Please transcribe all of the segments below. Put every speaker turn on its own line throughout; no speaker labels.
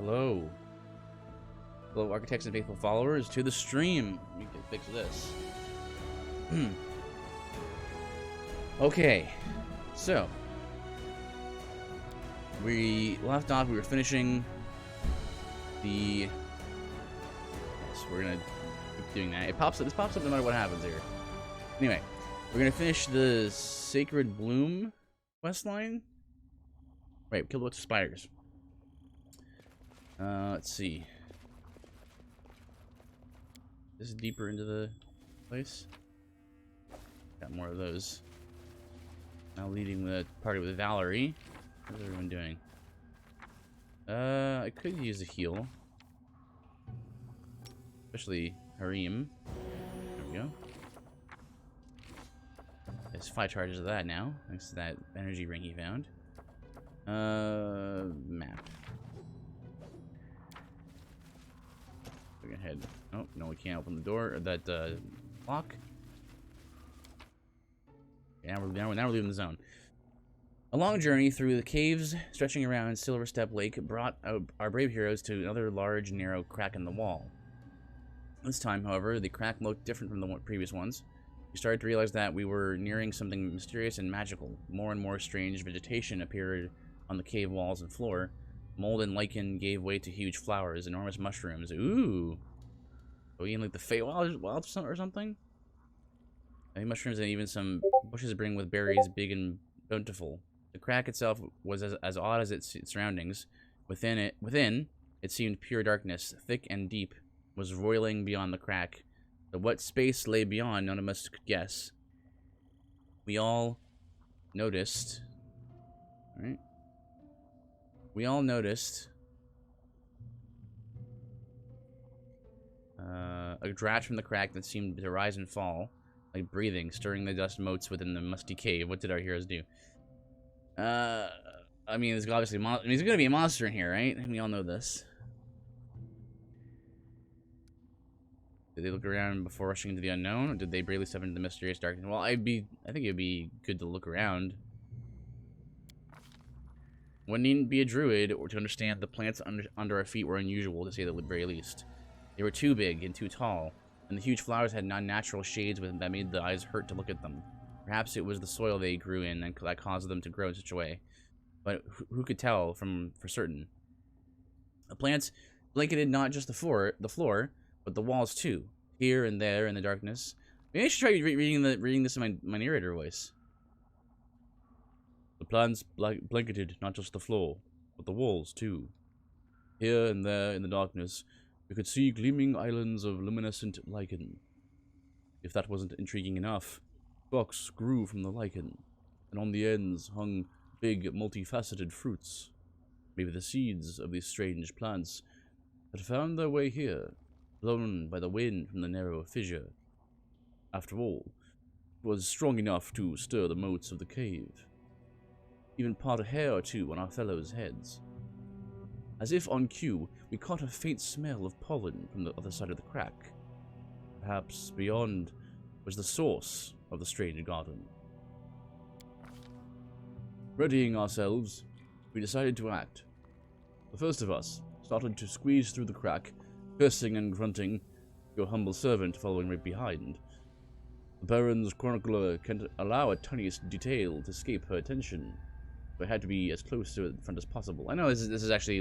Hello. Hello, architects and faithful followers, to the stream. We can fix this. Okay, so we left off. We were finishing the. Yes, we're gonna keep doing that. It pops up. This pops up no matter what happens here. Anyway, we're gonna finish the Sacred Bloom quest line. Right, kill the spiders. Let's see. This is deeper into the place. Got more of those. Now leading the party with Valerie. How's everyone doing? I could use a heal. Especially Harim. There we go. There's 5 charges of that now, thanks to that energy ring he found. Map. We're gonna head. Oh, no, we can't open the door, or that, lock. Now we're leaving the zone. A long journey through the caves stretching around Silver Step Lake brought our brave heroes to another large, narrow crack in the wall. This time, however, the crack looked different from the previous ones. We started to realize that we were nearing something mysterious and magical. More and more strange vegetation appeared on the cave walls and floor. Mold and lichen gave way to huge flowers, enormous mushrooms. Ooh! Are we in like the Feywild or something? I think mushrooms and even some bushes bring with berries big and bountiful. The crack itself was as odd as its surroundings. Within it seemed pure darkness, thick and deep, was roiling beyond the crack. But what space lay beyond, none of us could guess. We all noticed. Right? We all noticed a draft from the crack that seemed to rise and fall, like breathing, stirring the dust motes within the musty cave. What did our heroes do? I mean, there's obviously there's gonna be a monster in here, right? We all know this. Did they look around before rushing into the unknown, or did they bravely step into the mysterious darkness? Well, I think it'd be good to look around. One needn't be a druid or to understand the plants under our feet were unusual, to say the very least. They were too big and too tall, and the huge flowers had non-natural shades that made the eyes hurt to look at them. Perhaps it was the soil they grew in and that caused them to grow in such a way. But who could tell for certain? The plants blanketed not just the floor, but the walls too, here and there in the darkness. Maybe I should try reading this in my narrator voice. The plants blanketed not just the floor, but the walls too. Here and there in the darkness, we could see gleaming islands of luminescent lichen. If that wasn't intriguing enough, stalks grew from the lichen, and on the ends hung big, multifaceted fruits. Maybe the seeds of these strange plants had found their way here, blown by the wind from the narrow fissure. After all, it was strong enough to stir the moats of the cave. Even part a hair or two on our fellows' heads. As if on cue, we caught a faint smell of pollen from the other side of the crack. Perhaps beyond was the source of the strange garden. Readying ourselves, we decided to act. The first of us started to squeeze through the crack, cursing and grunting, your humble servant following right behind. The Baron's chronicler can't allow a tiniest detail to escape her attention. So I had to be as close to the front as possible. I know this is actually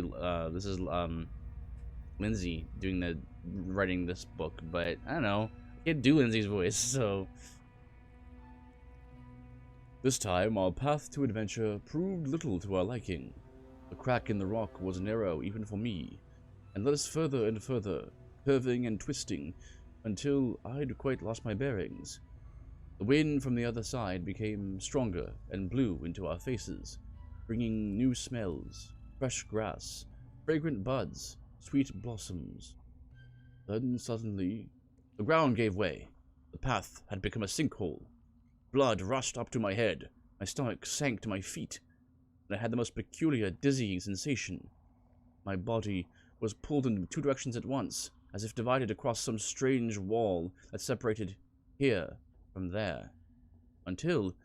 Lindsay writing this book, but I don't know. I can't do Lindsay's voice, so. This time, our path to adventure proved little to our liking. The crack in the rock was narrow even for me, and led us further and further, curving and twisting, until I'd quite lost my bearings. The wind from the other side became stronger and blew into our faces, bringing new smells, fresh grass, fragrant buds, sweet blossoms. Then suddenly, the ground gave way. The path had become a sinkhole. Blood rushed up to my head, my stomach sank to my feet, and I had the most peculiar, dizzying sensation. My body was pulled in 2 directions at once, as if divided across some strange wall that separated here from there, until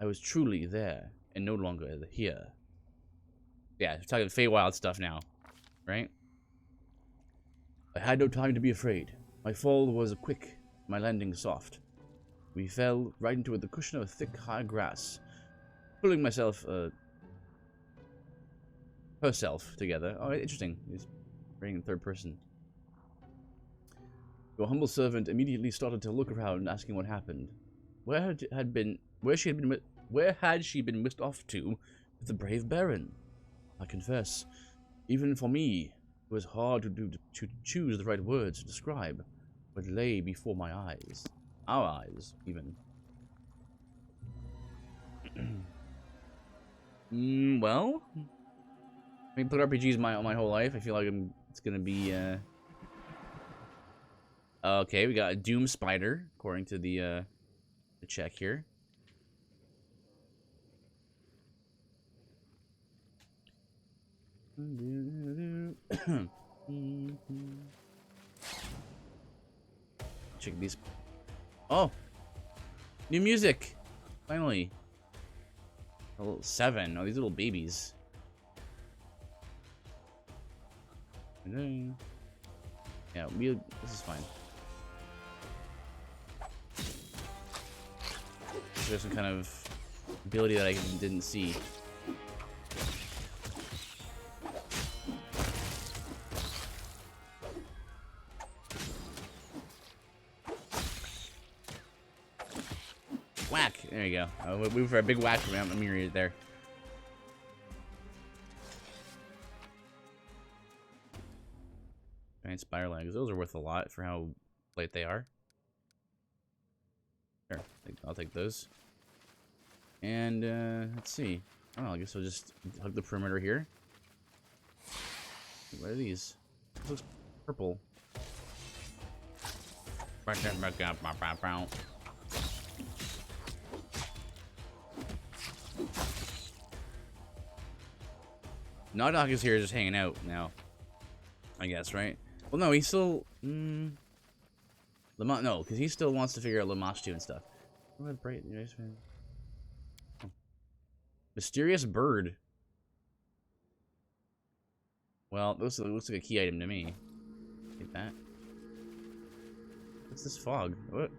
I was truly there and no longer here. Yeah, we're talking Feywild stuff now. Right? I had no time to be afraid. My fall was quick, my landing soft. We fell right into the cushion of thick, high grass. Pulling myself, herself together. Oh, interesting. He's writing in third person. Your humble servant immediately started to look around, asking what happened. Where had she been whisked off to with the brave Baron? I confess, even for me, it was hard to choose the right words to describe what lay before my eyes. Our eyes, even. Well, I mean, played RPGs my whole life. I feel like it's gonna be okay. We got a Doom Spider, according to the check here. Check these. Oh, new music! Finally. Level 7. Oh, these little babies. Yeah, this is fine. There's some kind of ability that I didn't see. Whack! There you go. We went for a big whack from Amiri there. Giant spider legs. Those are worth a lot for how light they are. Sure, I'll take those. And let's see. Oh, I guess I'll just hug the perimeter here. What are these? This looks purple. Nodok is here just hanging out now. I guess, right? Well, no, he's still... no, because he still wants to figure out Lamashtu and stuff. Oh. Mysterious bird. Well, this looks like a key item to me. Get that. What's this fog? What?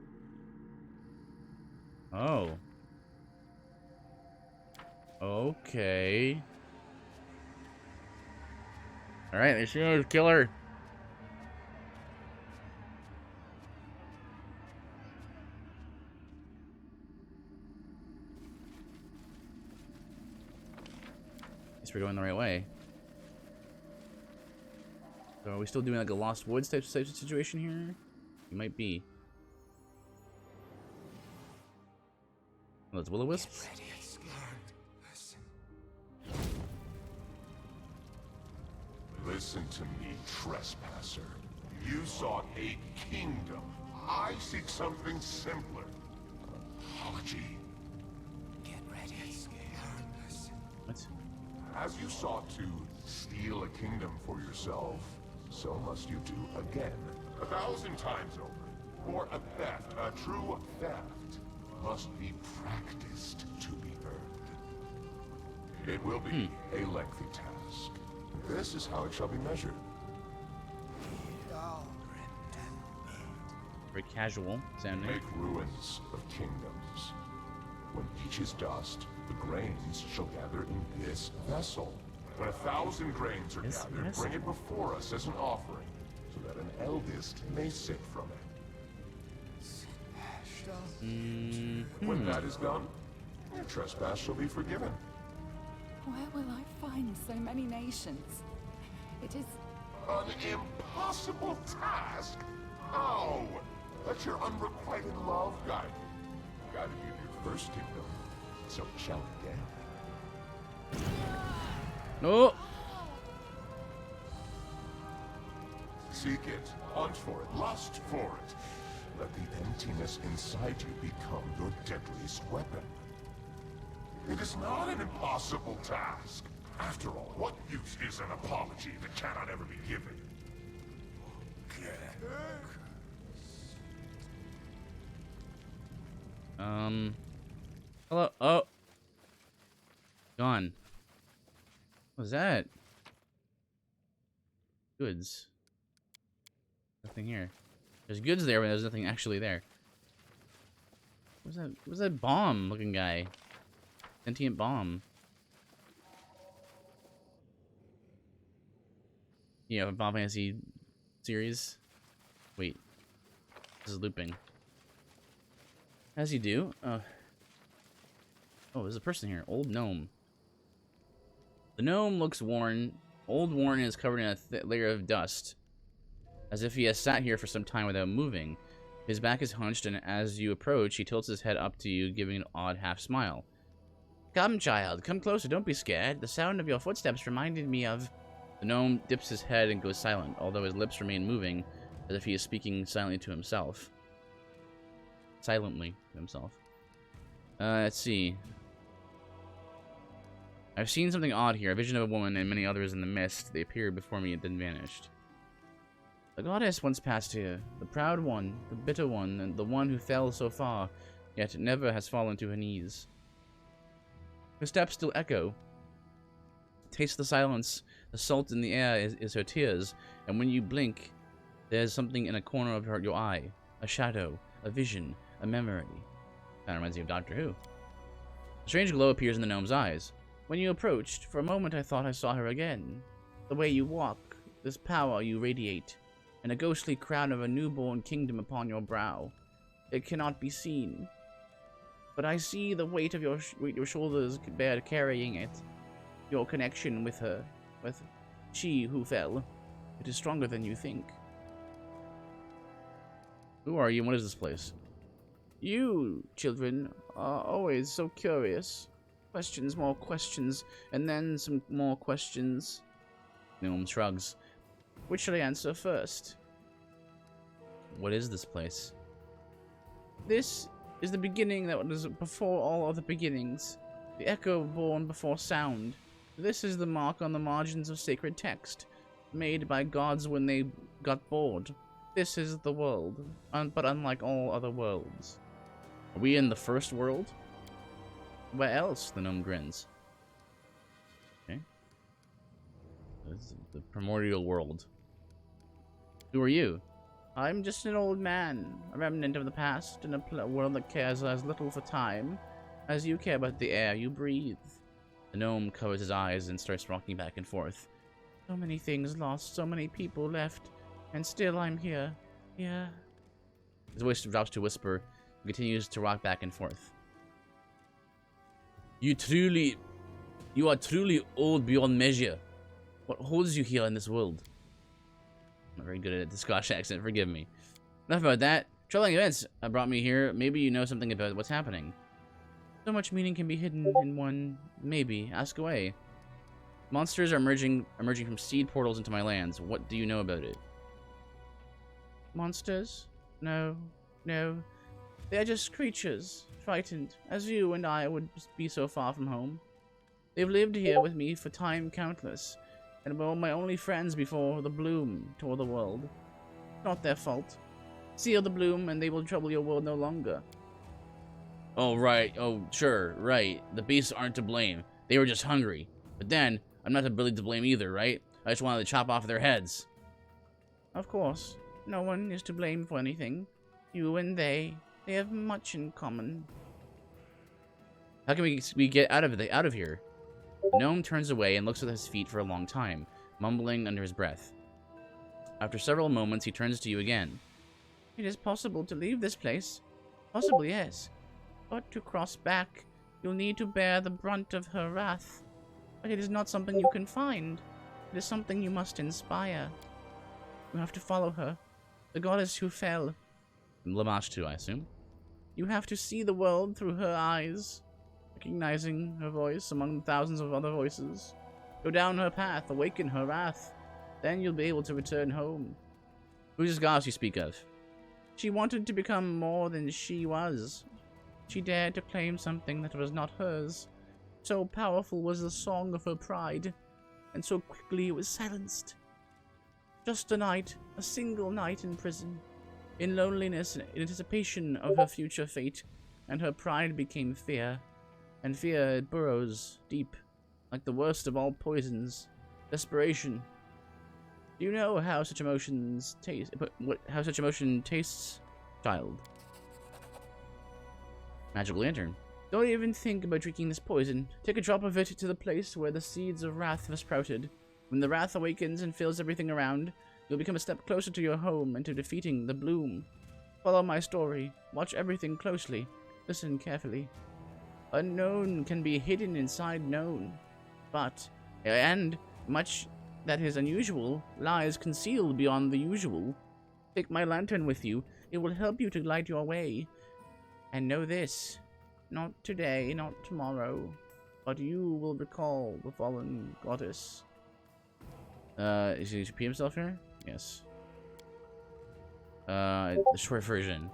Oh. Okay. Alright, there she goes, killer. Guess we're going the right way. So are we still doing like a Lost Woods type of situation here? We might be. Oh, those will-o-wisps?
Listen to me, trespasser. You sought a kingdom. I seek something simpler. Apology.
Get ready.
What?
As you sought to steal a kingdom for yourself, so must you do again. 1,000 times over. For a theft, a true theft, must be practiced to be earned. It will be a lengthy task. This is how it shall be measured.
Very casual sounding.
Make ruins of kingdoms. When each is dust, the grains shall gather in this vessel. When 1,000 grains are gathered, bring it before us as an offering, so that an eldest may sit from it. When that is done, your trespass shall be forgiven.
Where will I find so many nations? It is...
An impossible task? How? Let your unrequited love guide you. Guided you to your first kingdom, so it shall again.
No.
Seek it, hunt for it, lust for it. Let the emptiness inside you become your deadliest weapon. It is not an impossible task. After all, what use is an apology that cannot ever be given?
Hello. Oh. Gone. What was that? Goods. Nothing here. There's goods there, but there's nothing actually there. What's that bomb-looking guy? Sentient bomb. Yeah, Final Fantasy series. Wait. This is looping. As you do. Oh, there's a person here. Old gnome. The gnome looks worn. Old worn and is covered in a layer of dust, as if he has sat here for some time without moving. His back is hunched, and as you approach, he tilts his head up to you, giving an odd half-smile. Come, child. Come closer. Don't be scared. The sound of your footsteps reminded me of... The gnome dips his head and goes silent, although his lips remain moving, as if he is speaking silently to himself. Silently to himself. Let's see. I've seen something odd here. A vision of a woman and many others in the mist. They appeared before me and then vanished. The goddess once passed here. The proud one, the bitter one, and the one who fell so far, yet never has fallen to her knees. Her steps still echo. Taste the silence. The salt in the air is her tears, and when you blink, there's something in a corner of your eye. A shadow, a vision, a memory. That reminds me of Doctor Who. A strange glow appears in the gnome's eyes. When you approached, for a moment I thought I saw her again. The way you walk, this power you radiate, and a ghostly crown of a newborn kingdom upon your brow. It cannot be seen. But I see the weight of your shoulders bear carrying it. Your connection with her, with she who fell. It is stronger than you think. Who are you and what is this place? You, children, are always so curious. Questions, more questions, and then some more questions. Gnome shrugs. Which should I answer first? What is this place? This is the beginning that was before all other beginnings. The echo born before sound. This is the mark on the margins of sacred text, made by gods when they got bored. This is the world, but unlike all other worlds. Are we in the first world? Where else? The gnome grins. Okay. This is the primordial world. Who are you? I'm just an old man, a remnant of the past, in a world that cares as little for time as you care about the air you breathe. The gnome covers his eyes and starts rocking back and forth. So many things lost, so many people left, and still I'm here. Here. His voice drops to a whisper and continues to rock back and forth. You are truly old beyond measure. What holds you here in this world? I'm not very good at the Scottish accent, forgive me. Enough about that. Troubling events brought me here. Maybe you know something about what's happening. So much meaning can be hidden in one maybe. Ask away. Monsters are emerging from seed portals into my lands. What do you know about it? Monsters? No. No. They are just creatures, frightened, as you and I would be so far from home. They've lived here with me for time countless, and were my only friends before the bloom tore the world. Not their fault. Seal the bloom, and they will trouble your world no longer. Oh, right. Oh, sure. Right. The beasts aren't to blame. They were just hungry. But then, I'm not really to blame either, right? I just wanted to chop off their heads. Of course. No one is to blame for anything. You and they have much in common. How can we get out of here? The gnome turns away and looks at his feet for a long time, mumbling under his breath. After several moments, he turns to you again. It is possible to leave this place. Possible, yes. But to cross back, you'll need to bear the brunt of her wrath. But it is not something you can find. It is something you must inspire. You have to follow her. The goddess who fell. Lamash too, I assume. You have to see the world through her eyes. Recognizing her voice among thousands of other voices. Go down her path, awaken her wrath. Then you'll be able to return home. Who's this goddess you speak of? She wanted to become more than she was. She dared to claim something that was not hers. So powerful was the song of her pride, and so quickly it was silenced. Just a night, a single night in prison, in loneliness and anticipation of her future fate, and her pride became fear. And fear, it burrows deep, like the worst of all poisons. Desperation. Do you know how such emotions taste? How such emotion tastes, child? Magic lantern. Don't even think about drinking this poison. Take a drop of it to the place where the seeds of wrath have sprouted. When the wrath awakens and fills everything around, you'll become a step closer to your home and to defeating the bloom. Follow my story. Watch everything closely. Listen carefully. Unknown can be hidden inside known. And much that is unusual lies concealed beyond the usual. Take my lantern with you. It will help you to light your way. And know this. Not today, not tomorrow, but you will recall the fallen goddess. Is he repeat himself here? Yes. The short version.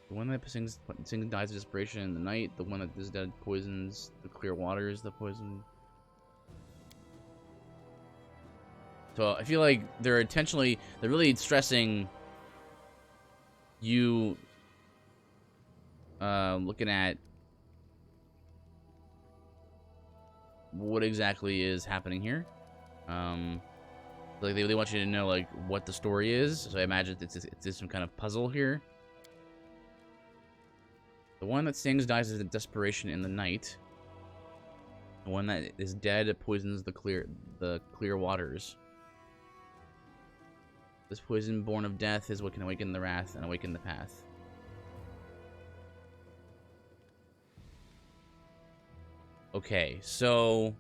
The one that sings dies of desperation in the night. The one that is dead poisons the clear waters. The poison. So I feel like they're really stressing you looking at what exactly is happening here. Like they want you to know like what the story is. So I imagine it's some kind of puzzle here. The one that sings dies of desperation in the night. The one that is dead poisons the clear waters. This poison born of death is what can awaken the wrath and awaken the path. Okay, so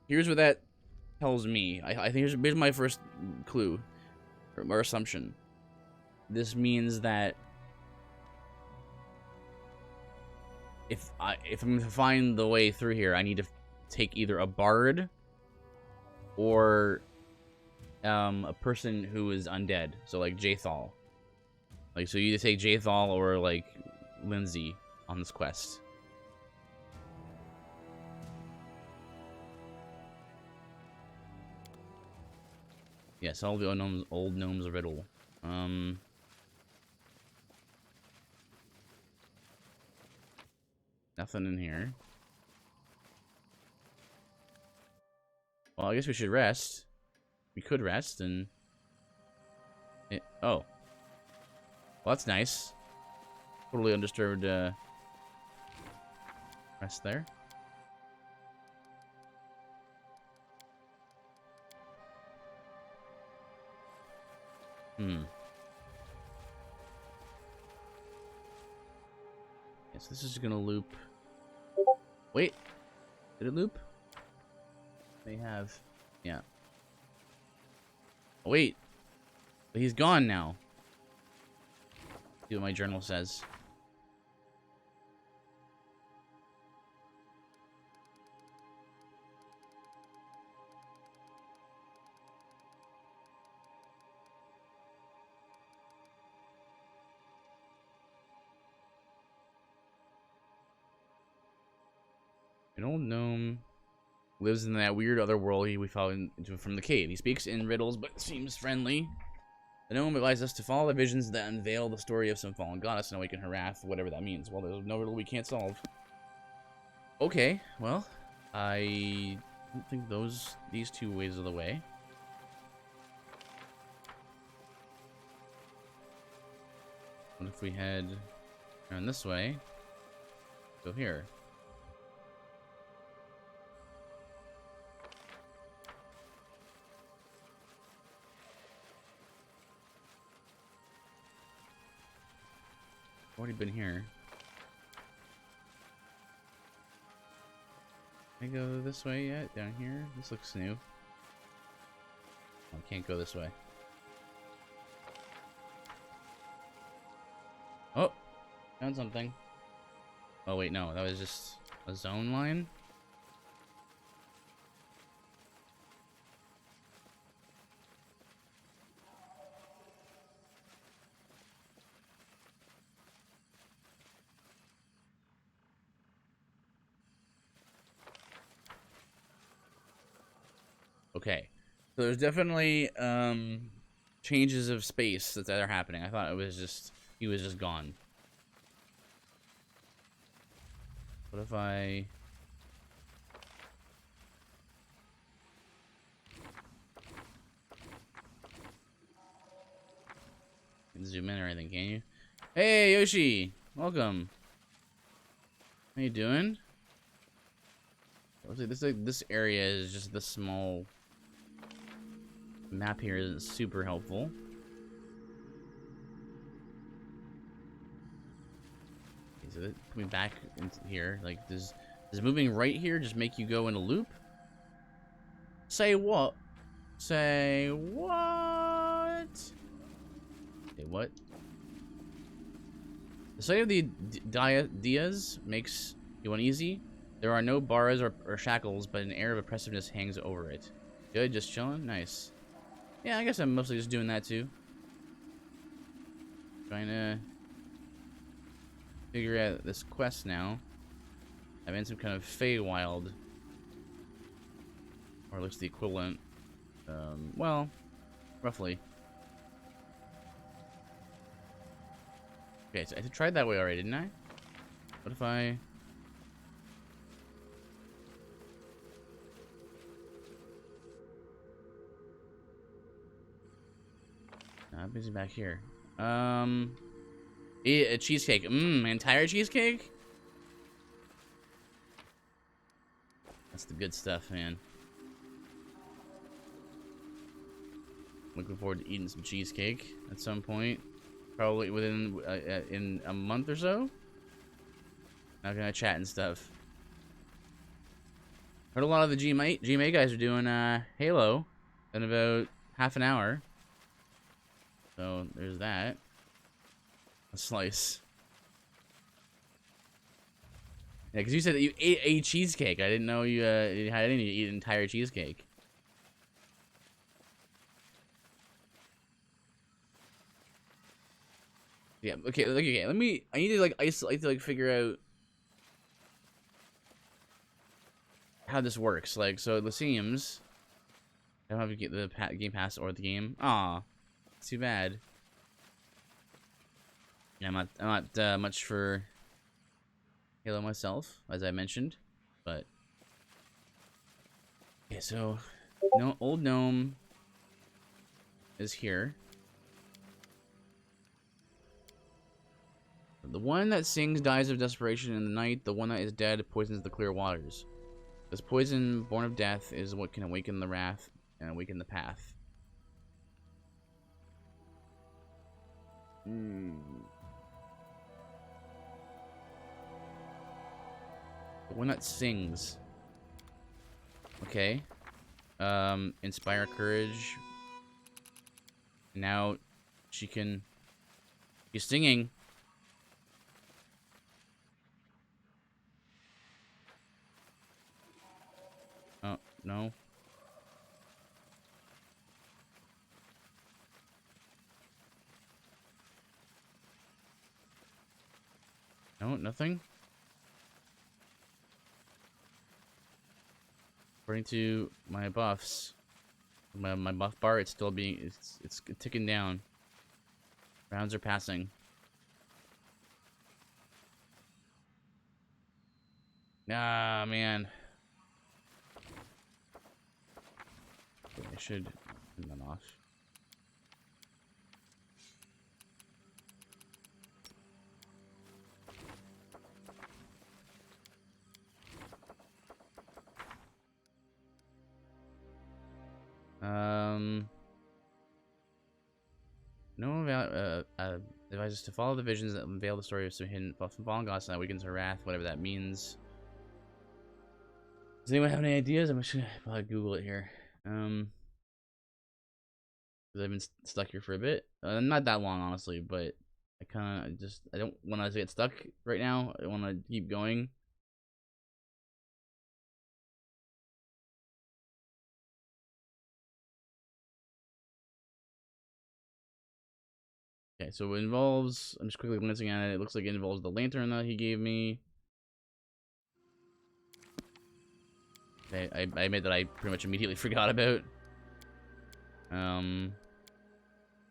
here's what that tells me. I think here's my first clue or assumption. This means that if I'm going to find the way through here, I need to take either a bard or a person who is undead, so like Jathal. Like, so you either take Jathal or like Lindsay on this quest. Yes, all the old gnomes riddle. Nothing in here. Well, I guess we should rest. We could rest and... oh. Well, that's nice. Totally undisturbed, rest there. Yes, this is gonna loop. Wait. Did it loop? May have. Yeah. Oh, wait. But he's gone now. See what my journal says. An old gnome lives in that weird other world we found from the cave. He speaks in riddles, but seems friendly. The gnome advises us to follow the visions that unveil the story of some fallen goddess and awaken her wrath, whatever that means. Well, there's no riddle we can't solve. Okay, well, I don't think these two ways are the way. What if we head around this way? Go here. Already been here. Can I go this way yet? Down here? This looks new. Oh, I can't go this way. Oh! Found something. Oh wait, no. That was just a zone line? Okay, so there's definitely changes of space that are happening. I thought it was just he was just gone. What if I zoom in or anything, can you? Hey, Yoshi! Welcome. How you doing? This area is just the small map here isn't super helpful. Okay, so that put me back into here. Like, does moving right here just make you go in a loop? Say what? Say what? Say what? The sight of the Diaz makes you uneasy. There are no bars or shackles, but an air of oppressiveness hangs over it. Good, just chilling? Nice. Yeah, I guess I'm mostly just doing that too. Trying to figure out this quest now. I'm in some kind of Feywild. Or at least the equivalent. Well, roughly. Okay, so I tried that way already, didn't I? What if I... I'm busy back here. Eat a cheesecake. Entire cheesecake? That's the good stuff, man. Looking forward to eating some cheesecake at some point. Probably within in a month or so. Not gonna chat and stuff. Heard a lot of the GMA guys are doing Halo in about half an hour. So there's that. A slice. Yeah, because you said that you ate a cheesecake. I didn't know you had any to eat an entire cheesecake. Yeah. Okay. Okay. Let me. I need to like isolate to like figure out how this works. Like, so it seems I don't have to get the game pass or the game. Aw, too bad. Yeah, I'm not much for Halo myself, as I mentioned, but okay. So, no, old gnome is here. The one that sings dies of desperation in the night. The one that is dead poisons the clear waters. This poison, born of death, is what can awaken the wrath and awaken the path. The one that sings. Okay. Inspire courage. Now she can... She's singing. Oh, no. No, nothing. According to my buffs, my buff bar, it's still being it's ticking down. Rounds are passing. Ah, man. Okay, I should turn that off. No advises to follow the visions that unveil the story of some hidden fallen gods and that weakens her wrath, whatever that means. Does anyone have any ideas? I'm just gonna probably Google it here. Because I've been stuck here for a bit. Not that long, honestly, but I don't want to get stuck right now. I want to keep going. Okay, so it involves, I'm just quickly glancing at it. It looks like it involves the lantern that he gave me. Okay, I admit that I pretty much immediately forgot about. Here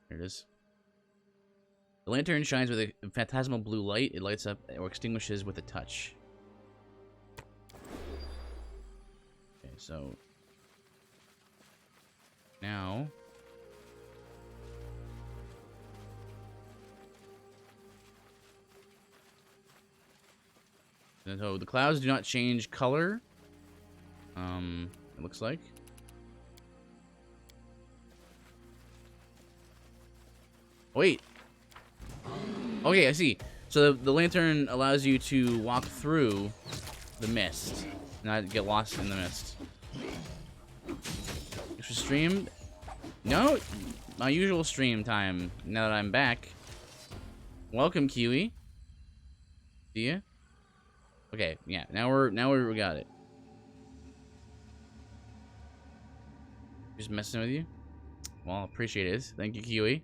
it is. The lantern shines with a phantasmal blue light. It lights up or extinguishes with a touch. Okay, so now So the clouds do not change color. It looks like. Wait. Okay, I see. So the lantern allows you to walk through the mist, not get lost in the mist. Extra stream? No, my usual stream time. Now that I'm back. Welcome, Kiwi. See ya. Okay, yeah. Now we got it. Just messing with you. Well, appreciate it. Thank you, Kiwi.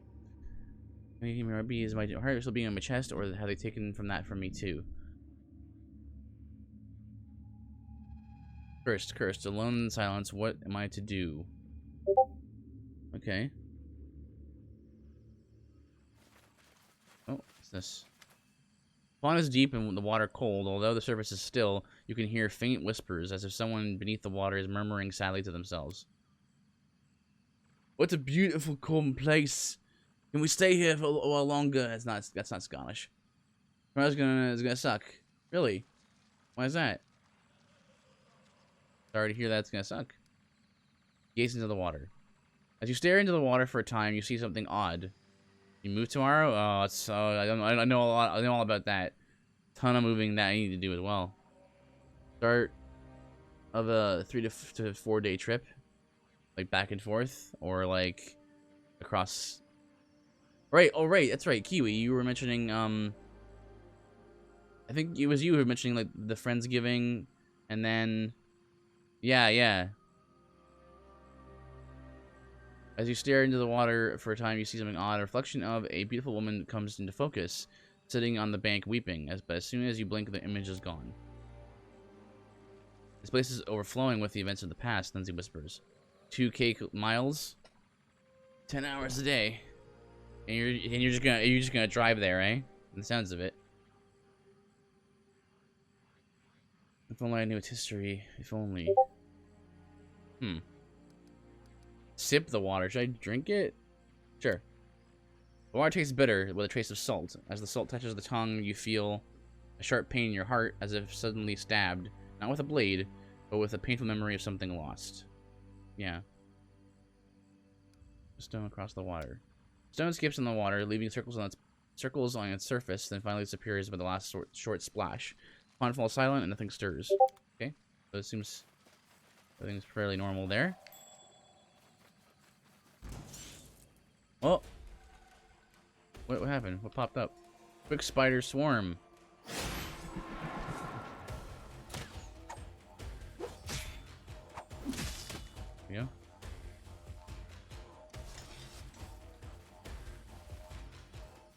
RB is my heart still being on my chest, or have they taken from that from me too? Cursed, alone in silence. What am I to do? Okay. Oh, what's this? The pond is deep and the water cold. Although the surface is still, you can hear faint whispers as if someone beneath the water is murmuring sadly to themselves. What a beautiful, calm place. Can we stay here for a while longer? That's not Scottish. Tomorrow's gonna suck. Really? Why is that? Sorry to hear that's gonna suck. Gaze into the water. As you stare into the water for a time, you see something odd. You move tomorrow? Oh, it's I know a lot. I know all about that. Ton of moving that I need to do as well. Start of a 3 to 4 day trip, like back and forth, or like across. Right. Oh, right. That's right. Kiwi, you were mentioning. I think it was you who were mentioning like the Friendsgiving, and then. Yeah. As you stare into the water for a time, you see something odd. A reflection of a beautiful woman comes into focus, sitting on the bank weeping. But as soon as you blink, the image is gone. This place is overflowing with the events of the past, Lindsay whispers. 2K miles, 10 hours a day, and you're just gonna drive there, eh? From the sounds of it. If only I knew its history. If only. Sip the water. Should I drink it? Sure. The water tastes bitter with a trace of salt. As the salt touches the tongue, you feel a sharp pain in your heart, as if suddenly stabbed. Not with a blade, but with a painful memory of something lost. Yeah. A stone across the water. Stone skips in the water, leaving circles on its surface, then finally disappears with the last short splash. The pond falls silent and nothing stirs. Okay. So it seems everything's fairly normal there. Oh! What happened? What popped up? Quick spider swarm. There we go.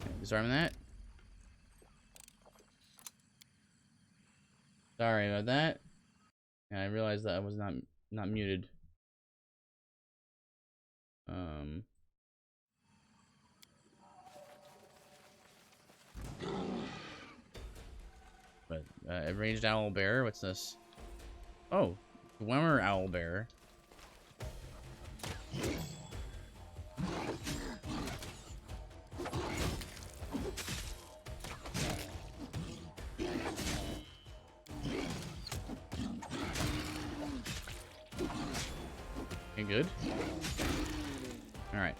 Okay, disarm that. Sorry about that. Yeah, I realized that I was not muted. But a ranged owl bear. What's this? Oh, Wemmer owl bear. Okay, good. All right.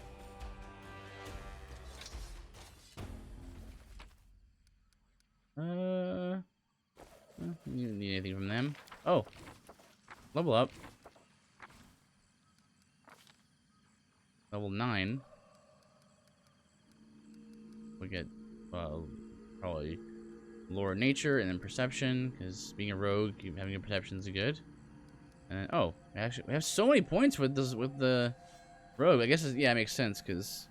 You don't need anything from them. Oh, level up. Level 9. We get probably lore nature and then perception, because being a rogue, having a perception is good. And oh, actually, we have so many points with this the rogue. I guess yeah, it makes sense because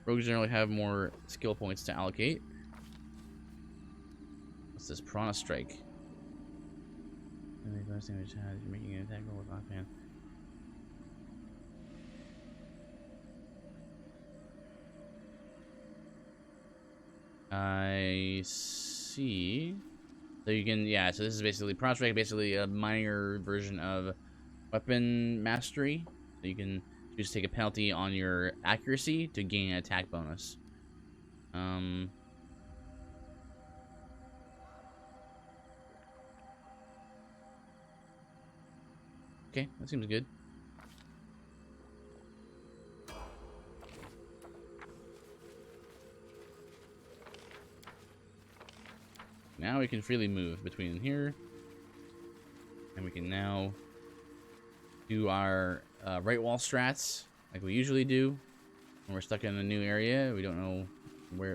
rogues generally have more skill points to allocate. What's this? Piranha Strike. You're making an attack roll with offhand. I see. So you can, yeah, so this is basically Piranha Strike, basically a minor version of weapon mastery. So you can choose to take a penalty on your accuracy to gain an attack bonus. Okay, that seems good. Now we can freely move between here. And we can now do our right wall strats like we usually do. When we're stuck in a new area, we don't know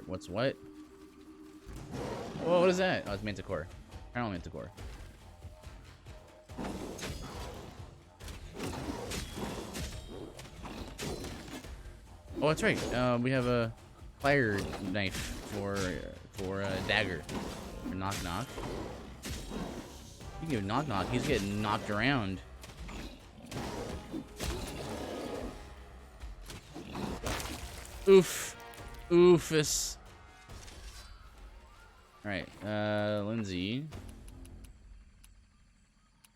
what's what. Whoa, what is that? Oh, it's Manticore. Apparently Manticore. Oh, that's right. We have a fire knife for a dagger. For knock knock. You can give knock knock. He's getting knocked around. Oof. Oofus. Alright, Lindsay.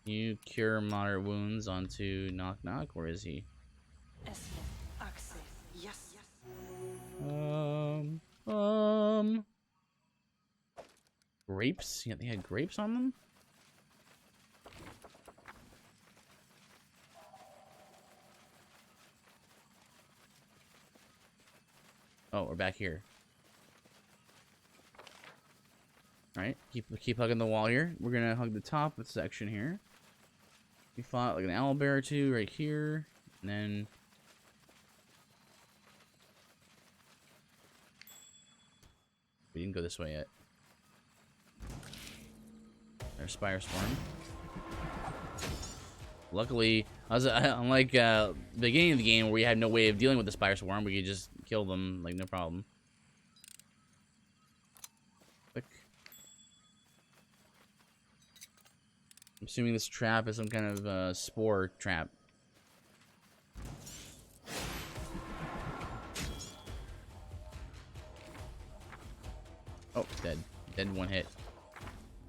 You cure moderate wounds onto knock knock. Where is he?
Yes.
Grapes? Yeah, they had grapes on them? Oh, we're back here. Alright, keep hugging the wall here. We're gonna hug the top of the section here. We fought like an owlbear or two right here. And then we didn't go this way yet. There's Spire Swarm. Luckily, unlike the beginning of the game where we had no way of dealing with the Spire Swarm, we could just kill them like no problem. Click. I'm assuming this trap is some kind of spore trap. Oh, dead. Dead one hit.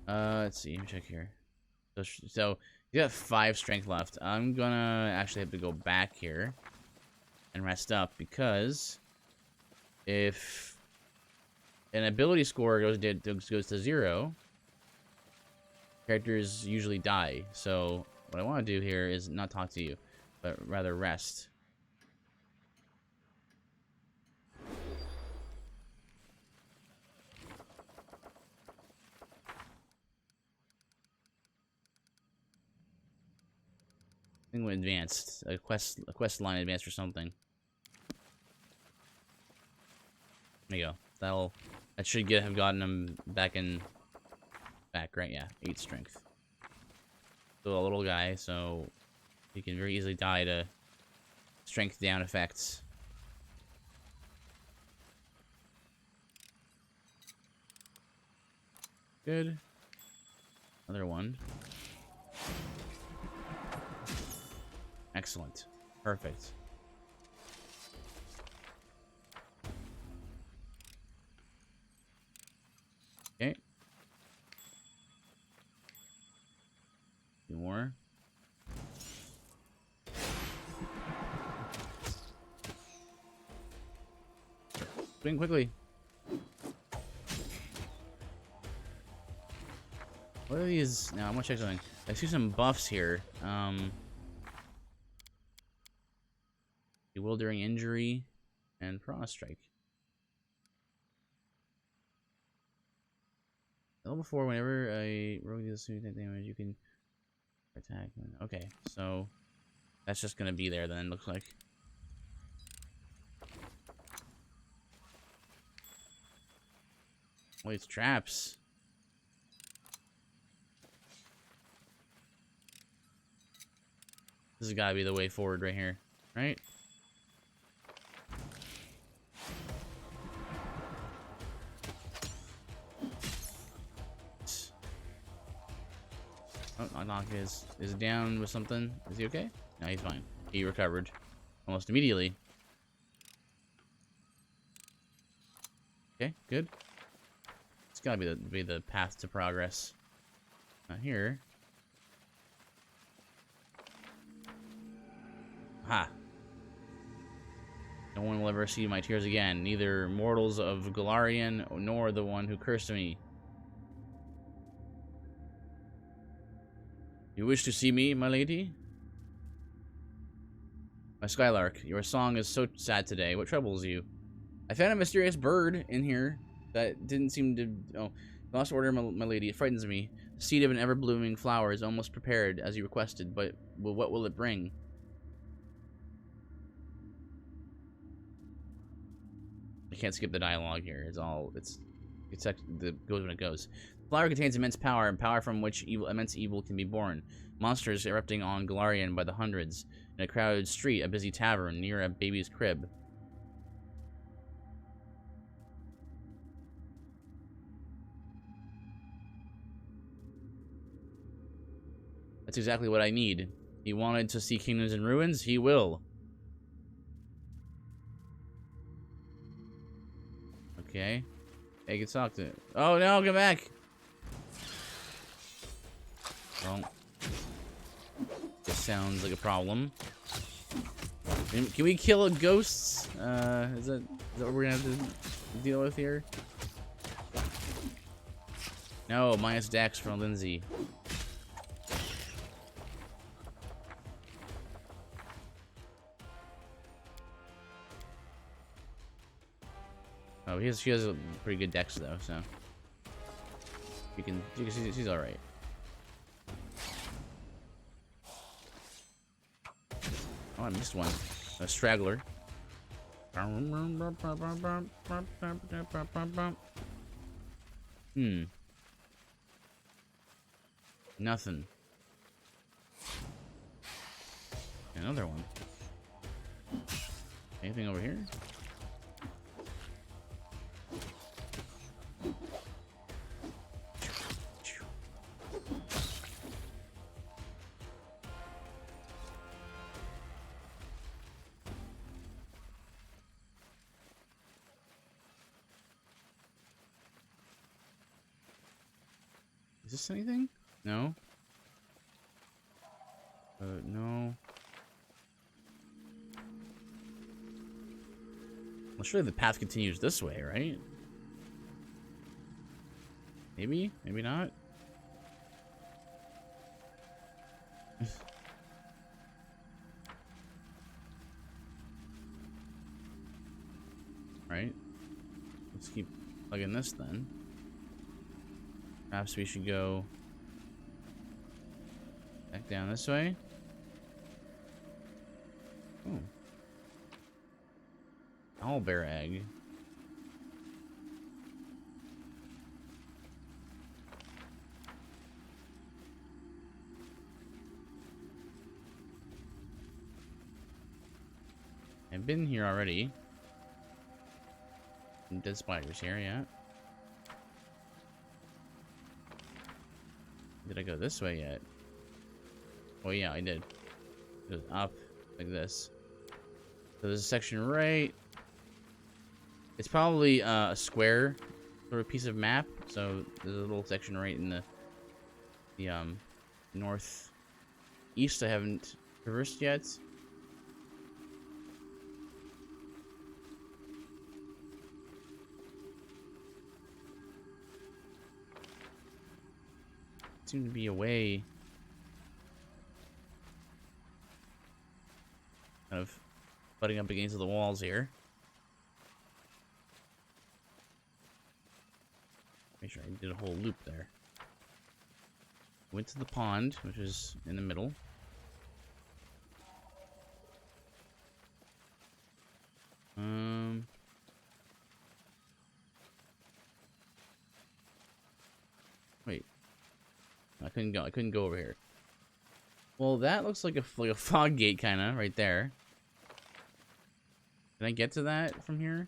Let's see. Let me check here. So you got 5 strength left. I'm gonna actually have to go back here and rest up because if an ability score goes to 0, characters usually die. So what I want to do here is not talk to you, but rather rest. I think we advanced. A quest line advanced or something. There you go. That should have gotten him back, right? Yeah, 8 strength. Still a little guy, so he can very easily die to strength down effects. Good. Another one. Excellent. Perfect. Okay. 2 more. Swing quickly. What are these? Now, I'm gonna check something. I see some buffs here. Bewildering Injury and Frost Strike. Level 4, whenever a rogue deals significant damage, you can attack. Okay, so that's just gonna be there then, looks like. Oh, it's traps. This has gotta be the way forward right here, right? Oh, knock is down with something. Is he okay? No, he's fine. He recovered almost immediately. Okay, good. It's gotta be the path to progress. Not here. Ha! No one will ever see my tears again. Neither mortals of Golarion nor the one who cursed me. You wish to see me, my lady? My Skylark, your song is so sad today. What troubles you? I found a mysterious bird in here that didn't seem to... Oh, lost order, my lady. It frightens me. The seed of an ever-blooming flower is almost prepared, as you requested, but what will it bring? I can't skip the dialogue here. It's the goes when it goes. The flower contains immense power, and power from which immense evil can be born. Monsters erupting on Galarian by the hundreds. In a crowded street, a busy tavern near a baby's crib. That's exactly what I need. He wanted to see kingdoms in ruins. He will. Okay. Hey, can talk to... Oh, no, come back! Well, this sounds like a problem. Can we kill ghosts? Is that what we're gonna have to deal with here? No, minus Dex from Lindsay. Oh, she has a pretty good Dex though, so you can see she's all right. Oh, I missed one. A straggler. Nothing. Another one. Anything over here? Is this anything? No. No. Well, surely the path continues this way, right? Maybe? Maybe not? Right? Let's keep plugging this then. Perhaps we should go back down this way. Oh. Owlbear egg. I've been here already. Some dead spiders here, yeah. Did I go this way yet? Oh yeah, I did. It goes up like this. So there's a section right. It's probably a square sort of piece of map. So there's a little section right in the northeast I haven't traversed yet. Seem to be a way kind of butting up against the walls here. Make sure I did a whole loop there. Went to the pond, which is in the middle. Wait. I couldn't go over here. Well, that looks like a fog gate kind of right there. Can I get to that from here?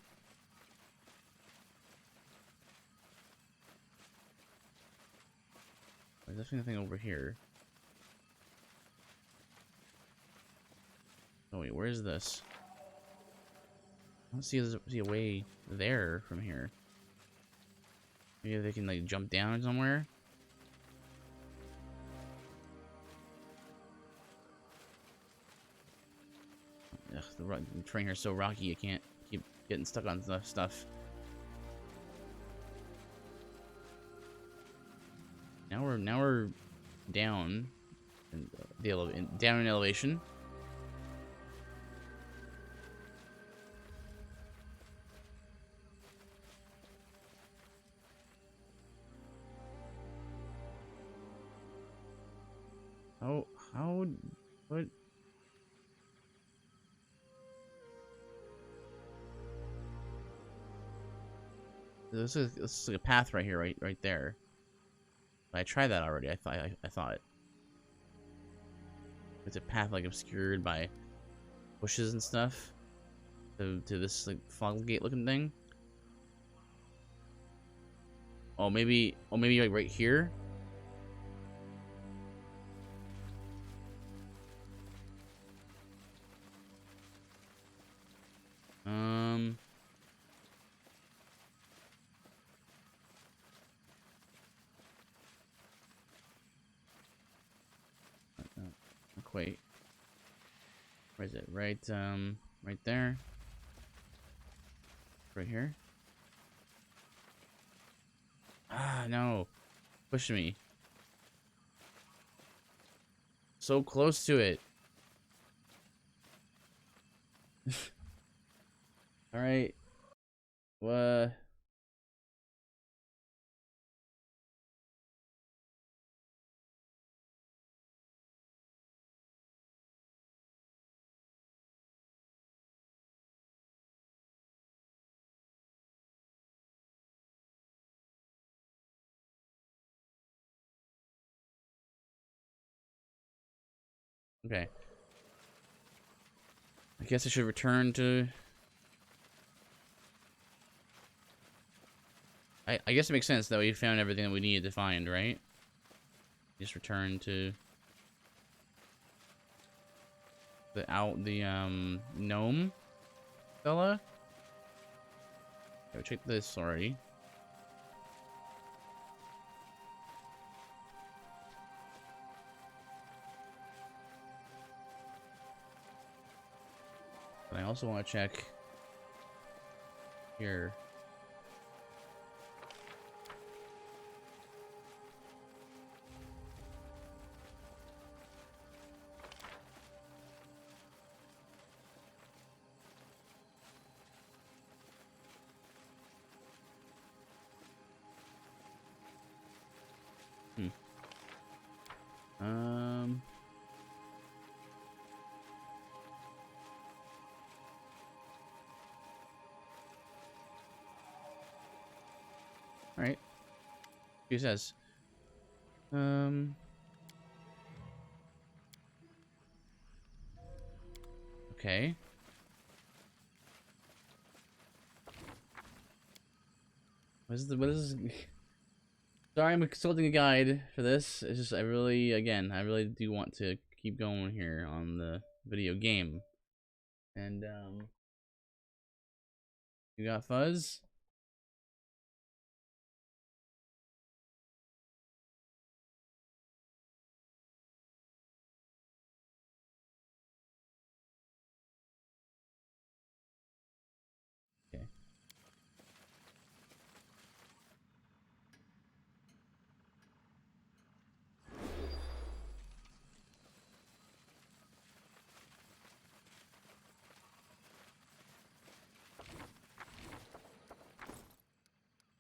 There's definitely nothing over here. Oh wait, where is this? I don't see a way there from here. Maybe they can like jump down somewhere. Ugh, the terrain here is so rocky, you can't keep getting stuck on the stuff. Now we're down in down in elevation. What? This is like a path right here, right there. I tried that already. I thought it's a path like obscured by bushes and stuff to this like fog gate looking thing. Oh maybe like right here. Um. Wait. Where is it? Right right there. Right here. Ah, no. Push me. So close to it. All right. What? Okay. I guess I should return to... I guess it makes sense that we found everything that we needed to find, right? Just return to the gnome fella. Okay, we checked this already. But I also want to check here. Um. All right. Who says? Okay. What is this? Sorry, I'm consulting a guide for this. It's just I really do want to keep going here on the video game. And you got fuzz? Okay.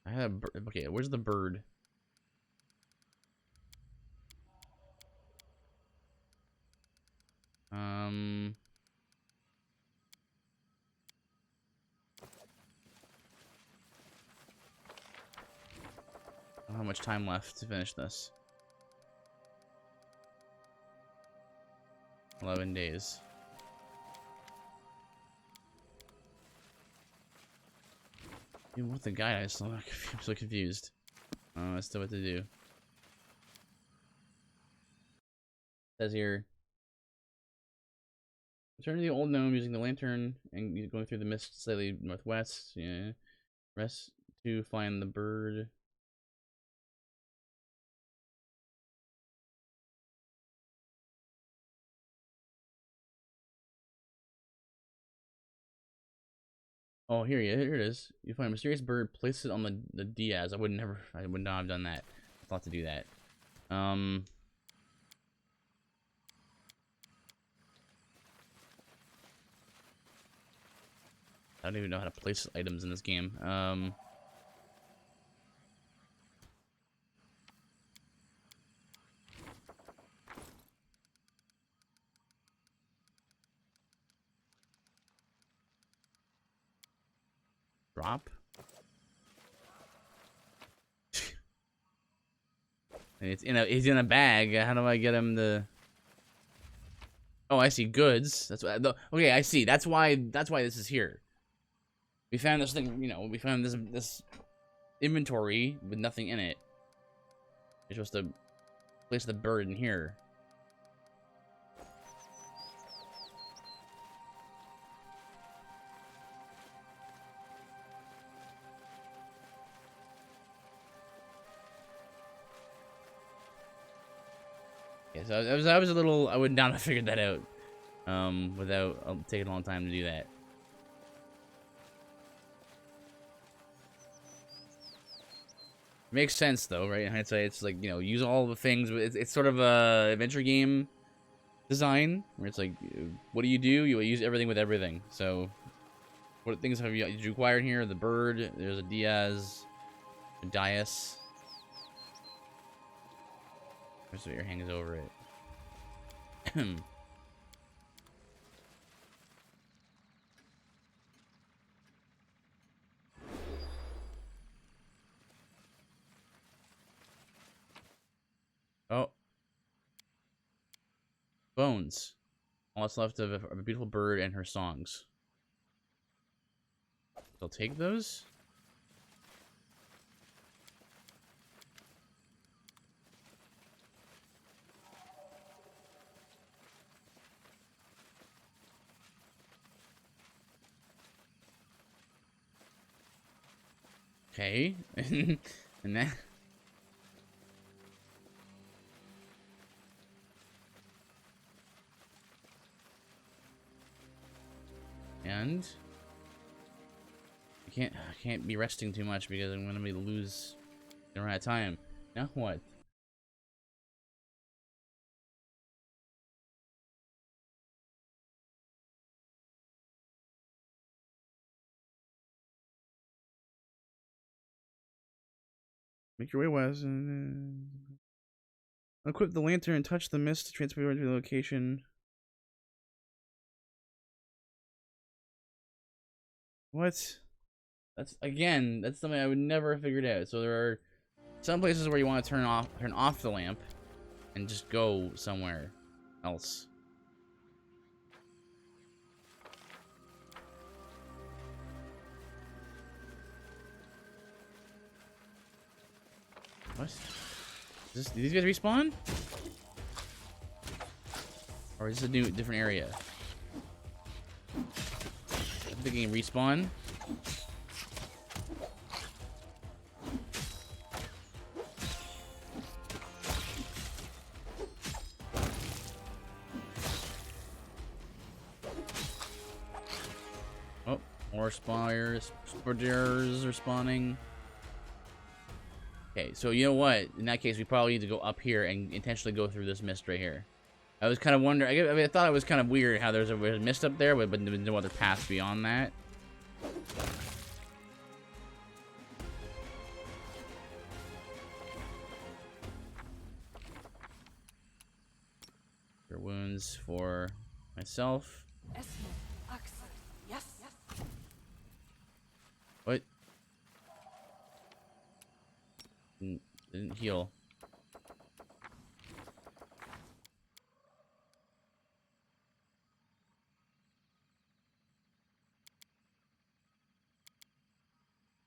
I had a bird. Okay, where's the bird? I don't have much time left to finish this. 11 days. Dude, what the guy? I'm so confused. As to what to do. It says here. Return to the old gnome using the lantern and going through the mist slightly northwest. Yeah. Rest to find the bird. Oh, here it is. You find a mysterious bird, place it on the Diaz. I would not have done that. I thought to do that. I don't even know how to place items in this game. drop? And he's in a bag. How do I get him to? Oh, I see goods. That's why. Okay, I see. That's why this is here. We found this thing. You know, we found this inventory with nothing in it. You're supposed to place the bird in here. Yeah, so I was a little. I wouldn't have figured that out. Without taking a long time to do that. Makes sense though, right? In hindsight, it's like, you know, use all the things. It's sort of a adventure game design where it's like, what do? You use everything with everything. So, what things have you acquired here? The bird. There's a Diaz, a Dias. There's your hangs over it. Oh. Bones. All that's left of a beautiful bird and her songs. I'll take those. Okay. And then... And I can't be resting too much because I'm gonna lose the right time. Now what? Make your way west and equip the lantern and touch the mist to transport to the location. What? That's something I would never have figured out. So there are some places where you want to turn off the lamp and just go somewhere else. What? Did these guys respawn? Or is this a different area? I'm thinking respawn. Oh, more spires are spawning. Okay, so you know what? In that case, we probably need to go up here and intentionally go through this mist right here. I was kind of wondering. I mean, I thought it was kind of weird how there's a mist up there, but there's no other path beyond that. For wounds for myself.
Yes.
What? Didn't heal.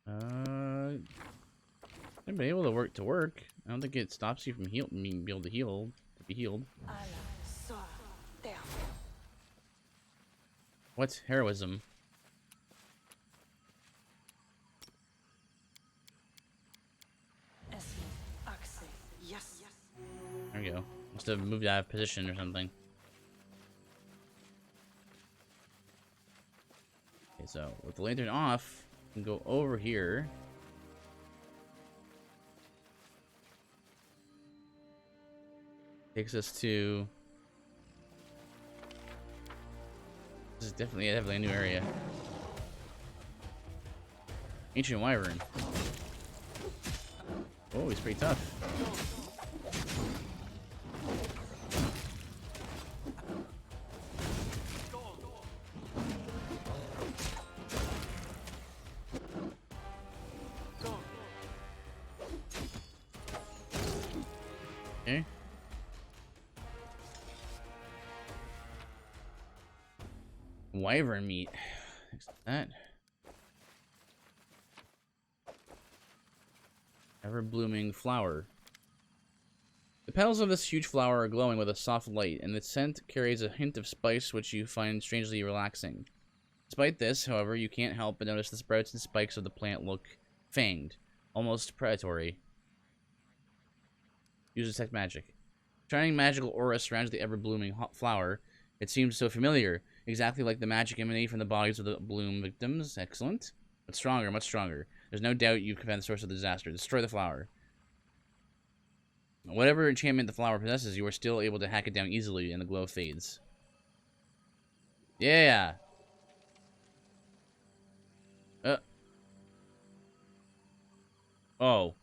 I've been able to work. I don't think it stops you from being able to heal, to be healed. What's heroism? There we go. Must have moved out of position or something. Okay, so with the lantern off, we can go over here. Takes us to... This is definitely a new area. Ancient Wyvern. Oh, he's pretty tough. wyvern meat. Accept that. Ever-blooming flower. The petals of this huge flower are glowing with a soft light, and the scent carries a hint of spice which you find strangely relaxing. Despite this, however, you can't help but notice the sprouts and spikes of the plant look fanged, almost predatory. Use detect magic. Shining magical aura surrounds the ever-blooming flower. It seems so familiar, exactly like the magic emanating from the bodies of the bloom victims. Excellent. But stronger, much stronger. There's no doubt you've found the source of the disaster. Destroy the flower. Whatever enchantment the flower possesses, you are still able to hack it down easily, and the glow fades. Yeah! Oh.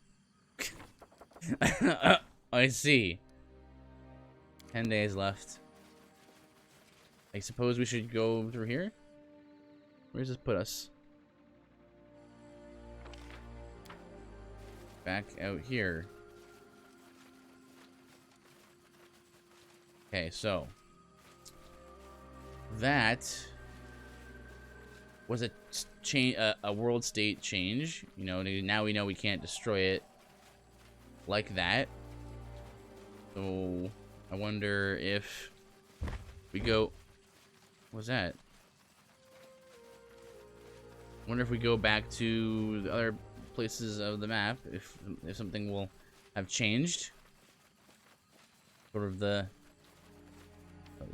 I see. 10 days left. I suppose we should go through here? Where does this put us? Back out here. Okay, so that was a change, a world state change. You know, now we know we can't destroy it like that. So I wonder if we go. What's that? I wonder if we go back to the other places of the map, if something will have changed. Sort of the.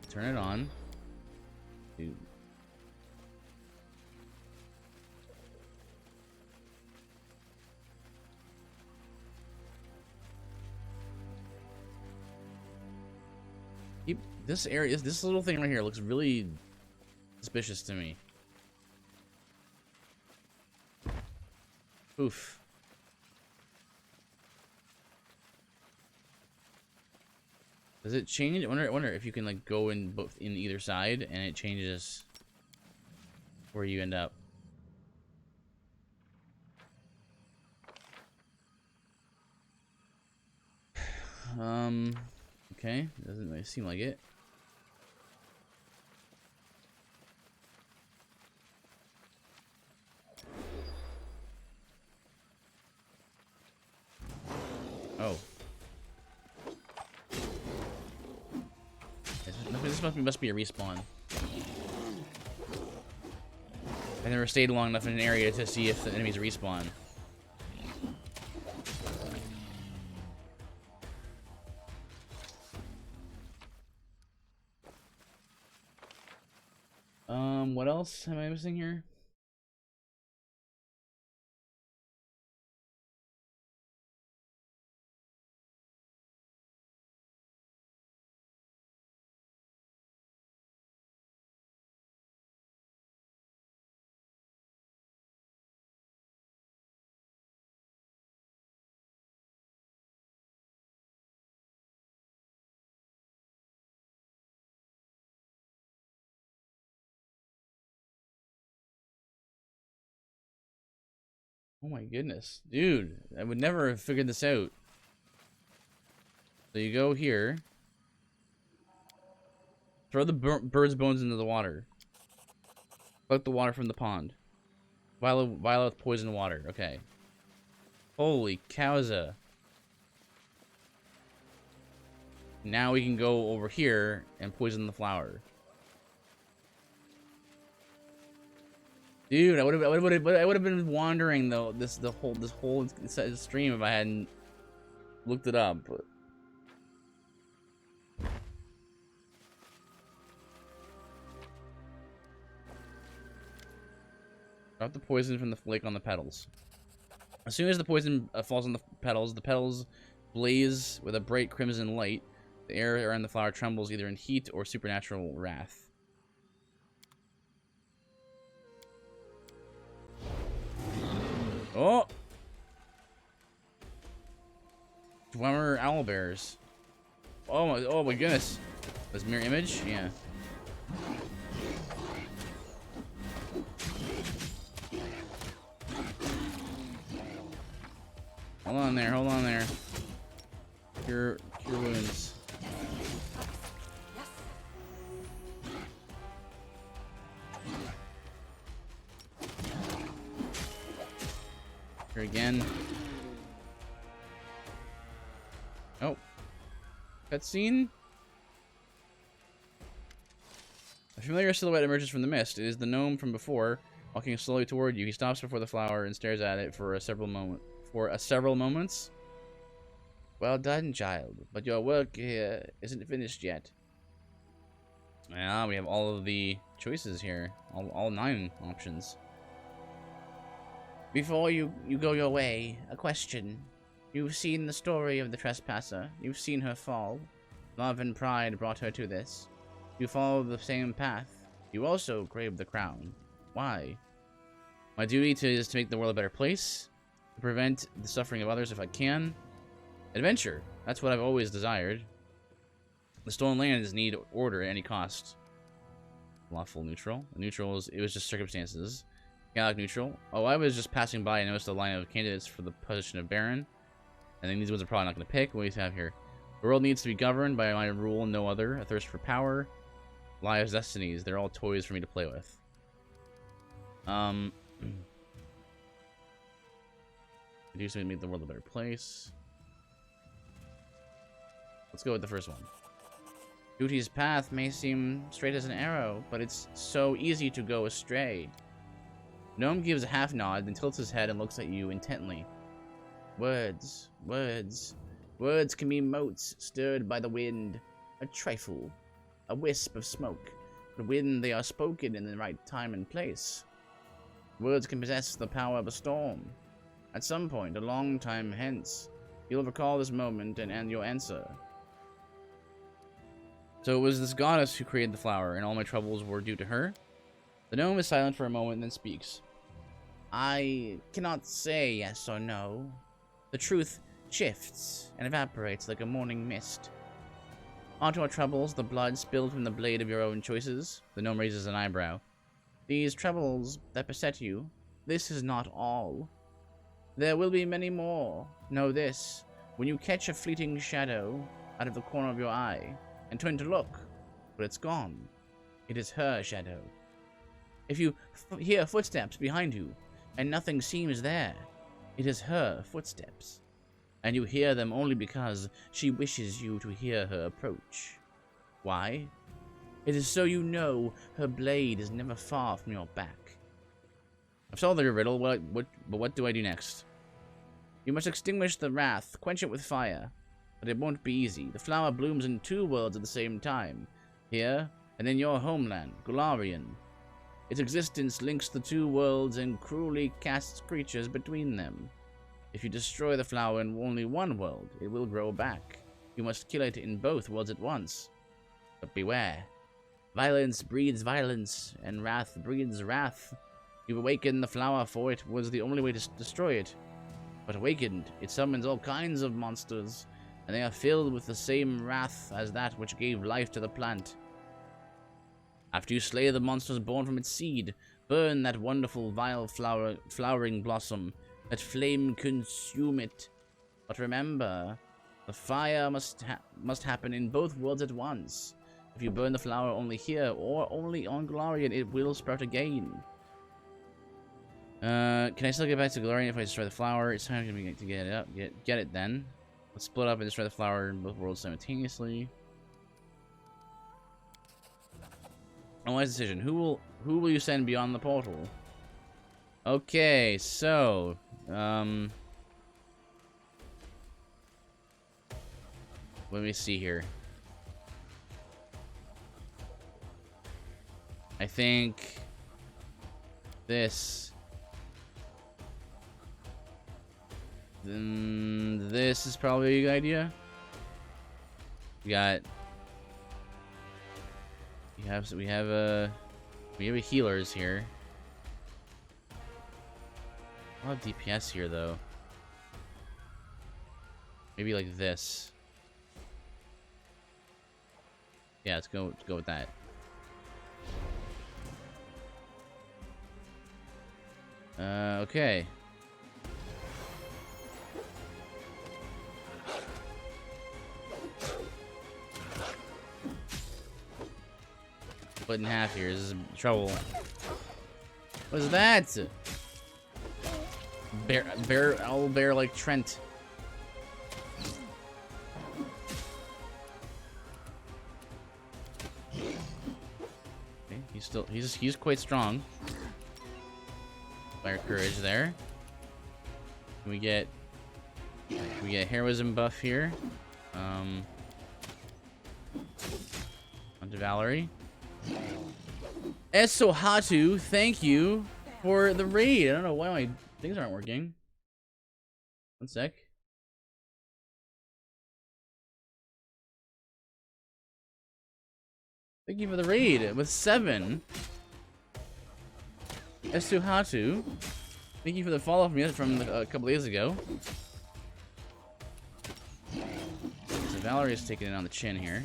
Turn it on. Dude. This area, this little thing right here looks really suspicious to me. Oof. Does it change? I wonder if you can like go in both in either side and it changes where you end up. Okay, doesn't really seem like it. Oh. This must be a respawn. I never stayed long enough in an area to see if the enemies respawn. What else am I missing here? Oh my goodness. Dude, I would never have figured this out. So you go here. Throw the bird's bones into the water. Collect the water from the pond. Vial with poison water. Okay. Holy cowza. Now we can go over here and poison the flower. Dude, I would have been wandering though this whole stream if I hadn't looked it up. But drop the poison from the flake on the petals. As soon as the poison falls on the petals blaze with a bright crimson light. The air around the flower trembles either in heat or supernatural wrath. Oh! Dwemer owlbears. Oh my goodness. This mirror image? Yeah. Hold on there. Cure wounds. Here again. Oh. Cutscene? A familiar silhouette emerges from the mist. It is the gnome from before, walking slowly toward you. He stops before the flower and stares at it for several moments. Well done, child, but your work here isn't finished yet. Yeah, we have all of the choices here. All 9 options. Before you go your way, a question. You've seen the story of the trespasser. You've seen her fall. Love and pride brought her to this. You follow the same path. You also crave the crown. Why? My duty is to make the world a better place. To prevent the suffering of others if I can. Adventure. That's what I've always desired. The stolen lands need order at any cost. Lawful neutral. Neutral it was just circumstances. Chaotic neutral. Oh, I was just passing by and noticed a line of candidates for the position of Baron. I think these ones are probably not going to pick. What do you have here? The world needs to be governed by my rule and no other. A thirst for power. Lives, destinies. They're all toys for me to play with. Do something to make the world a better place. Let's go with the first one. Duty's path may seem straight as an arrow, but it's so easy to go astray. Gnome gives a half nod, then tilts his head and looks at you intently. Words, words. Words can be motes stirred by the wind. A trifle. A wisp of smoke. But when they are spoken in the right time and place. Words can possess the power of a storm. At some point, a long time hence, you'll recall this moment and your answer. So it was this goddess who created the flower, and all my troubles were due to her? The gnome is silent for a moment and then speaks. I cannot say yes or no. The truth shifts and evaporates like a morning mist. Onto our troubles, the blood spilled from the blade of your own choices. The gnome raises an eyebrow. These troubles that beset you, this is not all. There will be many more. Know this, when you catch a fleeting shadow out of the corner of your eye, and turn to look, but it's gone. It is her shadow. If you hear footsteps behind you, and nothing seems there, it is her footsteps. And you hear them only because she wishes you to hear her approach. Why? It is so you know her blade is never far from your back. I've solved your riddle, but what do I do next? You must extinguish the wrath, quench it with fire. But it won't be easy. The flower blooms in 2 worlds at the same time. Here, and in your homeland, Golarion. Its existence links the 2 worlds and cruelly casts creatures between them. If you destroy the flower in only one world, it will grow back. You must kill it in both worlds at once. But beware. Violence breeds violence, and wrath breeds wrath. You awaken the flower, for it was the only way to destroy it. But awakened, it summons all kinds of monsters, and they are filled with the same wrath as that which gave life to the plant. After you slay the monsters born from its seed, burn that wonderful vile flowering blossom. Let flame consume it. But remember, the fire must happen in both worlds at once. If you burn the flower only here, or only on Golarion, it will sprout again. Can I still get back to Golarion if I destroy the flower? It's time to get it up. Get it then. Let's split up and destroy the flower in both worlds simultaneously. A wise decision. Who will you send beyond the portal? Okay, so let me see here. I think this is probably a good idea. We have healers here. A lot of DPS here though. Maybe like this. Yeah, let's go with that. Okay. Split in half here. This is trouble. What is that? Old bear like Trent. Okay, he's quite strong. Fire courage there. Can we get heroism buff here? Onto Valerie. Esohatu, thank you for the raid. I don't know why my things aren't working. One sec. Thank you for the raid with 7. Esuhatu. Thank you for the follow from a couple days ago. So Valerie's taking it on the chin here.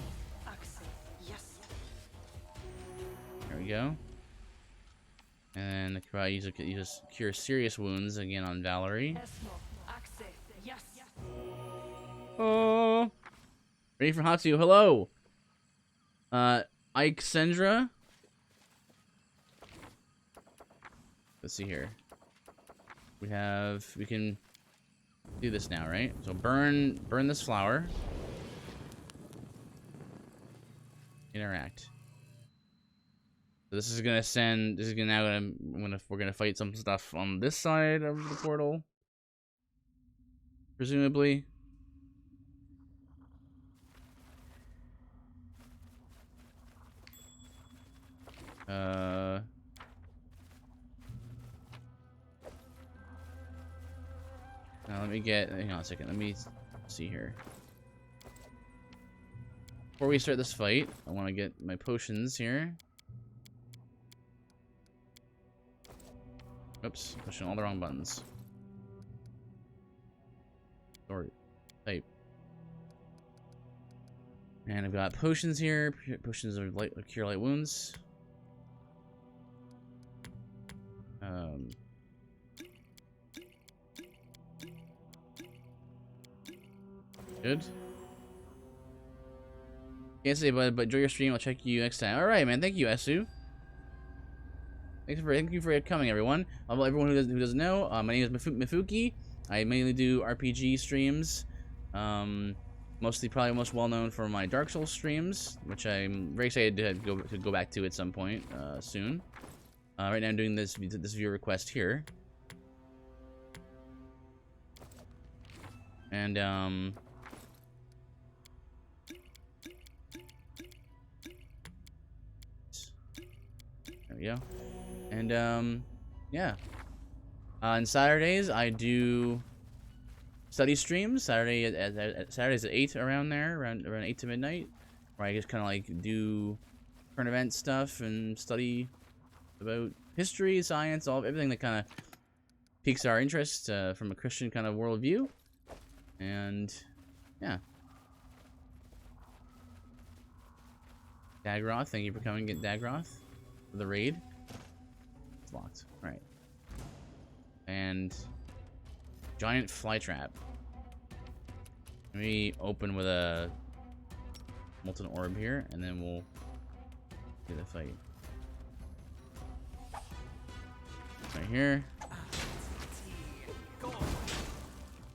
There we go. And the karate uses cure serious wounds again on Valerie. Oh, ready for Hatsu? Hello. Ike Sendra. Let's see here. We can do this now, right? So burn this flower. Interact. So this is gonna send. This is we're gonna fight some stuff on this side of the portal, presumably. Now let me hang on a second, let me see here. Before we start this fight, I want to get my potions here. Oops, pushing all the wrong buttons. Sorry, type. And I've got potions here, potions of cure light wounds. Good. Can't say, but enjoy your stream. I'll check you next time. All right, man. Thank you, Esu. Thank you for coming, everyone. Everyone who doesn't know, my name is Mifuki. I mainly do RPG streams. Probably most well known for my Dark Souls streams, which I'm very excited to go back to at some point soon. Right now, I'm doing this viewer request here, and there we go. And yeah. On Saturdays I do study streams. Saturdays at 8 around 8 to midnight, where I just kind of like do current event stuff and study about history, science, everything that kind of piques our interest from a Christian kind of worldview. And yeah. Dagroth, thank you for coming. Get Dagroth for the raid. It's locked. All right. And giant fly trap. Let me open with a molten orb here, and then we'll do the fight. Right here.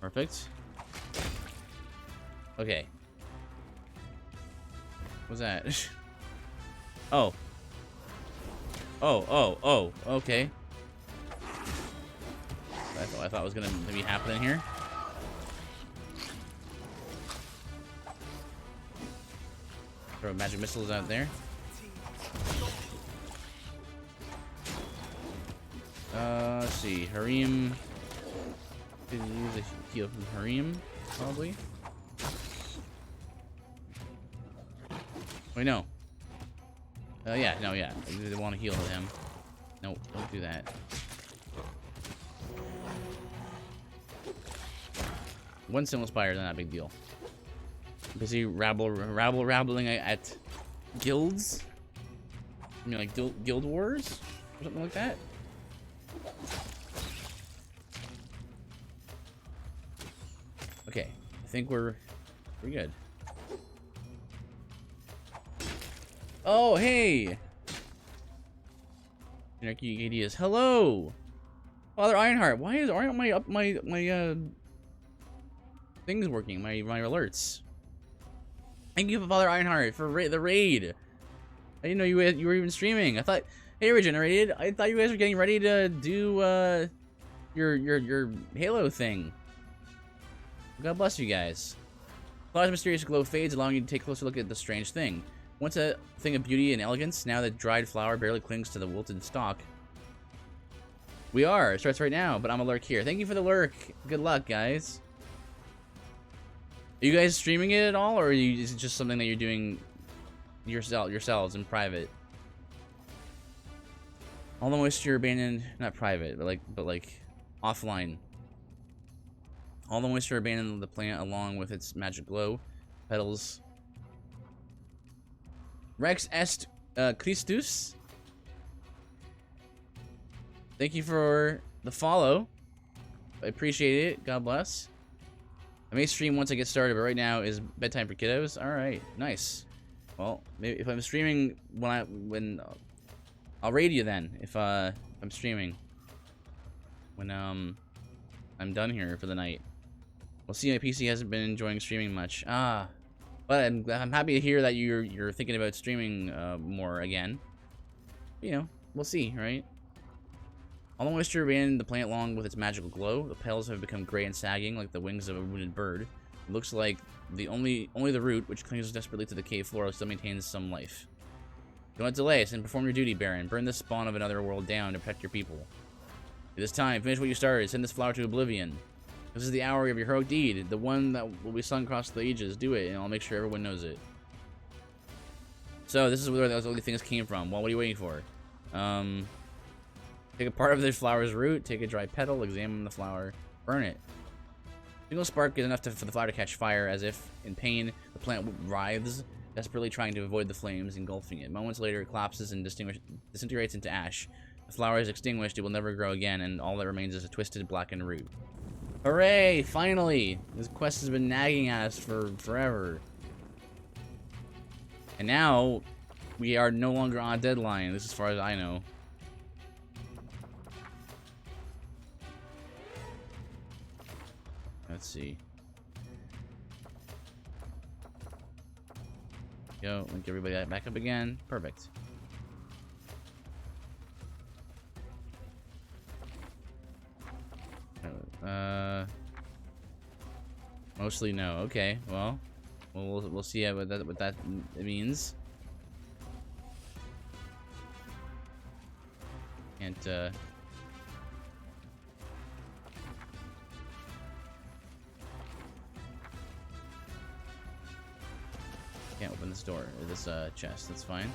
Perfect. Okay. What's that? Oh. Oh, okay. I thought was gonna be happening here. Throw magic missiles out there. Let's see. Harim. Could use a heal from Harim, probably. Wait, no. Yeah. They want to heal him. No, don't do that. One single spire is not a big deal. Busy rabbling at guilds. You mean like guild wars or something like that? Okay, I think we're good. Oh, hey! Anarchy ideas. Hello! Father Ironheart, why aren't my things working? My alerts. Thank you, Father Ironheart, for the raid. I didn't know you were even streaming. I thought, hey, Regenerated, I thought you guys were getting ready to do your Halo thing. God bless you guys. Cloud's mysterious glow fades, allowing you to take a closer look at the strange thing. Once a thing of beauty and elegance, now that dried flower barely clings to the wilted stalk. We are. It starts right now, but I'm a lurk here. Thank you for the lurk. Good luck, guys. Are you guys streaming it at all, or is it just something that you're doing yourselves in private? All the moisture abandoned, not private, but like offline. All the moisture abandoned the plant along with its magic glow. Petals. Rex est Christus. Thank you for the follow. I appreciate it. God bless. I may stream once I get started, but right now is bedtime for kiddos. All right, nice. Well, maybe if I'm streaming when I'll raid you then if I'm streaming when I'm done here for the night. Well, see, my PC hasn't been enjoying streaming much. But I'm happy to hear that you're thinking about streaming more again. You know, we'll see, right? All the moisture abandoned the plant along with its magical glow. The petals have become gray and sagging like the wings of a wounded bird. It looks like only the root, which clings desperately to the cave floor, still maintains some life. Don't delay us and perform your duty, Baron. Burn the spawn of another world down to protect your people. It is time. Finish what you started. Send this flower to oblivion. This is the hour of your heroic deed, the one that will be sung across the ages. Do it, and I'll make sure everyone knows it. So, this is where those only things came from. Well, what are you waiting for? Take a part of the flower's root, take a dry petal, examine the flower, burn it. A single spark is enough for the flower to catch fire. As if in pain, the plant writhes, desperately trying to avoid the flames engulfing it. Moments later, it collapses and disintegrates into ash. The flower is extinguished, it will never grow again, and all that remains is a twisted, blackened root. Hooray! Finally! This quest has been nagging at us for forever. And now, we are no longer on a deadline, this is as far as I know. Let's see. Go, link everybody back up again. Perfect. Mostly no. Okay, well, we'll see what that means. Can't can't open this door or this chest. That's fine.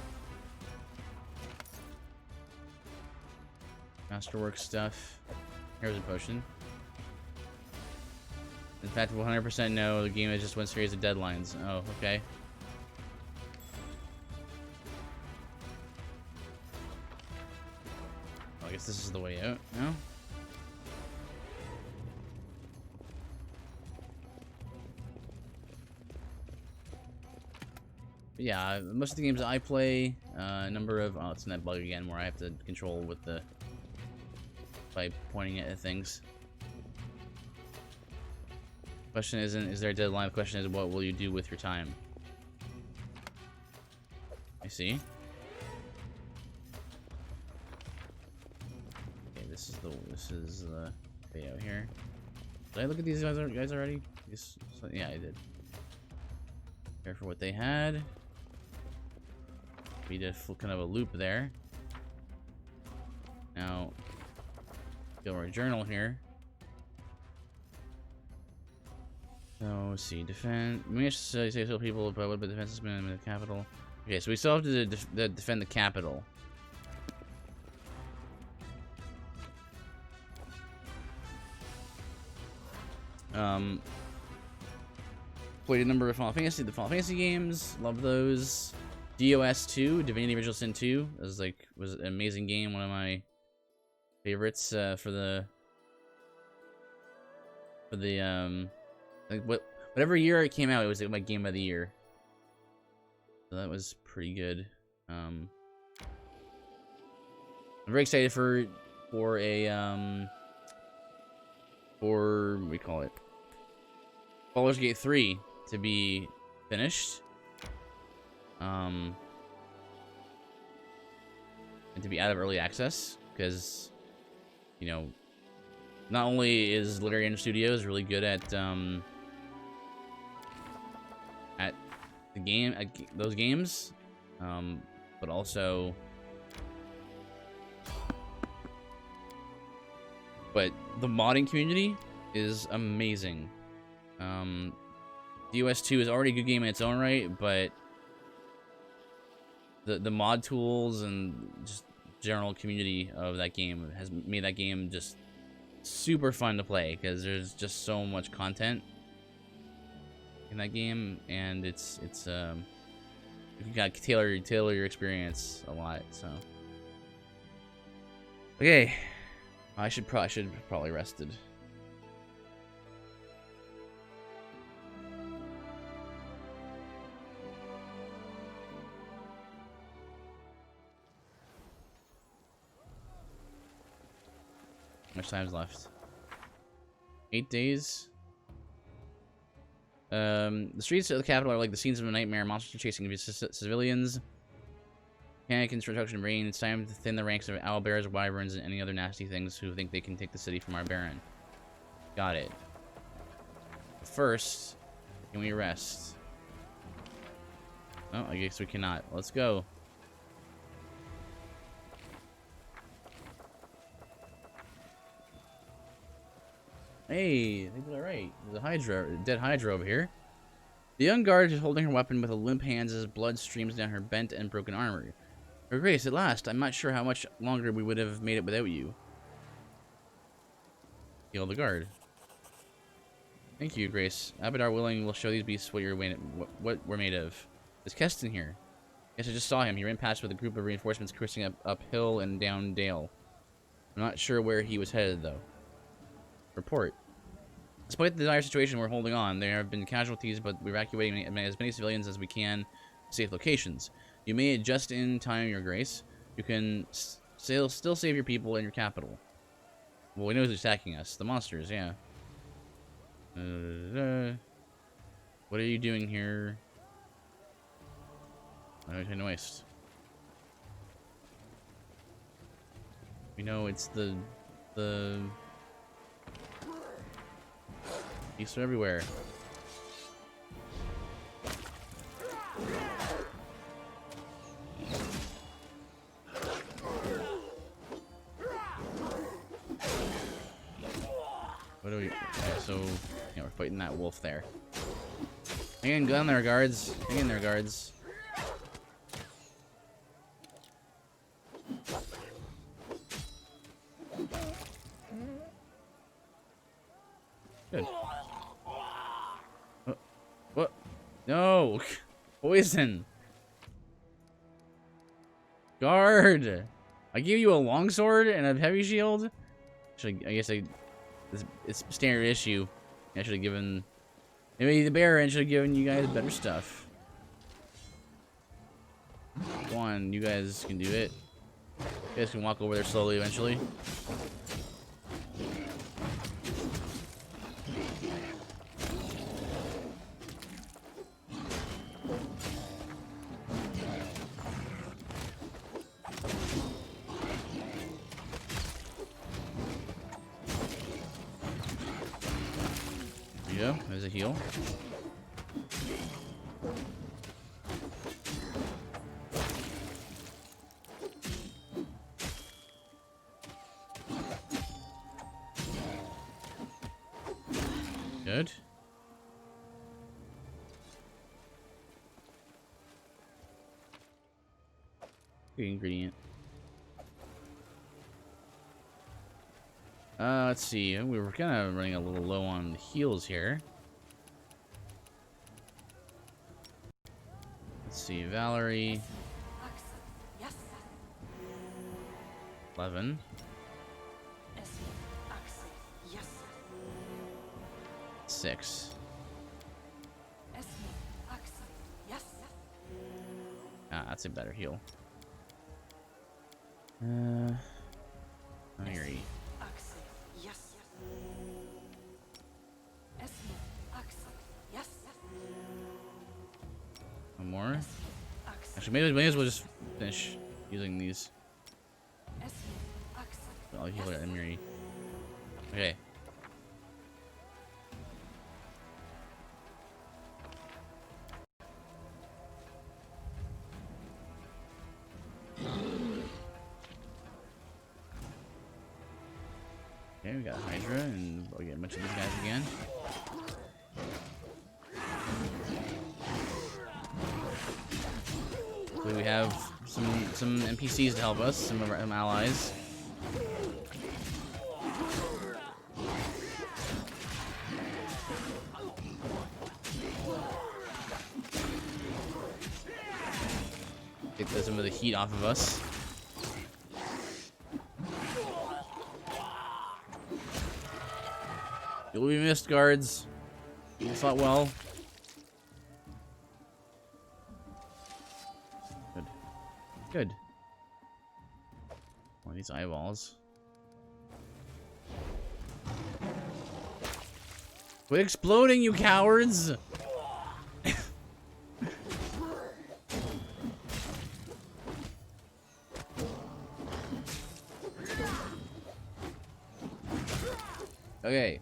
Masterwork stuff. Here's a potion. In fact, 100% no, the game is just one series of deadlines. Oh, okay. Well, I guess this is the way out, no? But yeah, most of the games I play, a number of... Oh, it's in that bug again where I have to control with the... by pointing at things. Question isn't, is there a deadline? The question is, what will you do with your time? I see. Okay, this is the way out here. Did I look at these guys already? Yeah, I did. Care for what they had. We did kind of a loop there. Now, go our journal here. So let's see, defend. We managed to say so people about what the defense has been in the capital. Okay, so we still have to defend the capital. Played a number of Final Fantasy games. Love those. DOS 2, Divinity Original Sin 2, was an amazing game. One of my favorites for whatever year it came out, it was like my game of the year. So that was pretty good. I'm very excited for a for, what do we call it, Baldur's Gate 3 to be finished. And to be out of early access, because, you know, not only is Literary Engine Studios really good at the game, at those games, but also, but the modding community is amazing. DOS 2 is already a good game in its own right, but the mod tools and just general community of that game has made that game just super fun to play, because there's just so much content in that game, and it's you got tailor your experience a lot. So okay, I should probably rested. How much time's left? 8 days. The streets of the capital are like the scenes of a nightmare. Monsters are chasing civilians. Panic and destruction reign. It's time to thin the ranks of owlbears, wyverns, and any other nasty things who think they can take the city from our baron. Got it. First, can we rest? Oh, I guess we cannot. Let's go. Hey, they did alright. There's a dead Hydra over here. The young guard is holding her weapon with a limp hands as blood streams down her bent and broken armor. Your Grace, at last. I'm not sure how much longer we would have made it without you. Heal the guard. Thank you, Grace. Abadar willing will show these beasts what we're made of. Is Keston here? Yes, I just saw him. He ran past with a group of reinforcements cruising uphill and down dale. I'm not sure where he was headed, though. Report. Despite the dire situation, we're holding on. There have been casualties, but we're evacuating as many civilians as we can to safe locations. You made it just in time, Your Grace. You can still save your people and your capital. Well, we know who's attacking us. The monsters, yeah. What are you doing here? No waste. We know it's the beasts are everywhere. What do we... Okay, so... Yeah, we're fighting that wolf there. Hang in, gun there, guards. Hang in there, guards. Good. What? No! Poison! Guard! I gave you a longsword and a heavy shield? I guess it's standard issue. I should have given... Maybe the Baron should have given you guys better stuff. Go on, you guys can do it. You guys can walk over there slowly eventually. There you go. There's a heal. Good. Good ingredient. Let's see. We were kind of running a little low on the heals here. Let's see. Valerie. 11. Six. Ah, that's a better heal. more. Actually, maybe as well just finish using these. I'll heal it Emery. Okay. Okay, we got Hydra, and we'll get a bunch of these guys again. So we have some NPCs to help us, some of our allies. Get some of the heat off of us. You'll be missed, guards. You fought well. Good. Good. One of these eyeballs. Quit exploding, you cowards! Okay.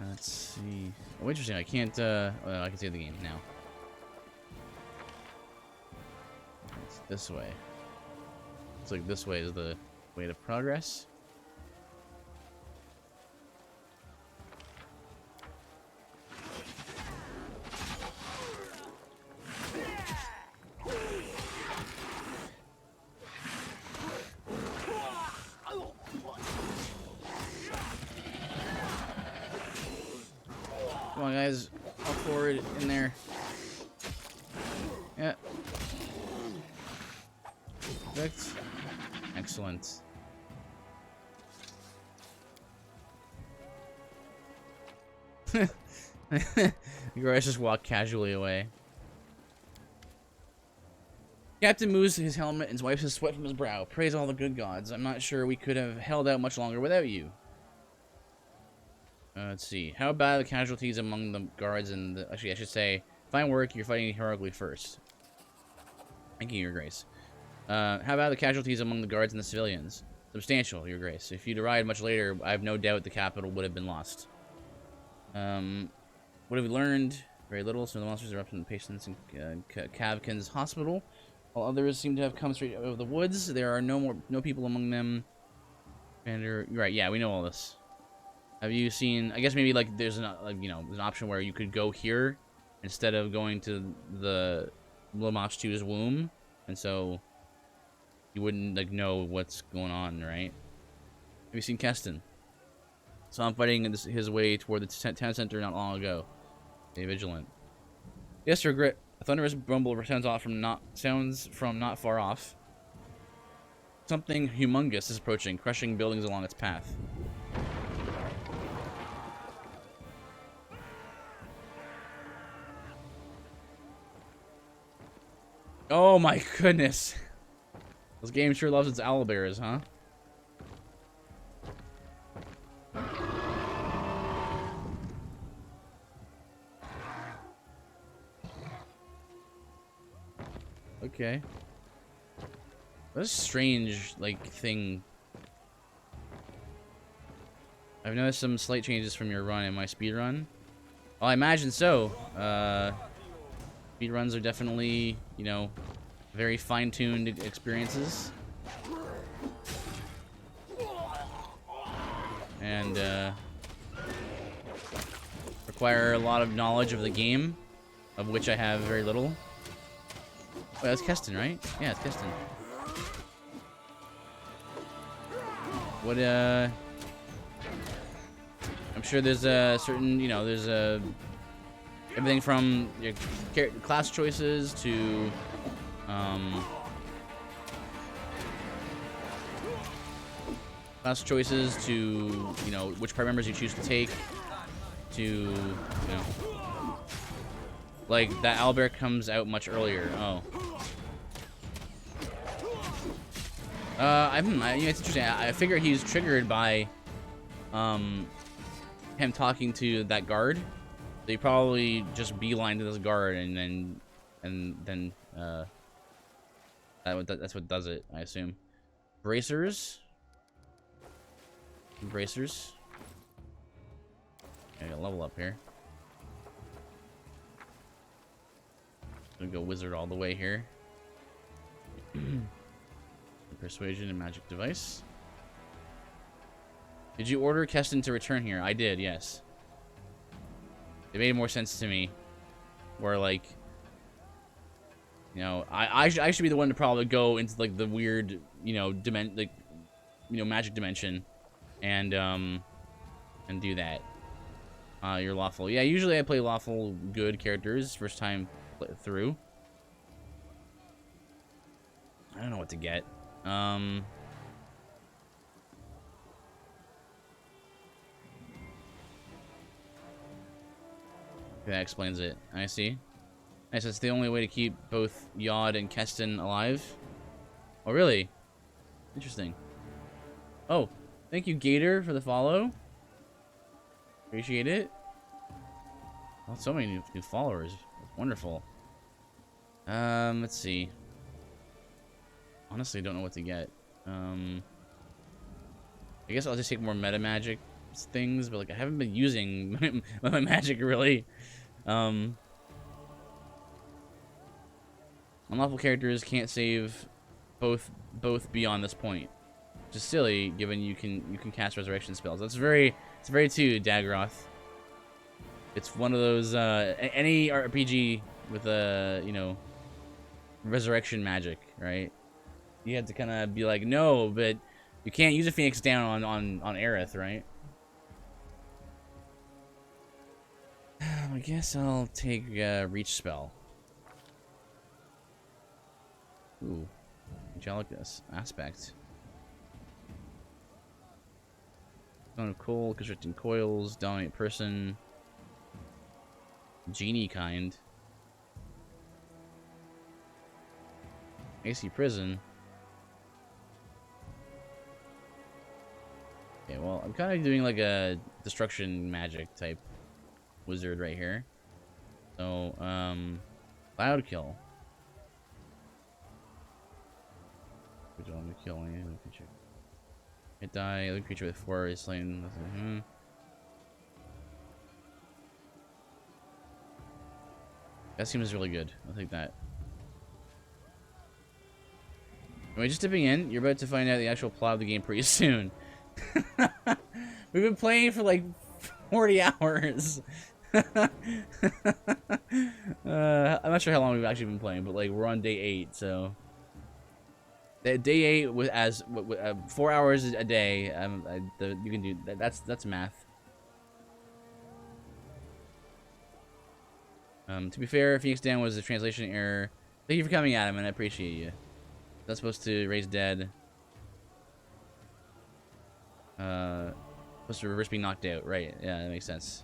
Let's see. Oh, interesting. I can't, well, I can save the game now. It's this way. Looks like this way is the way to progress. Come on, guys. All forward in there. Yeah. Perfect. Excellent. You guys just walk casually away. Captain moves his helmet and wipes his sweat from his brow. Praise all the good gods. I'm not sure we could have held out much longer without you. Let's see. How about the casualties among the guards and the... Actually, I should say, fine work. You're fighting heroically first. Thank you, Your Grace. How about the casualties among the guards and the civilians? Substantial, Your Grace. If you'd arrived much later, I have no doubt the capital would have been lost. What have we learned? Very little. Some of the monsters are up in the patients in Kavkin's hospital, while others seem to have come straight out of the woods. There are no people among them. And right, yeah, we know all this. Have you seen? I guess maybe like there's an there's an option where you could go here instead of going to the Lamashtu's womb, and so you wouldn't like know what's going on, right? Have you seen Keston? Saw him fighting his way toward the town center not long ago. Stay vigilant. Yes, Sir Grit. A thunderous rumble sounds from not far off. Something humongous is approaching, crushing buildings along its path. Oh my goodness. This game sure loves its owlbears, huh? Okay. What a strange, like, thing. I've noticed some slight changes from your run in my speed run. Well, I imagine so. Speed runs are definitely, you know, very fine-tuned experiences. And, require a lot of knowledge of the game, of which I have very little. Oh, that's Keston, right? Yeah, it's Keston. What, I'm sure there's a certain, you know, there's a... everything from your class choices to, you know, which part members you choose to take, to, you know, like that owlbear comes out much earlier. Oh. You know, it's interesting. I figure he's triggered by, him talking to that guard. They probably just beeline to this guard and then that's what does it, I assume. Bracers. Bracers. I got level up here. Gonna go wizard all the way here. Persuasion and magic device. Did you order Keston to return here? I did, yes. It made more sense to me. Where like, you know, I should be the one to probably go into like the weird, you know, magic dimension, and do that. You're lawful. Yeah, usually I play lawful good characters first time through. I don't know what to get. That explains it. I see. Nice, that's the only way to keep both Yod and Keston alive. Oh, really? Interesting. Oh, thank you, Gator, for the follow. Appreciate it. Oh, so many new followers. That's wonderful. Let's see. Honestly, don't know what to get. I guess I'll just take more meta magic things, but like I haven't been using my magic really. Unlawful characters can't save both beyond this point, which is silly given you can cast resurrection spells. It's very too Dagroth. It's one of those any RPG with a you know resurrection magic, right? You have to kind of be like, no, but you can't use a Phoenix down on Aerith, right? I guess I'll take reach spell. Ooh, angelic aspect. Zone of cold, constricting coils, dominate person, genie kind, AC prison. Okay, well, I'm kind of doing like a destruction magic type wizard right here. So, cloud kill. We don't want to kill any other creature. It die. Other creature with 4 is slain. That seems really good. I'll take that. Anyway, just dipping in. You're about to find out the actual plot of the game pretty soon. We've been playing for like 40 hours. I'm not sure how long we've actually been playing, but like we're on day 8, so day 8 with 4 hours a day. You can do that. That's math. To be fair, Phoenix Down was a translation error. Thank you for coming, Adam, and I appreciate you. That's supposed to raise dead. Supposed to reverse being knocked out, right? Yeah, that makes sense.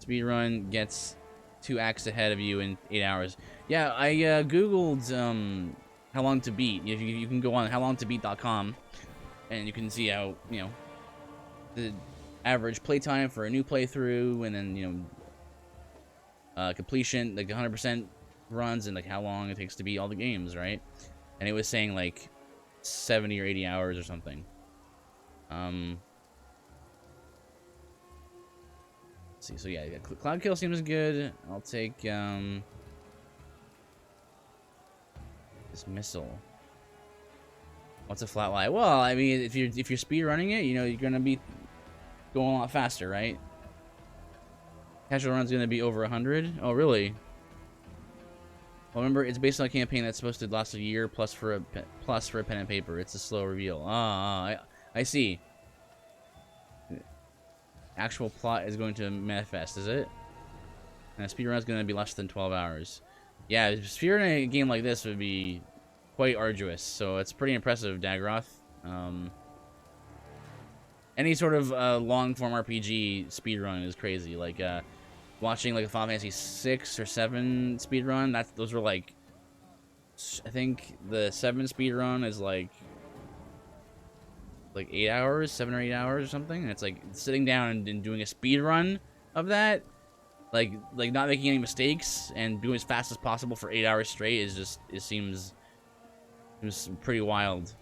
Speedrun gets 2 acts ahead of you in 8 hours. Yeah, I googled how long to beat. You can go on howlongtobeat.com and you can see how, you know, the average playtime for a new playthrough, and then, you know, completion, like 100% runs, and like how long it takes to beat all the games, right? And it was saying like 70 or 80 hours or something. Let's see. So yeah, cloud kill seems good. I'll take this missile. What's a flat lie? Well, I mean, if you're speed running it, you know, you're gonna be going a lot faster, right? Casual run's gonna be over 100. Oh, really? Well, remember, it's based on a campaign that's supposed to last a year plus for a pen and paper. It's a slow reveal. I see. Actual plot is going to manifest, is it? And a speedrun is going to be less than 12 hours. Yeah, speedrunning a game like this would be quite arduous, so it's pretty impressive, Dagroth. Any sort of long-form RPG speedrun is crazy. Like, watching like a Final Fantasy 6 or 7 speedrun, those were like, I think the 7 speedrun is like 8 hours, 7 or 8 hours or something, and it's like sitting down and doing a speedrun of that. Like not making any mistakes and doing as fast as possible for 8 hours straight is just, it seems pretty wild.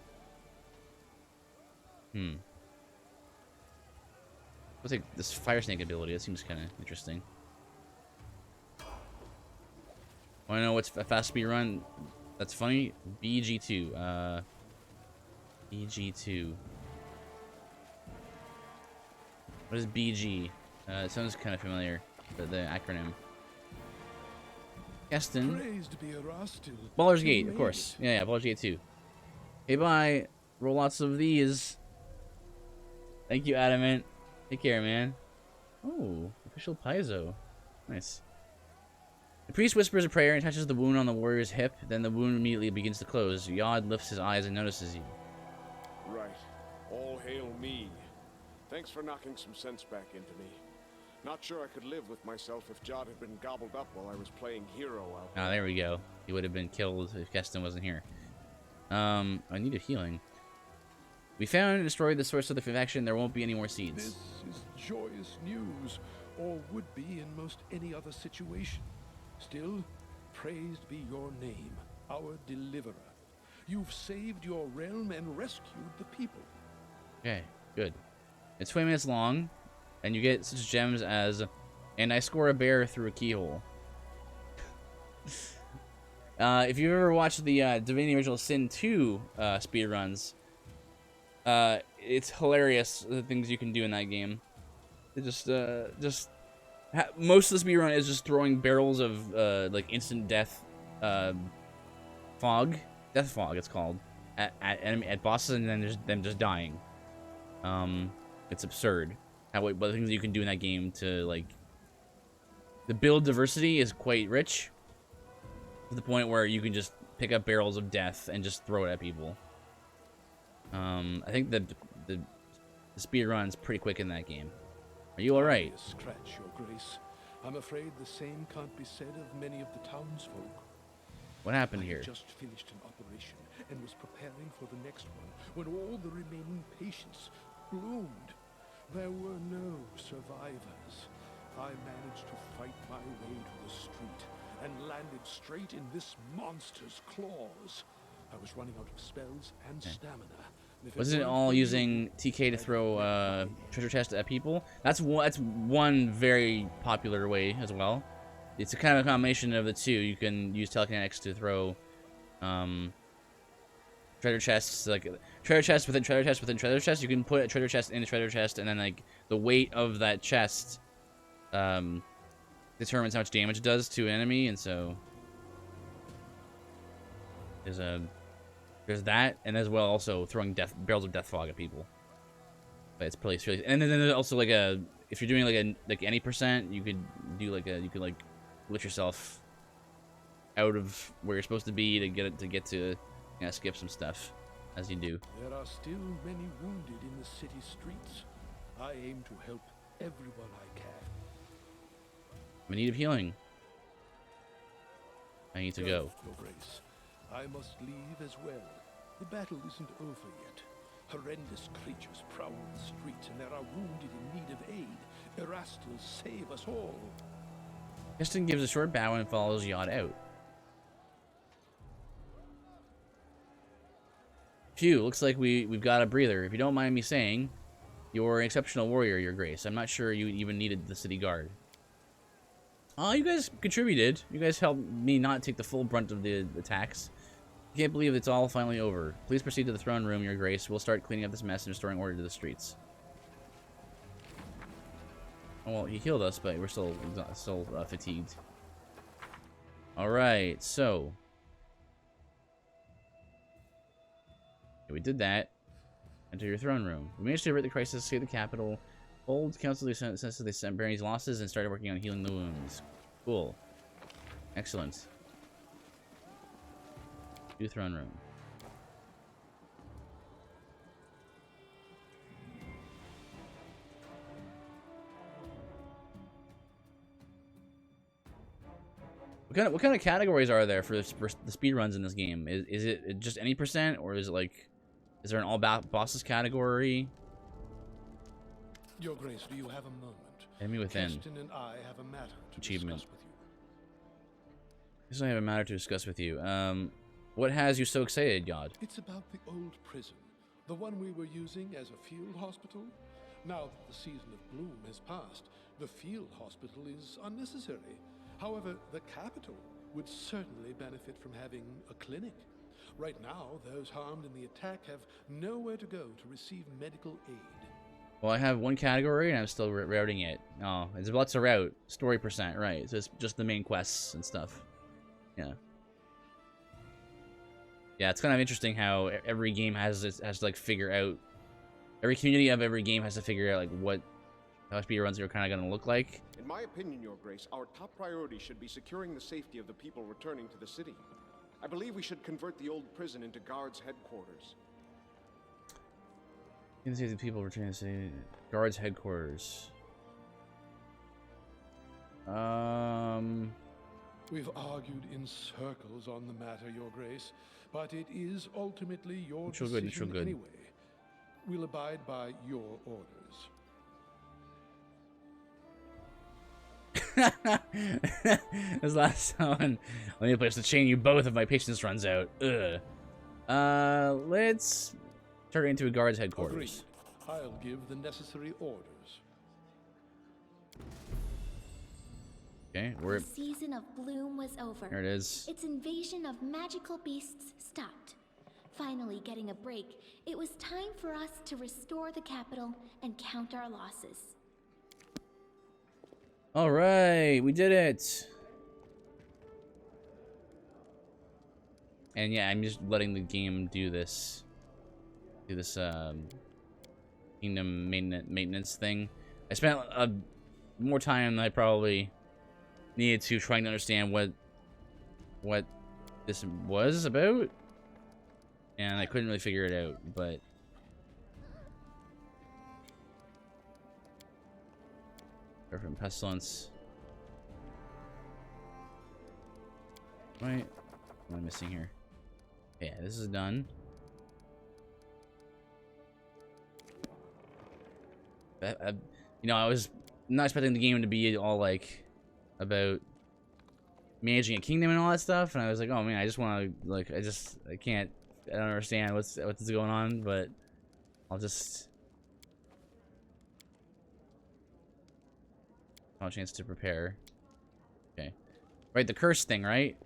I'll take this fire snake ability. That seems kind of interesting. Want to know what's a fast speed run? That's funny. BG2. BG2. What is BG? It sounds kind of familiar. The acronym. Keston. Baldur's Gate, of course. Yeah, Baldur's Gate 2. Hey, bye. Roll lots of these. Thank you, Adamant. Take care, man. Oh, official Paizo. Nice. The priest whispers a prayer and touches the wound on the warrior's hip. Then the wound immediately begins to close. Yod lifts his eyes and notices you.
Right. All hail me. Thanks for knocking some sense back into me. Not sure I could live with myself if Jod had been gobbled up while I was playing hero out there.
Ah, there we go. He would have been killed if Keston wasn't here. I need a healing. We found and destroyed the source of the infection. There won't be any more seeds.
This is joyous news, or would be in most any other situation. Still, praised be your name, our deliverer. You've saved your realm and rescued the people.
Okay, good. It's 20 minutes long, and you get such gems as, and I score a bear through a keyhole. If you've ever watched the Divinity Original Sin 2 speedruns, it's hilarious the things you can do in that game. It most of the speedrun is just throwing barrels of like instant death fog, death fog it's called, at bosses, and then there's them just dying. It's absurd what the things you can do in that game to, like, the build diversity is quite rich to the point where you can just pick up barrels of death and just throw it at people. I think the speed run's pretty quick in that game. Are you all right?
Scratch, your grace. I'm afraid the same can't be said of many of the townsfolk.
What happened here?
I just finished an operation and was preparing for the next one when all the remaining patients bloomed. There were no survivors. I managed to fight my way to the street and landed straight in this monster's claws. I was running out of spells and stamina.
Wasn't it all using TK to throw treasure chests at people? That's one very popular way as well. It's a kind of a combination of the two. You can use telekinetics to throw treasure chests, like treasure chest within treasure chest within treasure chest. You can put a treasure chest in a treasure chest, and then like the weight of that chest determines how much damage it does to an enemy, and so there's that, and as well also throwing barrels of death fog at people. But it's pretty serious. And then there's also like if you're doing like any percent, you could do you could glitch yourself out of where you're supposed to be to get to skip some stuff as you do.
There are still many wounded in the city streets. I aim to help everyone I can.
I'm in need of healing. I need to go.
Your Grace, I must leave as well. The battle isn't over yet. Horrendous creatures prowl the streets, and there are wounded in need of aid. Erastil, save us all.
Keston gives a short bow and follows Yod out. Phew, looks like we've got a breather. If you don't mind me saying, you're an exceptional warrior, Your Grace. I'm not sure you even needed the city guard. Oh, you guys contributed. You guys helped me not take the full brunt of the attacks. I can't believe it's all finally over. Please proceed to the throne room, Your Grace. We'll start cleaning up this mess and restoring order to the streets. Oh, well, he healed us, but we're still fatigued. All right, so okay, we did that. Enter your throne room. We managed to avert the crisis, save the capital, hold council sense of the Barony's losses, and started working on healing the wounds. Cool. Excellent. To the throne room. What kind of categories are there for the speed runs in this game? Is it just any percent, or is it like, is there an all bosses category?
Your Grace, do you have a moment?
Enemy within.
Keston and I have a matter to
Achievement.
discuss with you.
Yes, I have a matter to discuss with you. What has you so excited, Yod?
It's about the old prison, the one we were using as a field hospital. Now that the season of bloom has passed, the field hospital is unnecessary. However, the capital would certainly benefit from having a clinic. Right now, those harmed in the attack have nowhere to go to receive medical aid.
Well, I have one category and I'm still routing it. Oh, it's lots to route. Story percent, right. So it's just the main quests and stuff. Yeah. Yeah, it's kind of interesting how every game has to like figure out, every community of every game has to figure out like what how speedruns are kind of going to look like.
In my opinion, Your Grace, our top priority should be securing the safety of the people returning to the city. I believe we should convert the old prison into guards' headquarters.
You can see the people returning to the city. Guards headquarters.
We've argued in circles on the matter, Your Grace, but it is ultimately your
Neutral
decision
good.
anyway. We'll abide by your orders.
This last one. Let me place to chain you both if my patience runs out. Ugh. Let's turn it into a guard's headquarters.
Agreed. I'll give the necessary orders.
Okay, we're
The season of bloom was over.
there. It is.
Its invasion of magical beasts stopped. Finally getting a break, it was time for us to restore the capital and count our losses.
All right, we did it. And yeah, I'm just letting the game do this kingdom maintenance thing. I spent more time than I probably needed to trying to understand what this was about, and I couldn't really figure it out. But from pestilence, right? What am I missing here? Yeah, this is done. You know, I was not expecting the game to be all like about managing a kingdom and all that stuff, and I was like, oh man, I just want to like, I don't understand what's going on, but I'll just a chance to prepare. Okay, right, the curse thing, right?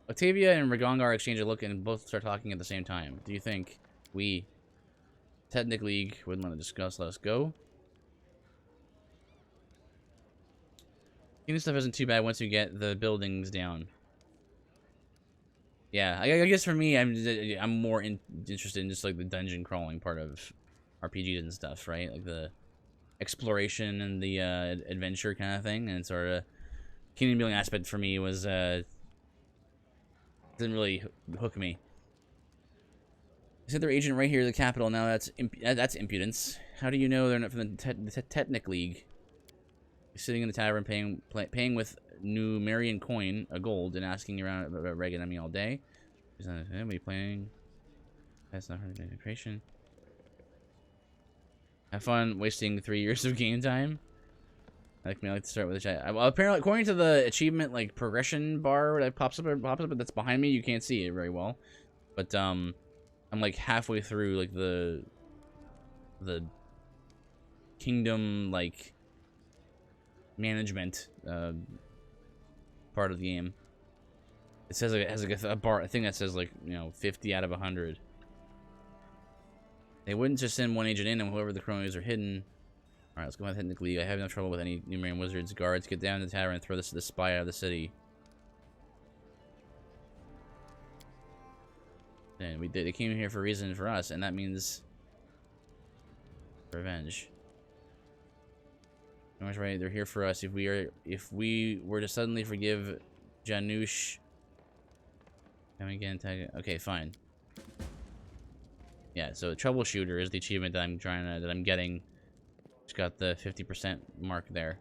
Octavia and Ragongar exchange a look and both start talking at the same time. Do you think we, Technic League, would want to discuss? Let us go. Kingdom stuff isn't too bad once you get the buildings down. Yeah, I guess for me, I'm more interested in just like the dungeon crawling part of RPGs and stuff, right? Like the exploration and the adventure kind of thing, and sort of kingdom building aspect for me was didn't really hook me. I said their agent right here, the capital. Now that's impudence. How do you know they're not from the Technic League? You're sitting in the tavern paying with Numerian coin, a gold, and asking around about Reagan and me all day. Is that anybody playing? That's not her penetration. Have fun wasting 3 years of game time. I like to start with a chat. Well, apparently, according to the achievement like progression bar that pops up, but that's behind me. You can't see it very well, but I'm like halfway through like the kingdom like management part of the game. It says like, it has like a bar. I think that says like 50 out of 100. They wouldn't just send one agent in and whoever the cronies are hidden. All right, let's go with Technic League. I have no trouble with any Numerian wizards. Guards, get down to the tavern and throw this spy out of the city. And they came here for a reason for us, and that means revenge. I was right. They're here for us. If we were to suddenly forgive Janusz, come again. Okay, fine. Yeah. So troubleshooter is the achievement that I'm getting. Just got the 50% mark there.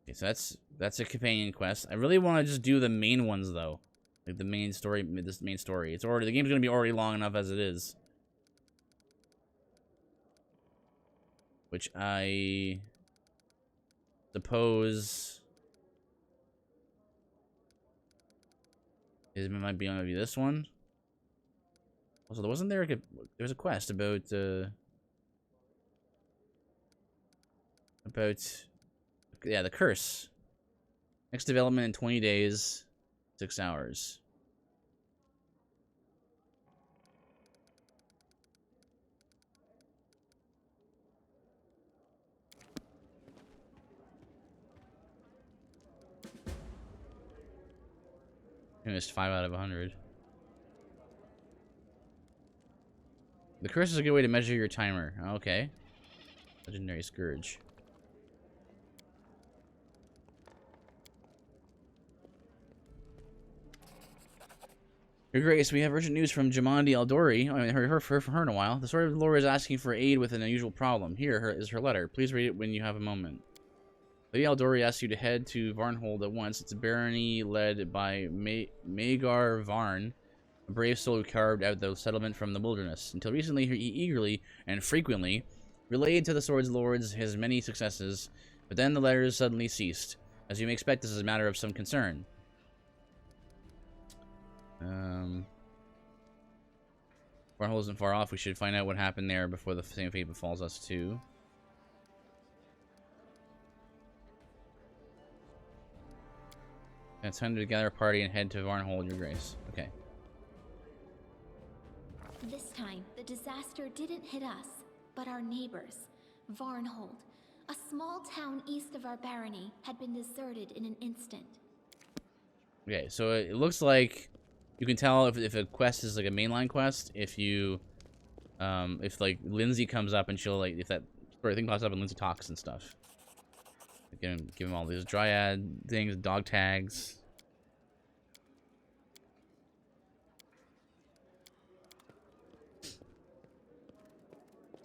Okay, so that's a companion quest. I really want to just do the main ones though, like the main story. This main story. The game's gonna be already long enough as it is. which I suppose it might be this one. Also, wasn't there there was a quest about yeah, the curse. Next development in 20 days, 6 hours. And it's 5 out of 100. The curse is a good way to measure your timer. Okay. Legendary Scourge. Your Grace, we have urgent news from Jamandi Aldori. I haven't heard from her in a while. The Sword of the Lord is asking for aid with an unusual problem. Here is her letter. Please read it when you have a moment. Lady Aldori asks you to head to Varnhold at once. It's a barony led by Magar Varn, a brave soul who carved out the settlement from the wilderness. Until recently, he eagerly and frequently relayed to the Sword's Lords his many successes, but then the letters suddenly ceased. As you may expect, this is a matter of some concern. Varnhold isn't far off. We should find out what happened there before the same fate befalls us too. It's time to gather a party and head to Varnhold, Your Grace. Okay.
This time, the disaster didn't hit us, but our neighbors. Varnhold, a small town east of our barony, had been deserted in an instant.
Okay, so it looks like you can tell if a quest is like a mainline quest if you if like Lindsay comes up and she'll like if that sort of thing pops up and Lindsay talks and stuff. Give him all these dryad things, dog tags.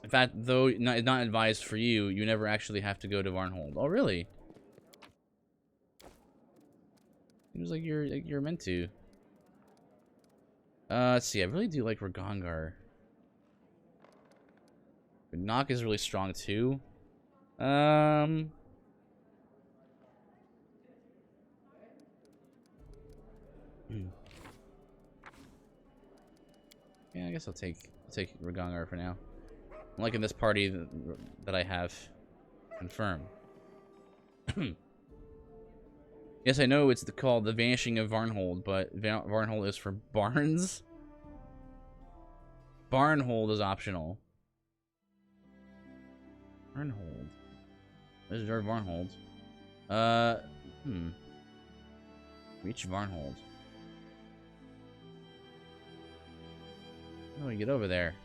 In fact, though it's not advised for you, you never actually have to go to Varnhold. Oh, really? Seems like you're meant to. Let's see. I really do like Ragongar. Knock is really strong too. Yeah, I guess I'll take Ragongar for now. I'm liking this party that I have. Confirm. Yes, I know it's called The Vanishing of Varnhold, but Varnhold is for barns. Barnhold is optional. Varnhold. This is our Varnhold. Reach Varnhold. How do we get over there?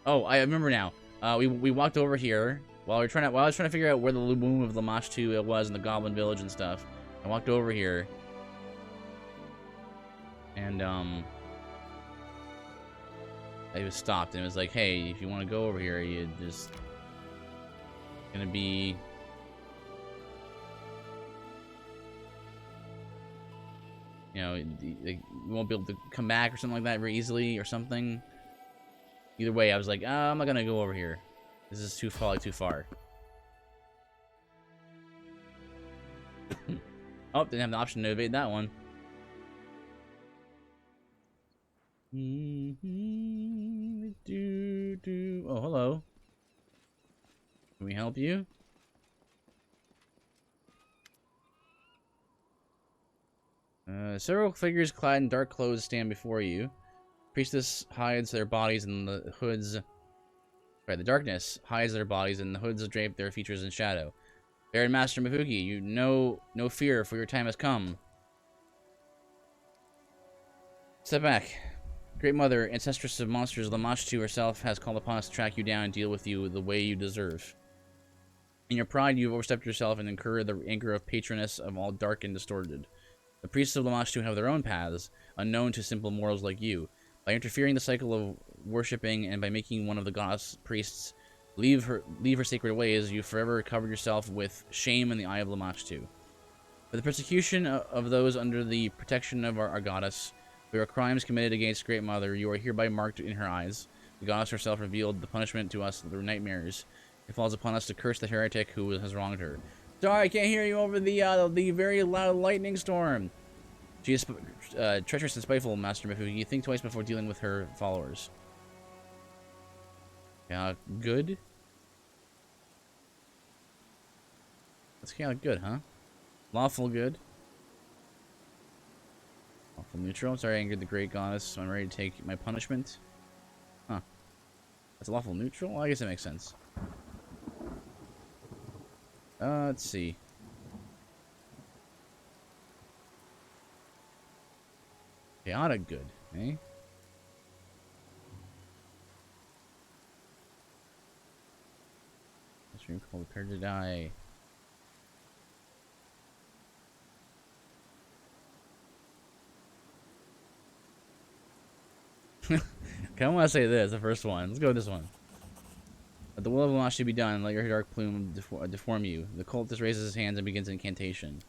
Oh, I remember now. We walked over here while I was trying to figure out where the womb of Lamashtu was in the Goblin Village and stuff. I walked over here, and I was stopped, and it was like, hey, if you want to go over here, you just gonna be you won't be able to come back or something like that very easily or something. Either way, I was like, I'm not gonna go over here. This is too far. Oh, didn't have the option to evade that one. Oh, hello. Can we help you? Several figures clad in dark clothes stand before you. Priestess hides their bodies in the hoods. Right, the darkness hides their bodies, and the hoods drape their features in shadow. Baron Master Mafuki, you know no fear, for your time has come. Step back. Great Mother, ancestress of monsters, Lamashtu herself has called upon us to track you down and deal with you the way you deserve. In your pride, you've overstepped yourself and incurred the anger of patroness of all dark and distorted. The priests of Lamashtu have their own paths, unknown to simple mortals like you. By interfering the cycle of worshipping and by making one of the goddess priests leave her sacred ways, you forever covered yourself with shame in the eye of Lamashtu. For the persecution of those under the protection of our goddess, for your crimes committed against Great Mother, you are hereby marked in her eyes. The goddess herself revealed the punishment to us through nightmares. It falls upon us to curse the heretic who has wronged her. Sorry, I can't hear you over the very loud lightning storm. She is treacherous and spiteful, Master Mifu. You think twice before dealing with her followers. Good? That's kind of good, huh? Lawful good. Lawful neutral. I'm sorry I angered the great goddess, so I'm ready to take my punishment. Huh. That's lawful neutral? Well, I guess that makes sense. Let's see. Chaotic good, eh? Stream called Prepare to Die. Okay, I want to say this, the first one. Let's go with this one. But the will of Allah should be done. Let your dark plume deform you. The cultist raises his hands and begins an incantation.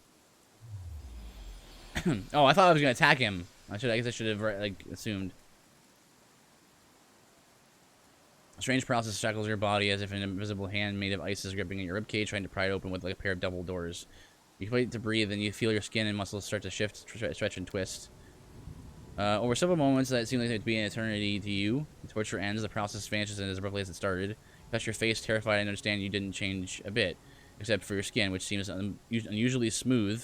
Oh, I thought I was gonna attack him. I guess I should have like assumed. A strange paralysis shackles your body as if an invisible hand made of ice is gripping at your ribcage, trying to pry it open with like a pair of double doors. You wait to breathe, and you feel your skin and muscles start to shift, stretch, and twist. Over several moments that seem like to be an eternity to you, the torture ends, the process vanishes as abruptly as it started. You touch your face, terrified, and understand you didn't change a bit, except for your skin, which seems unusually smooth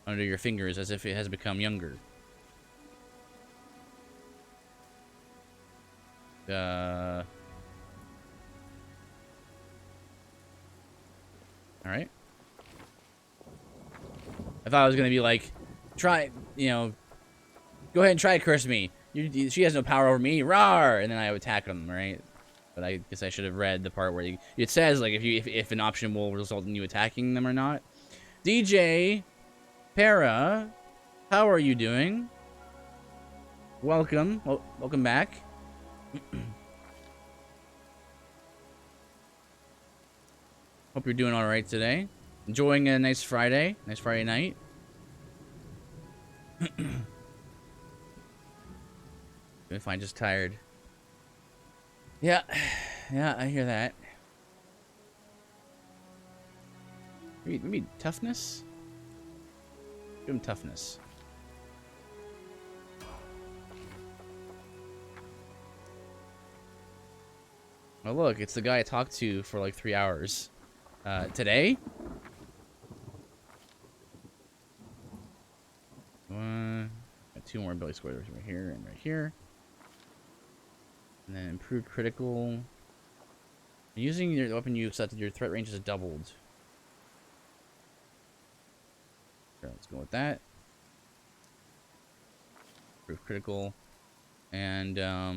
under your fingers, as if it has become younger. Alright. I thought I was gonna be like, try, you know, go ahead and try to curse me. She has no power over me, rawr! And then I would attack him, right? But I guess I should have read the part where it says like if an option will result in you attacking them or not. DJ Para, how are you doing? Welcome, welcome back. Hope you're doing all right today. Enjoying a nice Friday night. If I'm just tired. Yeah, I hear that. Maybe toughness? Give him toughness. Oh look, it's the guy I talked to for like 3 hours. Today? Got 2 more ability squares right here and right here. And then improved critical. Using your weapon you've set, your threat range is doubled. Sure, let's go with that. Improved critical. And I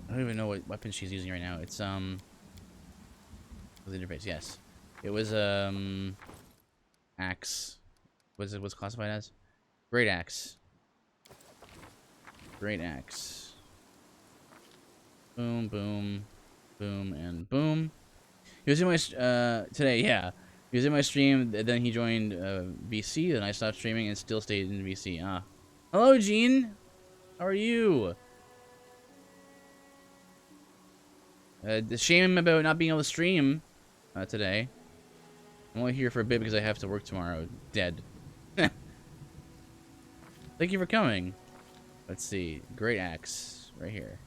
don't even know what weapon she's using right now. It's the interface, yes. It was axe. What's classified as? Great axe. Great axe. Boom, boom, boom, and boom. He was in my today, yeah. He was in my stream, then he joined VC, then I stopped streaming and still stayed in VC. Ah. Hello, Gene. How are you? The shame about not being able to stream today. I'm only here for a bit because I have to work tomorrow. Dead. Thank you for coming. Let's see. Great axe. Right here.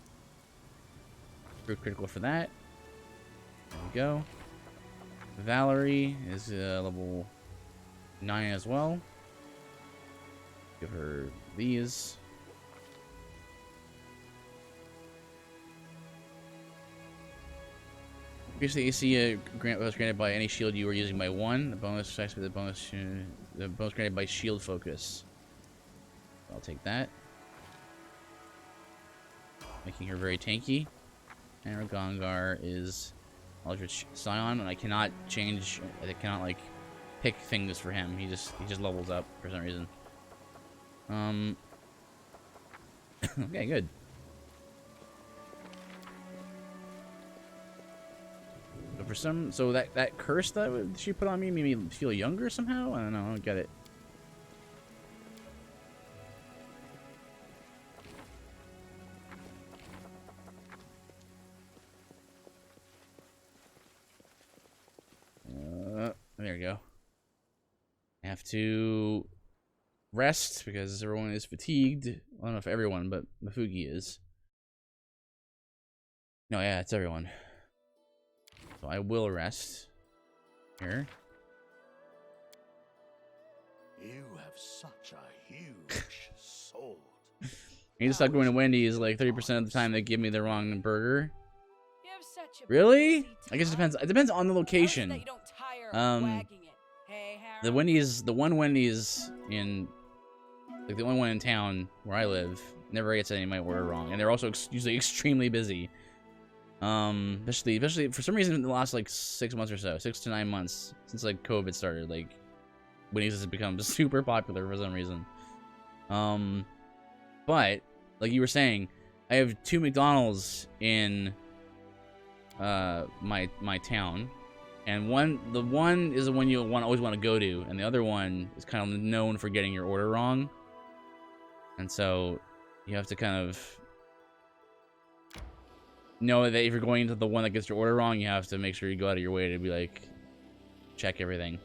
Improved critical for that. There we go. Valerie is level 9 as well. Give her these. Previously, AC was granted by any shield you were using by 1. The bonus attacks with the bonus granted by shield focus. I'll take that. Making her very tanky. And her Gongar is Eldritch Scion, and I cannot change. I cannot like pick things for him. He just levels up for some reason. Okay, good. But for some, so that curse that she put on me made me feel younger somehow. I don't know. I don't get it. There we go. I have to rest because everyone is fatigued. I don't know if everyone, but Mafugi is. No, yeah, it's everyone. So I will rest here.
You have such a huge sword.
I need to stop going to Wendy's like 30% of the time they give me the wrong burger. Really? I guess it depends. It depends on the location. The Wendy's, the one Wendy's in, like the only one in town where I live, never gets any of my order wrong, and they're also usually extremely busy. Especially for some reason in the last like 6 months or so, 6 to 9 months since like COVID started, like Wendy's has become super popular for some reason. But like you were saying, I have 2 McDonald's in my town, and the one is the one you always want to go to, and the other one is kind of known for getting your order wrong, and so you have to kind of know that if you're going to the one that gets your order wrong, you have to make sure you go out of your way to be like, check everything.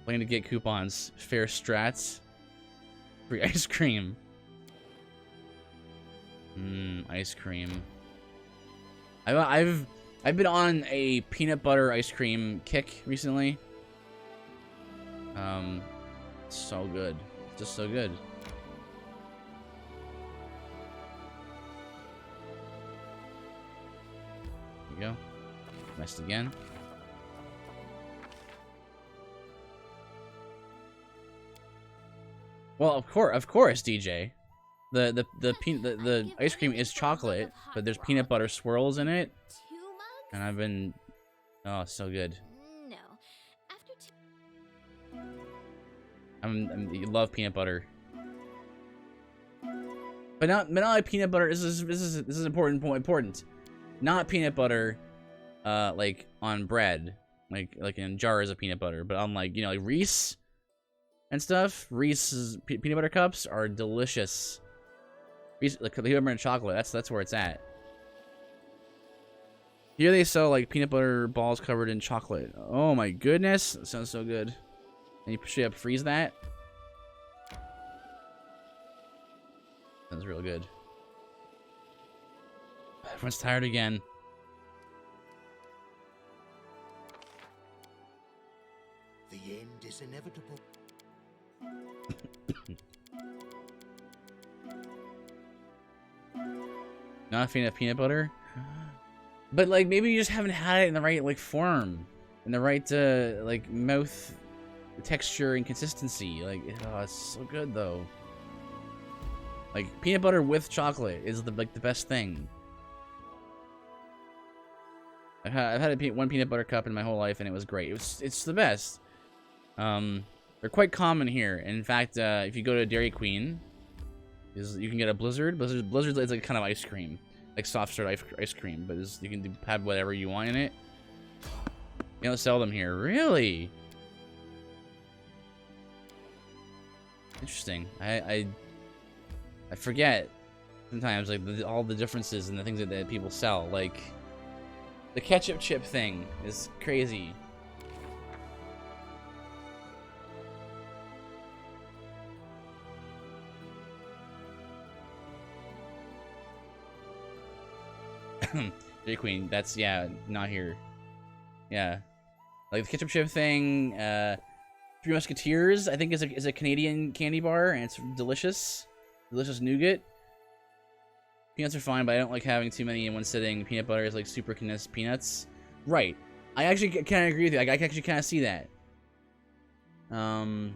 Playing to get coupons, fair strats, free ice cream. Ice cream. I've been on a peanut butter ice cream kick recently. So good, just so good. Go. Messed again. Well, of course, DJ. The ice cream is chocolate, but there's peanut butter swirls in it, and I've been, oh, so good.
No.
You love peanut butter, but not like peanut butter. This is important. Not peanut butter, like on bread, like in jars of peanut butter, but on like, you know, like Reese and stuff. Reese's peanut butter cups are delicious. Reese, like the peanut butter and chocolate. That's where it's at. Here they sell like peanut butter balls covered in chocolate. Oh my goodness, that sounds so good. And you straight up freeze that. Sounds real good. Everyone's tired again.
The end is inevitable.
Not a fan of peanut butter, but like maybe you just haven't had it in the right like form, in the right like mouth texture and consistency. Like, oh, it's so good though. Like peanut butter with chocolate is the best thing. I've had one peanut butter cup in my whole life, and it was great. It's the best. They're quite common here. In fact, if you go to Dairy Queen, you can get a Blizzard. Blizzard is like kind of ice cream, like soft serve ice cream, but you can have whatever you want in it. You don't sell them here, really? Interesting. I forget sometimes like all the differences in the things that people sell. Like the ketchup chip thing is crazy. Dairy Queen, that's, yeah, not here. Yeah. Like the ketchup chip thing, Three Musketeers, I think is a Canadian candy bar, and it's delicious. Delicious nougat. Peanuts are fine, but I don't like having too many in one sitting. Peanut butter is like super condensed peanuts. Right. I actually kind of agree with you. Like, I can actually kind of see that. I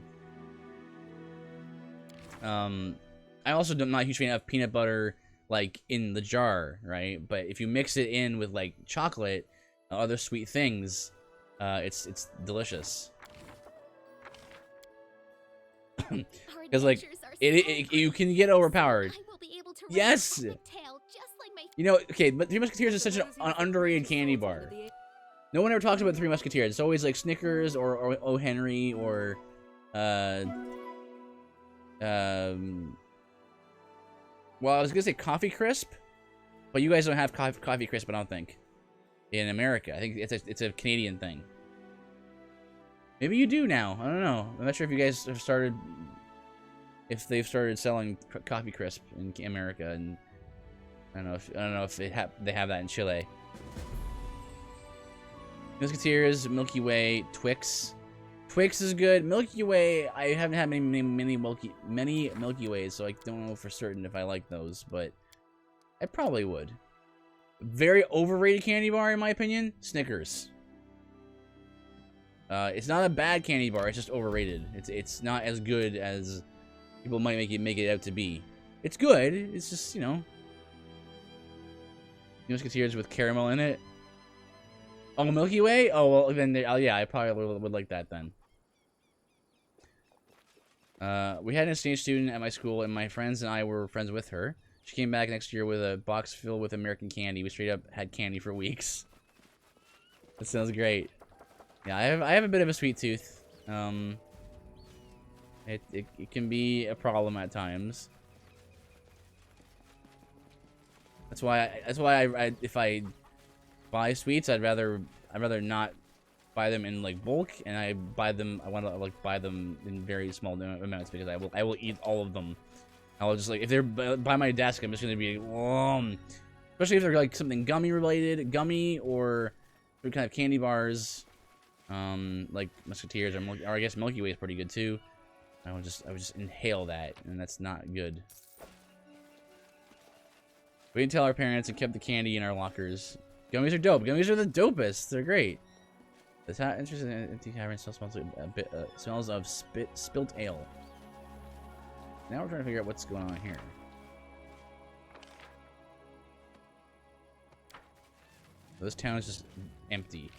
also am not a huge fan of peanut butter like in the jar, right? But if you mix it in with like chocolate, other sweet things, it's delicious. Because like you can get overpowered. Yes. You know, okay, but Three Musketeers is such an underrated candy bar. No one ever talks about Three Musketeers. It's always like Snickers or O. Henry or well, I was gonna say Coffee Crisp, but you guys don't have Coffee Crisp, I don't think. in America. I think it's a Canadian thing. Maybe you do now. I don't know. I'm not sure if you guys have started, if they've started selling coffee crisp in America, and I don't know if they have that in Chile. Musketeers, Milky Way, Twix. Twix is good. Milky Way, I haven't had many Milky Ways, so I don't know for certain if I like those, but I probably would. Very overrated candy bar, in my opinion, Snickers. It's not a bad candy bar, it's just overrated. It's not as good as people might make it out to be. It's good, it's just, you know. Musketeers with caramel in it. Oh, Milky Way? Oh, well, then, yeah, I probably would like that then. We had an exchange student at my school, and my friends and I were friends with her. She came back next year with a box filled with American candy. We straight up had candy for weeks. That sounds great. Yeah, I have a bit of a sweet tooth. It can be a problem at times. That's why I if I buy sweets, I'd rather not buy them in like bulk, and I want to like buy them in very small amounts, because I will eat all of them. I'll just, like, if they're by my desk, I'm just gonna be especially if they're like something gummy or some kind of candy bars, like Musketeers or I guess Milky Way is pretty good too. I would just inhale that, and that's not good. We didn't tell our parents and kept the candy in our lockers. Gummies are dope. Gummies are the dopest. They're great. That's how interesting. In empty cavern still smells like a bit. Smells of spilt ale. Now we're trying to figure out what's going on here. This town is just empty.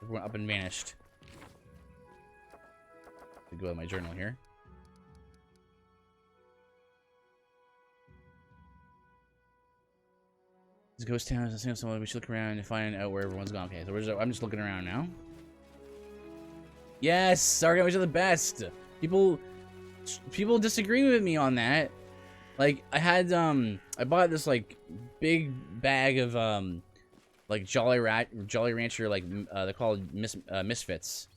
Everyone up and vanished. Let me go to my journal here. This ghost town is a single someone. We should look around and find out where everyone's gone. Okay, so I'm just looking around now. Yes, Sargami's are the best. People disagree with me on that. Like, I bought this like big bag of like Jolly Rancher, like they're called Misfits,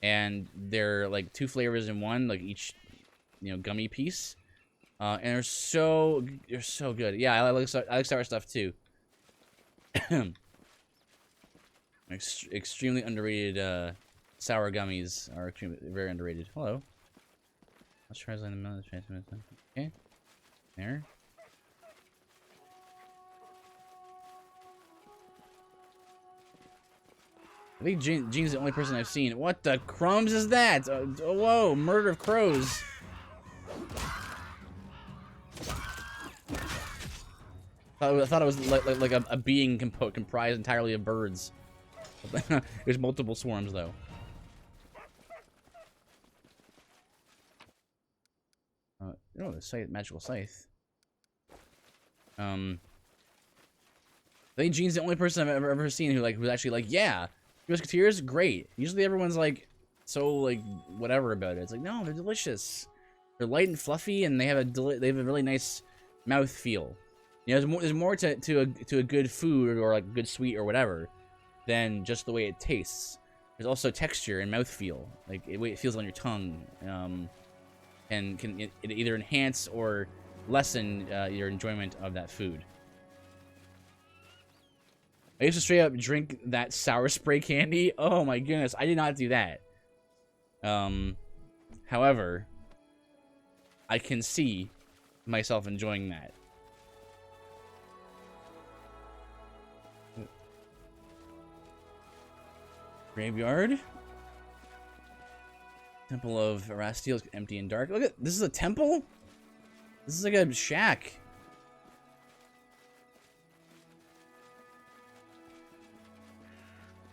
and they're like 2 flavors in one, like each, you know, gummy piece, and they're so good. Yeah, I like sour stuff too. Extremely underrated. Sour gummies are very underrated. Hello. Let's try in the middle of the transmission. Okay. There. I think Gene's the only person I've seen. What the crumbs is that? Whoa, murder of crows. I thought it was like a being comprised entirely of birds. There's multiple swarms though. Oh, the scythe, magical scythe. I think Gene's the only person I've ever seen who was actually like, yeah, Musketeers, great. Usually everyone's like, so like whatever about it. It's like, no, they're delicious. They're light and fluffy, and they have a really nice mouth feel. You know, there's more to a good food or like good sweet or whatever than just the way it tastes. There's also texture and mouth feel, like the way it feels on your tongue. And can it either enhance or lessen your enjoyment of that food. I used to straight up drink that sour spray candy. Oh my goodness, I did not do that. However, I can see myself enjoying that. Graveyard. Temple of Erastiel is empty and dark. Look at this, is a temple? This is like a shack.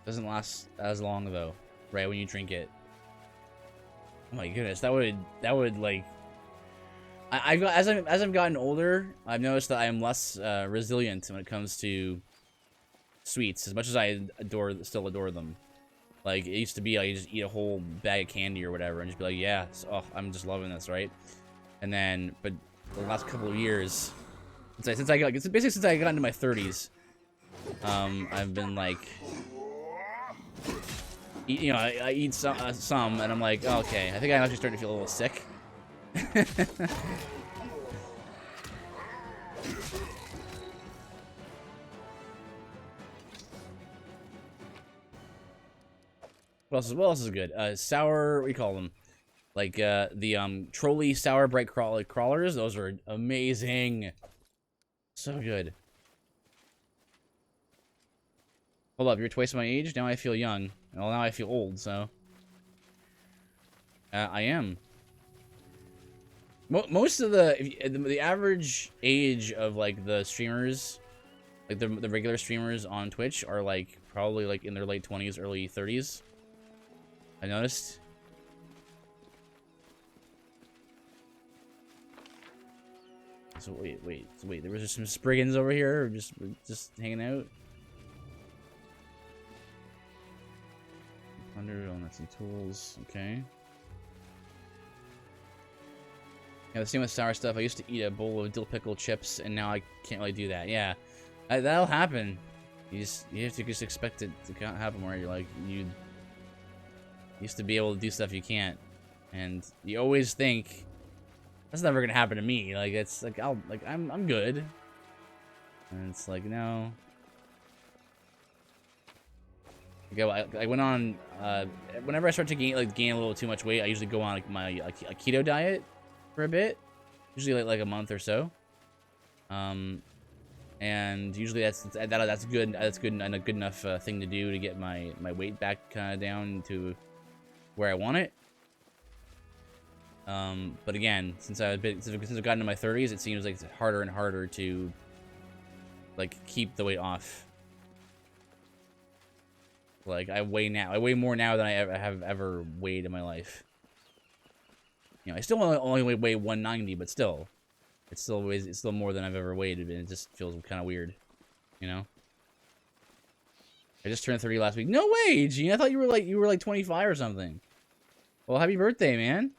Doesn't last as long though, right when you drink it. Oh my goodness, that would like as I've gotten older, I've noticed that I am less resilient when it comes to sweets, as much as I still adore them. Like, it used to be, like, you just eat a whole bag of candy or whatever and just be like, yeah, oh, I'm just loving this, right? And then, but the last couple of years, since I got into my 30s, I've been like, you know, I eat some, and I'm like, oh, okay, I think I'm actually starting to feel a little sick. What else is good? Sour, what do you call them? Like, the, trolley sour bright crawlers. Those are amazing. So good. Hold up, you're twice my age? Now I feel young. Well, now I feel old, so. I am. Most of the average age of, like, the streamers, like, the regular streamers on Twitch are, like, probably, like, in their late 20s, early 30s. I noticed. So wait. There was just some Spriggans over here, or just hanging out. 100 on some tools. Okay. Yeah, the same with sour stuff. I used to eat a bowl of dill pickle chips, and now I can't really do that. Yeah, that'll happen. You have to just expect it to happen, where you're like, you used to be able to do stuff you can't, and you always think that's never gonna happen to me. Like, it's like I'm good, and it's like, no. I went on whenever I start to gain a little too much weight, I usually go on like my a keto diet for a bit, usually like a month or so. And usually that's good. That's good and a good enough thing to do to get my weight back kind of down to where I want it. But again, since I've gotten into my 30s, it seems like it's harder and harder to like keep the weight off. Like, I weigh more now than I have ever weighed in my life. You know, I still only weigh 190, but still, it's still more than I've ever weighed, and it just feels kind of weird, you know. I just turned 30 last week. No way, Gene. I thought you were like 25 or something. Well, happy birthday, man.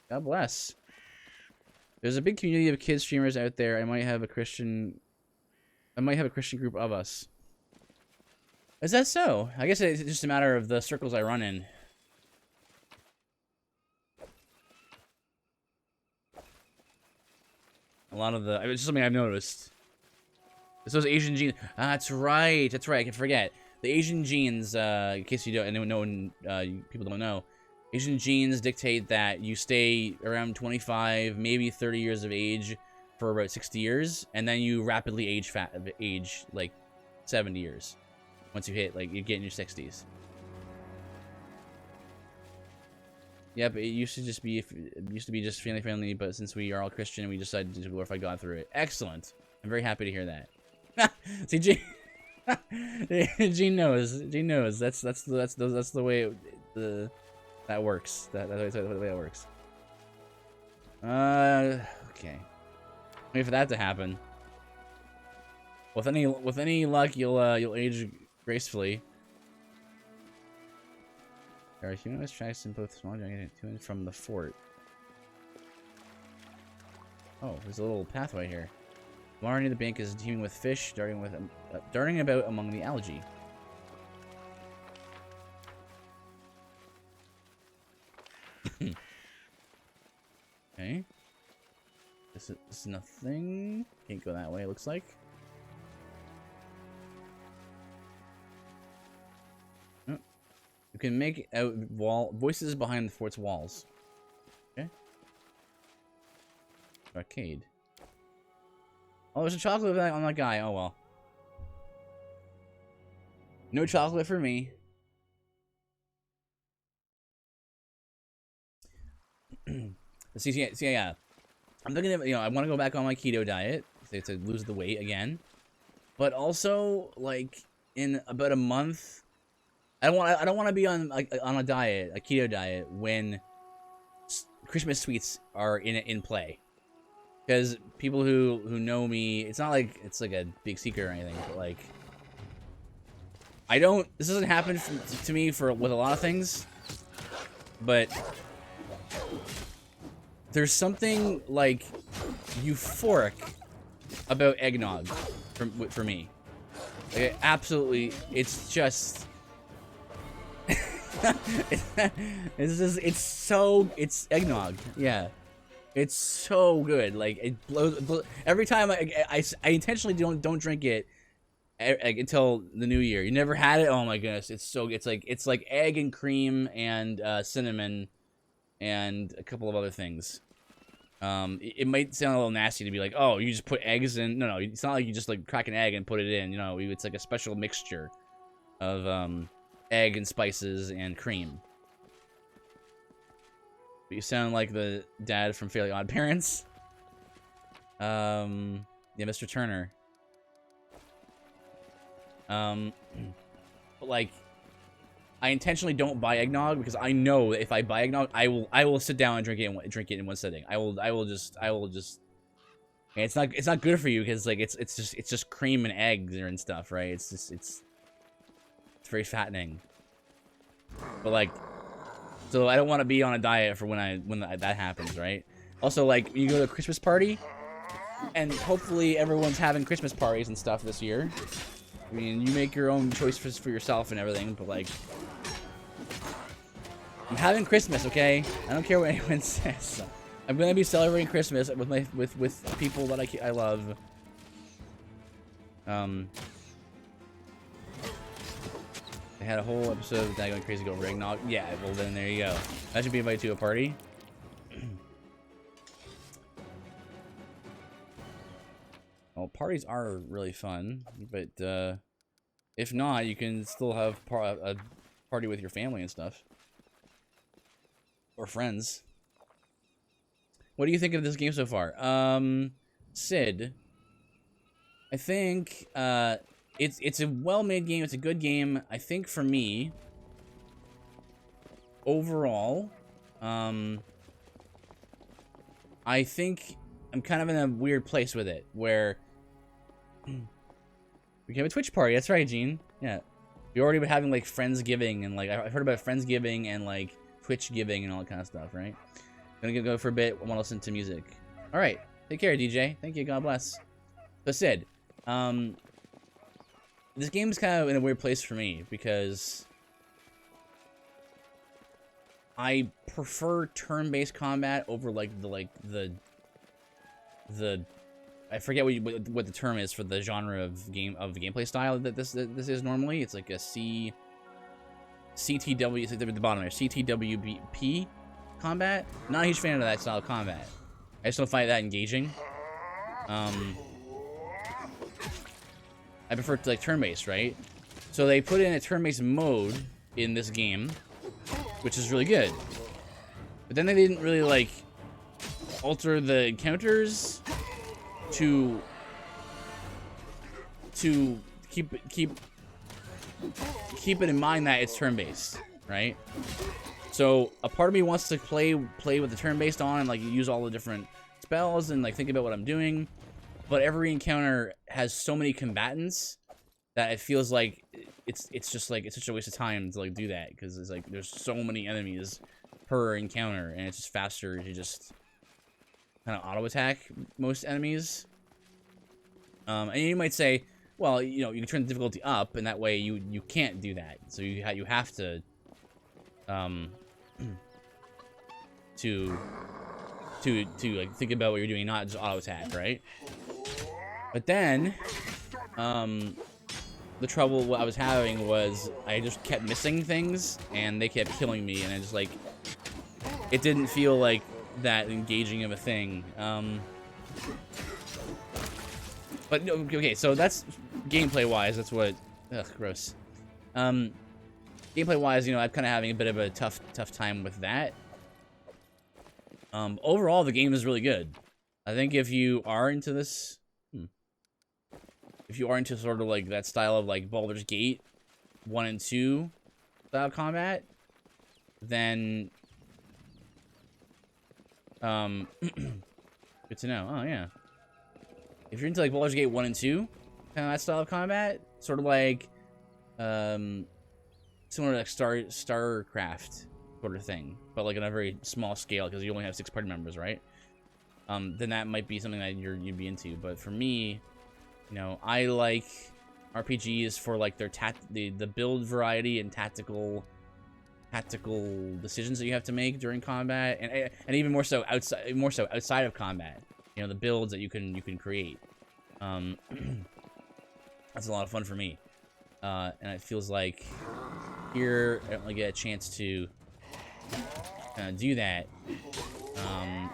God bless. There's a big community of kids streamers out there. I might have a Christian group of us. Is that so? I guess it's just a matter of the circles I run in. A lot of it's just something I've noticed. It's those Asian genes. Ah, that's right. That's right. I can forget. The Asian genes, in case you don't, people don't know, Asian genes dictate that you stay around 25, maybe 30 years of age for about 60 years, and then you rapidly age like 70 years. Once you hit, like, you get in your 60s. Yep, it used to be just family friendly, but since we are all Christian, we decided to glorify God through it. Excellent. I'm very happy to hear that. See, Gene knows. Gene knows. That's the way that works. That's the way it works. Okay. Wait for that to happen. With any luck, you'll age gracefully. There are humanoid tracks in both small and to and from the fort. Oh, there's a little pathway here. Mara near the bank is teeming with fish, darting about among the algae. Okay. This is nothing. Can't go that way, it looks like. You can make out voices behind the fort's walls. Okay. Arcade. Oh, there's a chocolate on that guy. Oh well. No chocolate for me. Yeah. I'm thinking of, I want to go back on my keto diet to lose the weight again. But also, like, in about a month, I don't want to be on a diet, a keto diet, when Christmas sweets are in play. Because people who know me, it's not like it's like a big secret or anything, but like, this doesn't happen to me with a lot of things, but there's something like euphoric about eggnog for me. Like, absolutely, it's just... it's eggnog. Yeah. It's so good. Like, it blows every time I intentionally don't drink it until the new year. You never had it? Oh my goodness. It's like egg and cream and cinnamon and a couple of other things. It might sound a little nasty to be like, oh, you just put eggs in. No, it's not like you just like crack an egg and put it in. You know, it's like a special mixture of egg and spices and cream. But you sound like the dad from Fairly Odd Parents. Yeah, Mr. Turner. But like, I intentionally don't buy eggnog because I know that if I buy eggnog, I will sit down and drink it in one sitting. I will just. And it's not good for you because like it's just cream and eggs and stuff, right? It's very fattening. But like, so I don't want to be on a diet for when that happens, right? Also, like, you go to a Christmas party, and hopefully everyone's having Christmas parties and stuff this year. I mean, you make your own choices for yourself and everything, but like, I'm having Christmas, okay? I don't care what anyone says. I'm gonna be celebrating Christmas with people that I love. They had a whole episode of that going crazy go eggnog. Yeah, well then there you go. That should be invited to a party. Well, parties are really fun, but if not, you can still have a party with your family and stuff. Or friends. What do you think of this game so far? Sid. I think it's a well-made game. It's a good game. I think for me, overall, I think I'm kind of in a weird place with it, where we can have a Twitch party. That's right, Gene. Yeah, we already been having like Friendsgiving and like I've heard about Friendsgiving and like Twitch giving and all that kind of stuff, right? Gonna go for a bit. I want to listen to music. All right, take care, DJ. Thank you. God bless. So Sid, this game's kind of in a weird place for me because I prefer turn-based combat over like the I forget what the term is for the genre of the gameplay style that this is normally. It's like a CTW. It's like at the bottom there. CTWP combat. Not a huge fan of that style of combat. I just don't find that engaging. I prefer to like turn-based, right? So they put in a turn-based mode in this game, which is really good. But then they didn't really like alter the encounters to keep it in mind that it's turn-based, right? So a part of me wants to play with the turn-based on and like use all the different spells and like think about what I'm doing. But every encounter has so many combatants that it feels like it's just like it's such a waste of time to like do that because it's like there's so many enemies per encounter and it's just faster to just kind of auto attack most enemies. And you might say, well, you know, you can turn the difficulty up and that way you can't do that. So you have to to like think about what you're doing, not just auto attack, right? But then, the trouble what I was having was I just kept missing things, and they kept killing me, and I just like, it didn't feel like that engaging of a thing. But okay, so that's gameplay-wise. That's what. Ugh, gross. Gameplay-wise, you know, I'm kind of having a bit of a tough time with that. Overall, the game is really good. I think if you are into this. If you are into sort of like that style of like Baldur's Gate 1 and 2 style combat, then good to know. Oh yeah. If you're into like Baldur's Gate 1 and 2, kind of that style of combat, sort of like similar to like StarCraft sort of thing, but like on a very small scale because you only have 6 party members, right? Then that might be something that you'd be into. But for me, you know, I like RPGs for like their the build variety and tactical decisions that you have to make during combat, and even more so outside of combat. You know, the builds that you can create. That's a lot of fun for me, and it feels like here I don't really get a chance to do that,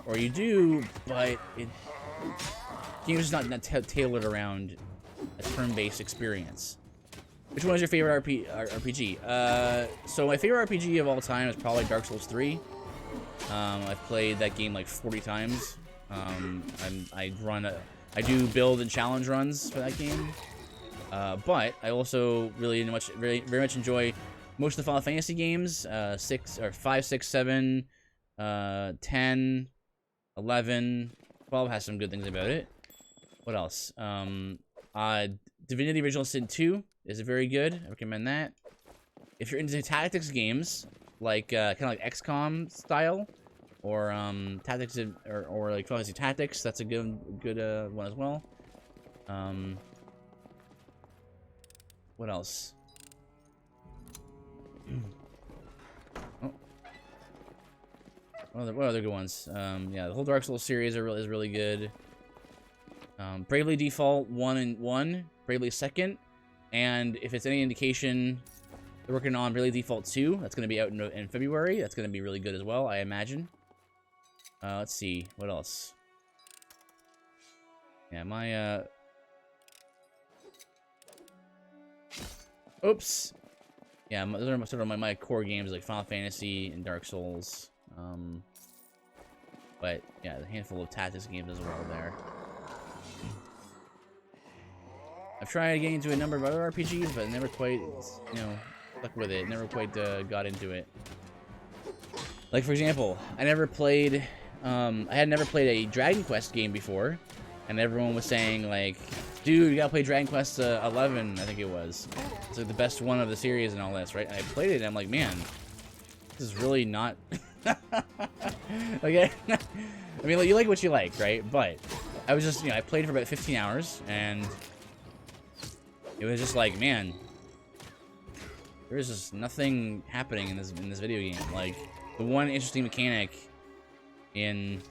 or you do, but game's just not tailored around a turn-based experience. Which one is your favorite RPG? So my favorite RPG of all time is probably Dark Souls 3. I've played that game like 40 times. I do build and challenge runs for that game. But I also very much enjoy most of the Final Fantasy games. 5, 6, 7, 10, 11, 12 has some good things about it. What else? Divinity Original Sin 2 is very good. I recommend that. If you're into tactics games, like kind of like XCOM style, or tactics or like Final Fantasy Tactics, that's a good one as well. What else? Oh. What other good ones? Yeah, the whole Dark Souls series is really good. Bravely Default 1 and 1, Bravely 2nd, and if it's any indication, they're working on Bravely Default 2. That's going to be out in February. That's going to be really good as well, I imagine. Let's see, what else? Yeah, my oops. Yeah, those are sort of my core games, like Final Fantasy and Dark Souls. But yeah, a handful of tactics games as well there. I've tried getting into a number of other RPGs, but never quite, stuck with it. Never quite got into it. Like, for example, I had never played a Dragon Quest game before, and everyone was saying, like, dude, you gotta play Dragon Quest 11, I think it was. It's like the best one of the series and all this, right? And I played it, and I'm like, man, this is really not... Okay. I mean, like, you like what you like, right? But I was just, I played for about 15 hours, and it was just like, man, there's just nothing happening in this video game. Like, the one interesting mechanic in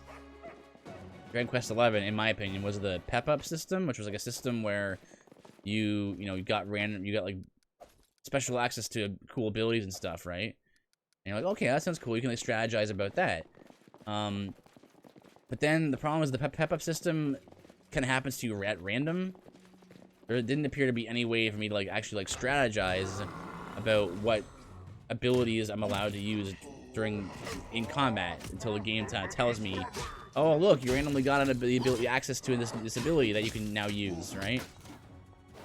Dragon Quest 11, in my opinion, was the pep-up system, which was like a system where you got like special access to cool abilities and stuff, right? And you're like, okay, that sounds cool. You can like strategize about that. But then the problem is the pep-up system kind of happens to you at random. There didn't appear to be any way for me to like actually like strategize about what abilities I'm allowed to use in combat until the game tells me, oh look, you randomly got the ability access to this ability that you can now use, right?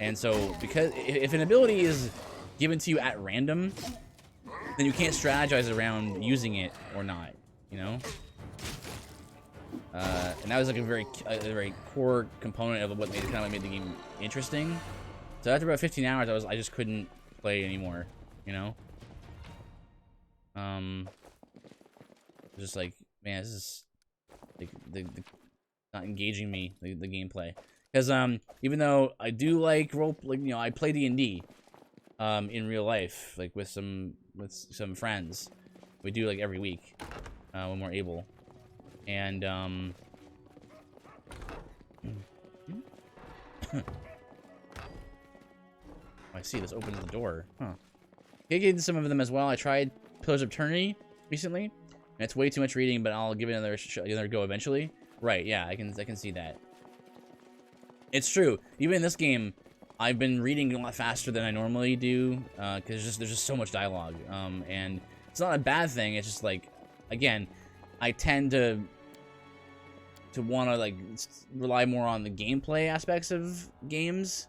And so because if an ability is given to you at random, then you can't strategize around using it or not, and that was like a very core component of what made the game interesting. So after about 15 hours, I just couldn't play anymore, just like, man, this is like not engaging me, the gameplay, because even though I do like I play D&D in real life, like with some friends. We do like every week when we're able. And I see this opens the door. Huh. I get into some of them as well. I tried Pillars of Eternity recently, and it's way too much reading, but I'll give it another go eventually. Right? Yeah, I can see that. It's true. Even in this game, I've been reading a lot faster than I normally do, because there's just so much dialogue. And it's not a bad thing. It's just like, again, I tend to want to like rely more on the gameplay aspects of games.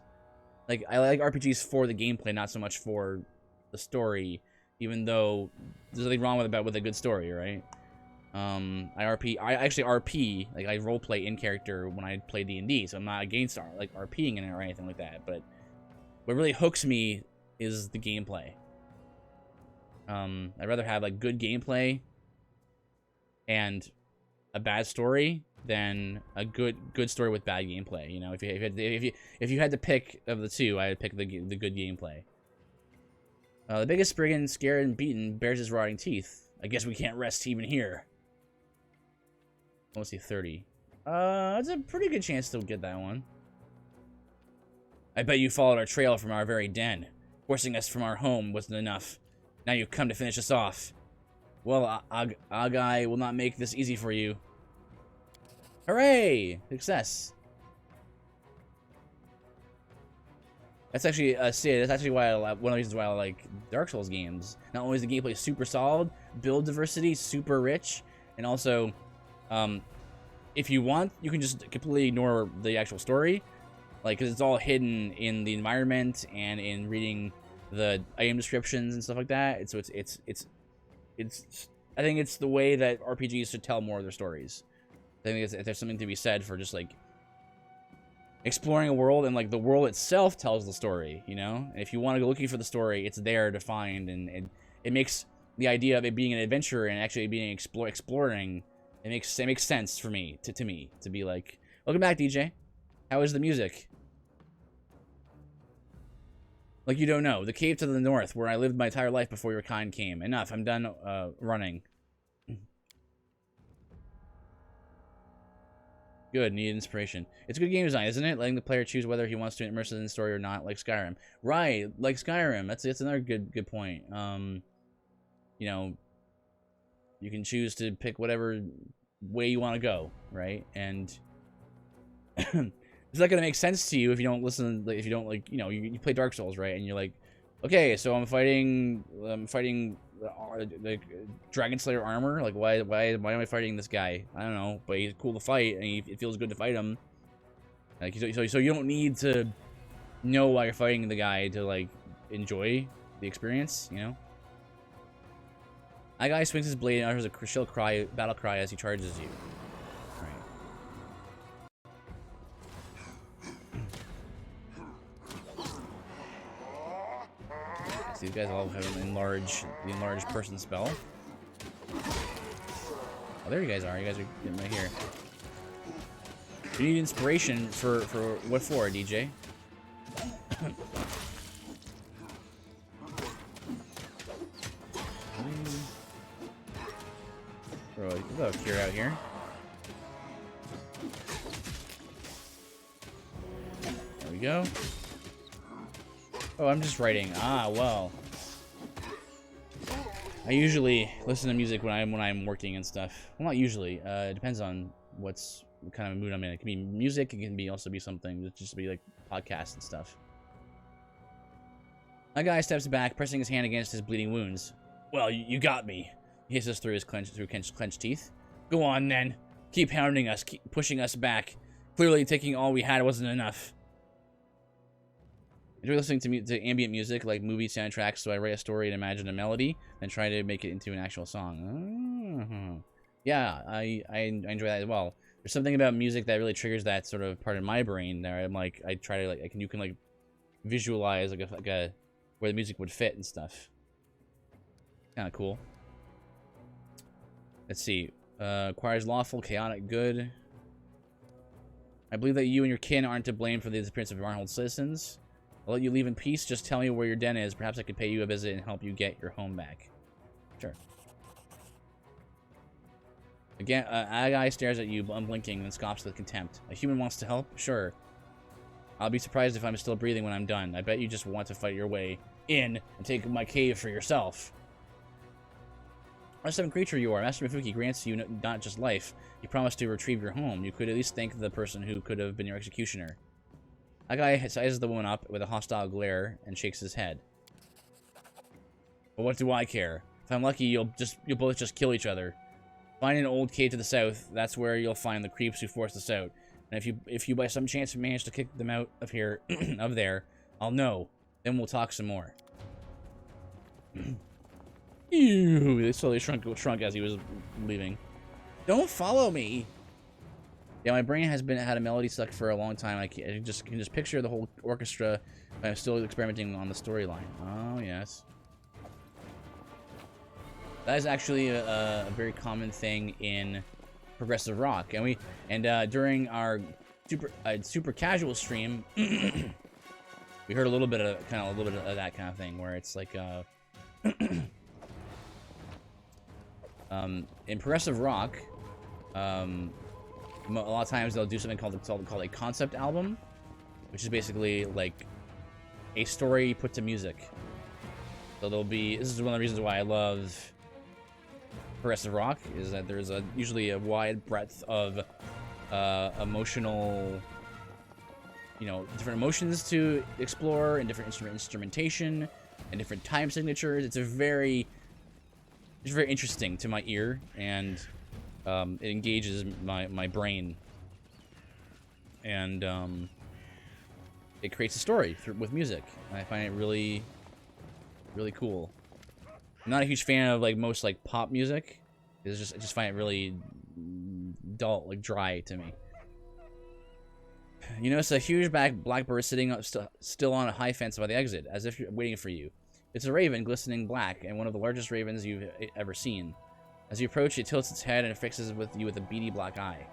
Like, I like RPGs for the gameplay, not so much for the story. Even though there's nothing wrong with a good story, right? I actually RP, like I roleplay in character when I play D&D, so I'm not against like RPing in it or anything like that. But what really hooks me is the gameplay. I'd rather have like good gameplay and a bad story than a good story with bad gameplay. You know, if you had to pick of the two, I'd pick the good gameplay. The biggest brigand, scared and beaten, bears his rotting teeth. I guess we can't rest even here. Let's see, 30. It's a pretty good chance to get that one. I bet you followed our trail from our very den. Forcing us from our home wasn't enough. Now you've come to finish us off. Well, Agai will not make this easy for you. Hooray! Success. That's actually that's actually why one of the reasons why I like Dark Souls games. Not only is the gameplay super solid, build diversity super rich, and also, if you want, you can just completely ignore the actual story, like because it's all hidden in the environment and in reading the item descriptions and stuff like that. So it's I think it's the way that RPGs should tell more of their stories. I think there's something to be said for just like exploring a world, and like the world itself tells the story, you know? And if you want to go looking for the story, it's there to find, and it makes the idea of it being an adventure and actually being exploring, it makes sense for me to be like, welcome back, DJ. How is the music? Like you don't know. The cave to the north, where I lived my entire life before your kind came. Enough, I'm done running. Good, need inspiration. It's good game design, isn't it? Letting the player choose whether he wants to immerse in the story or not, like Skyrim. Right, like Skyrim. That's another good point. You know, you can choose to pick whatever way you want to go, right? And it's not gonna make sense to you if you don't listen. If you don't like, you know, you play Dark Souls, right? And you're like, okay, so I'm fighting the Dragon Slayer armor. Like, why am I fighting this guy? I don't know, but he's cool to fight, and it feels good to fight him. Like, so you don't need to know why you're fighting the guy to like enjoy the experience, you know. That guy swings his blade and utters a shrill cry, battle cry as he charges you. These guys all have the enlarged person spell. Oh, there you guys are. You guys are getting right here. You need inspiration for what for, DJ? Bro, you can throw a cure out here. There we go. Oh, I'm just writing. Ah, well. I usually listen to music when I'm working and stuff. Well, not usually. It depends on what kind of mood I'm in. It can be music. It can also be something. Just be like podcasts and stuff. A guy steps back, pressing his hand against his bleeding wounds. Well, you got me. He hisses through his clenched teeth. Go on then. Keep hounding us. Keep pushing us back. Clearly, taking all we had wasn't enough. Enjoy listening to ambient music like movie soundtracks, so I write a story and imagine a melody, then try to make it into an actual song. Yeah, I enjoy that as well. There's something about music that really triggers that sort of part of my brain there. I'm like, I try to like, you can like visualize like a where the music would fit and stuff. Kind of cool. Let's see. Acquires lawful, chaotic good. I believe that you and your kin aren't to blame for the disappearance of Varnhold's citizens. I'll let you leave in peace. Just tell me where your den is. Perhaps I could pay you a visit and help you get your home back. Sure. Again, Agai stares at you, unblinking, and scoffs with contempt. A human wants to help? Sure. I'll be surprised if I'm still breathing when I'm done. I bet you just want to fight your way in and take my cave for yourself. What a seven creature you are. Master Mifuki grants you not just life. You promised to retrieve your home. You could at least thank the person who could have been your executioner. That guy sizes the woman up with a hostile glare and shakes his head. But what do I care? If I'm lucky, you'll both just kill each other. Find an old cave to the south. That's where you'll find the creeps who forced us out. And if you by some chance manage to kick them out of here, of there, I'll know. Then we'll talk some more. Ew! They slowly shrunk as he was leaving. Don't follow me. Yeah, my brain has had a melody stuck for a long time. I can just picture the whole orchestra. I'm still experimenting on the storyline. Oh yes, that is actually a very common thing in progressive rock, and during our super casual stream, we heard a little bit of that kind of thing, where it's like in progressive rock, a lot of times they'll do something called a concept album, which is basically like a story put to music. So this is one of the reasons why I love progressive rock, is that there's usually a wide breadth of emotional, different emotions to explore, and different instrumentation, and different time signatures. It's very interesting to my ear, and it engages my brain, and it creates a story with music. And I find it really, really cool. I'm not a huge fan of most pop music. I just find it really dull, dry to me. You notice a huge blackbird sitting up still on a high fence by the exit, as if waiting for you. It's a raven, glistening black, and one of the largest ravens you've ever seen. As you approach, it tilts its head and fixes you with a beady black eye.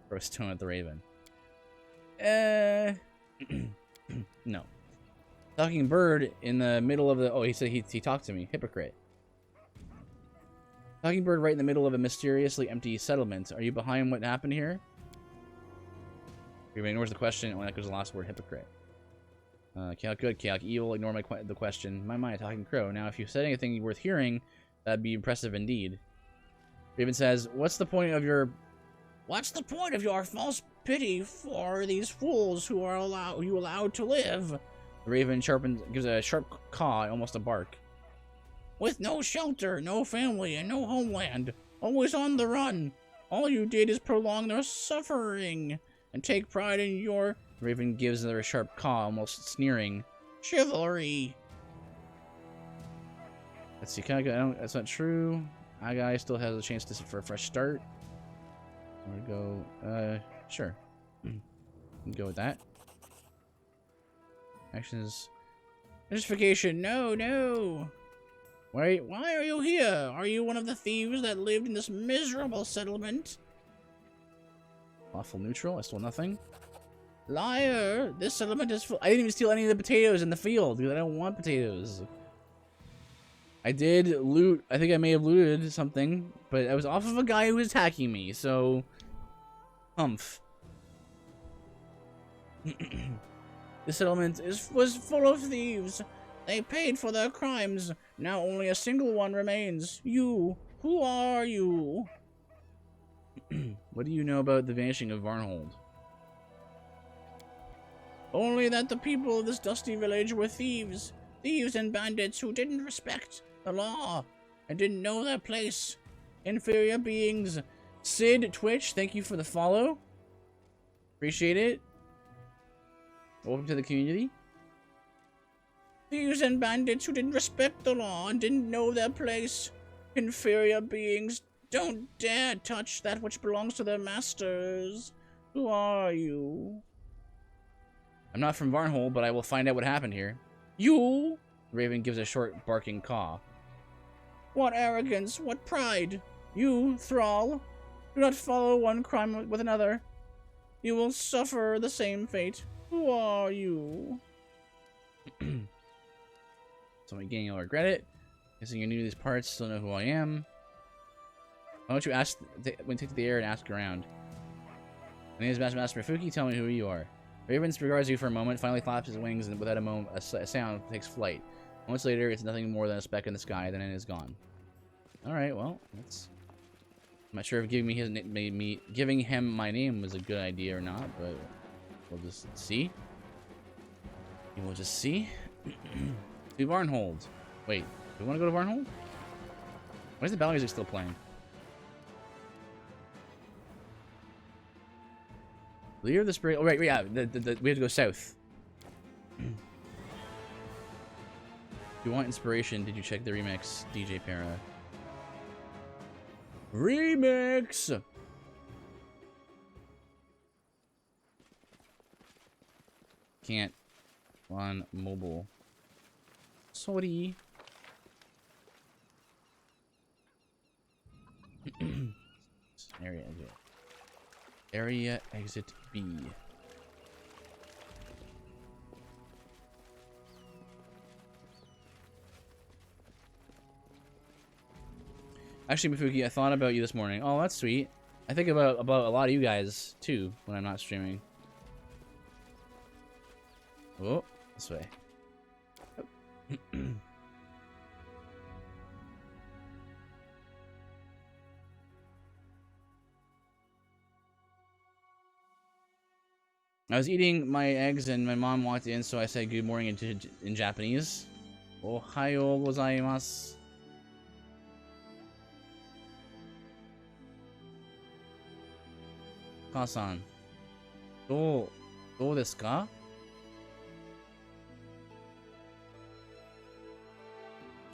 Throw a stone at the raven. No. Talking bird in the middle of the... Oh, he said he talked to me. Hypocrite. Talking bird right in the middle of a mysteriously empty settlement. Are you behind what happened here? Raven ignores the question, and echoes the last word, hypocrite. Chaotic good, chaotic evil, ignore the question. My, talking crow. Now, if you said anything worth hearing, that'd be impressive indeed. Raven says, What's the point of your false pity for these fools who are allowed to live? The raven gives a sharp caw, almost a bark. With no shelter, no family, and no homeland, always on the run, all you did is prolong their suffering, and take pride in your... The raven gives another sharp caw, almost sneering. Chivalry! Let's see, that's not true. Our guy still has a chance for a fresh start. I'm gonna go, sure. Go with that. Actions. Justification, no! Why are you here? Are you one of the thieves that lived in this miserable settlement? Lawful neutral, I stole nothing. Liar! This settlement is full. I didn't even steal any of the potatoes in the field, because I don't want potatoes. I did loot. I think I may have looted something, but I was off of a guy who was attacking me, so... Humph. This settlement was full of thieves. They paid for their crimes. Now only a single one remains. You. Who are you? What do you know about the vanishing of Varnhold? Only that the people of this dusty village were thieves. Thieves and bandits who didn't respect the law and didn't know their place. Inferior beings. Sid Twitch, thank you for the follow. Appreciate it. Welcome to the community. Thieves and bandits who didn't respect the law and didn't know their place. Inferior beings. Don't dare touch that which belongs to their masters. Who are you? I'm not from Varnhold, but I will find out what happened here. You? Raven gives a short, barking caw. What arrogance, what pride. You, thrall, do not follow one crime with another. You will suffer the same fate. Who are you? Somebody getting you'll regret it. Guessing you're new to these parts, still know who I am. Why don't you take the air and ask around? My name is Master Mifuki, tell me who you are. Raven regards you for a moment, finally flaps his wings, and without a sound, takes flight. Moments later, it's nothing more than a speck in the sky, then it is gone. Alright, well, that's... I'm not sure if giving him my name was a good idea or not, but we'll just see. We'll just see. To Varnhold. Wait, do we want to go to Varnhold? Why is the battle music still playing? Leader of the Spirit. Oh, right, yeah. We have to go south. If you want inspiration, did you check the remix, DJ Para? Remix! Can't on mobile. Sorry. Area exit. Area exit B. Actually, Mifuki, I thought about you this morning. Oh, that's sweet. I think about a lot of you guys too when I'm not streaming. Oh, this way. I was eating my eggs and my mom walked in, so I said good morning in Japanese. Ohayo gozaimasu. Ka-san, どうですか?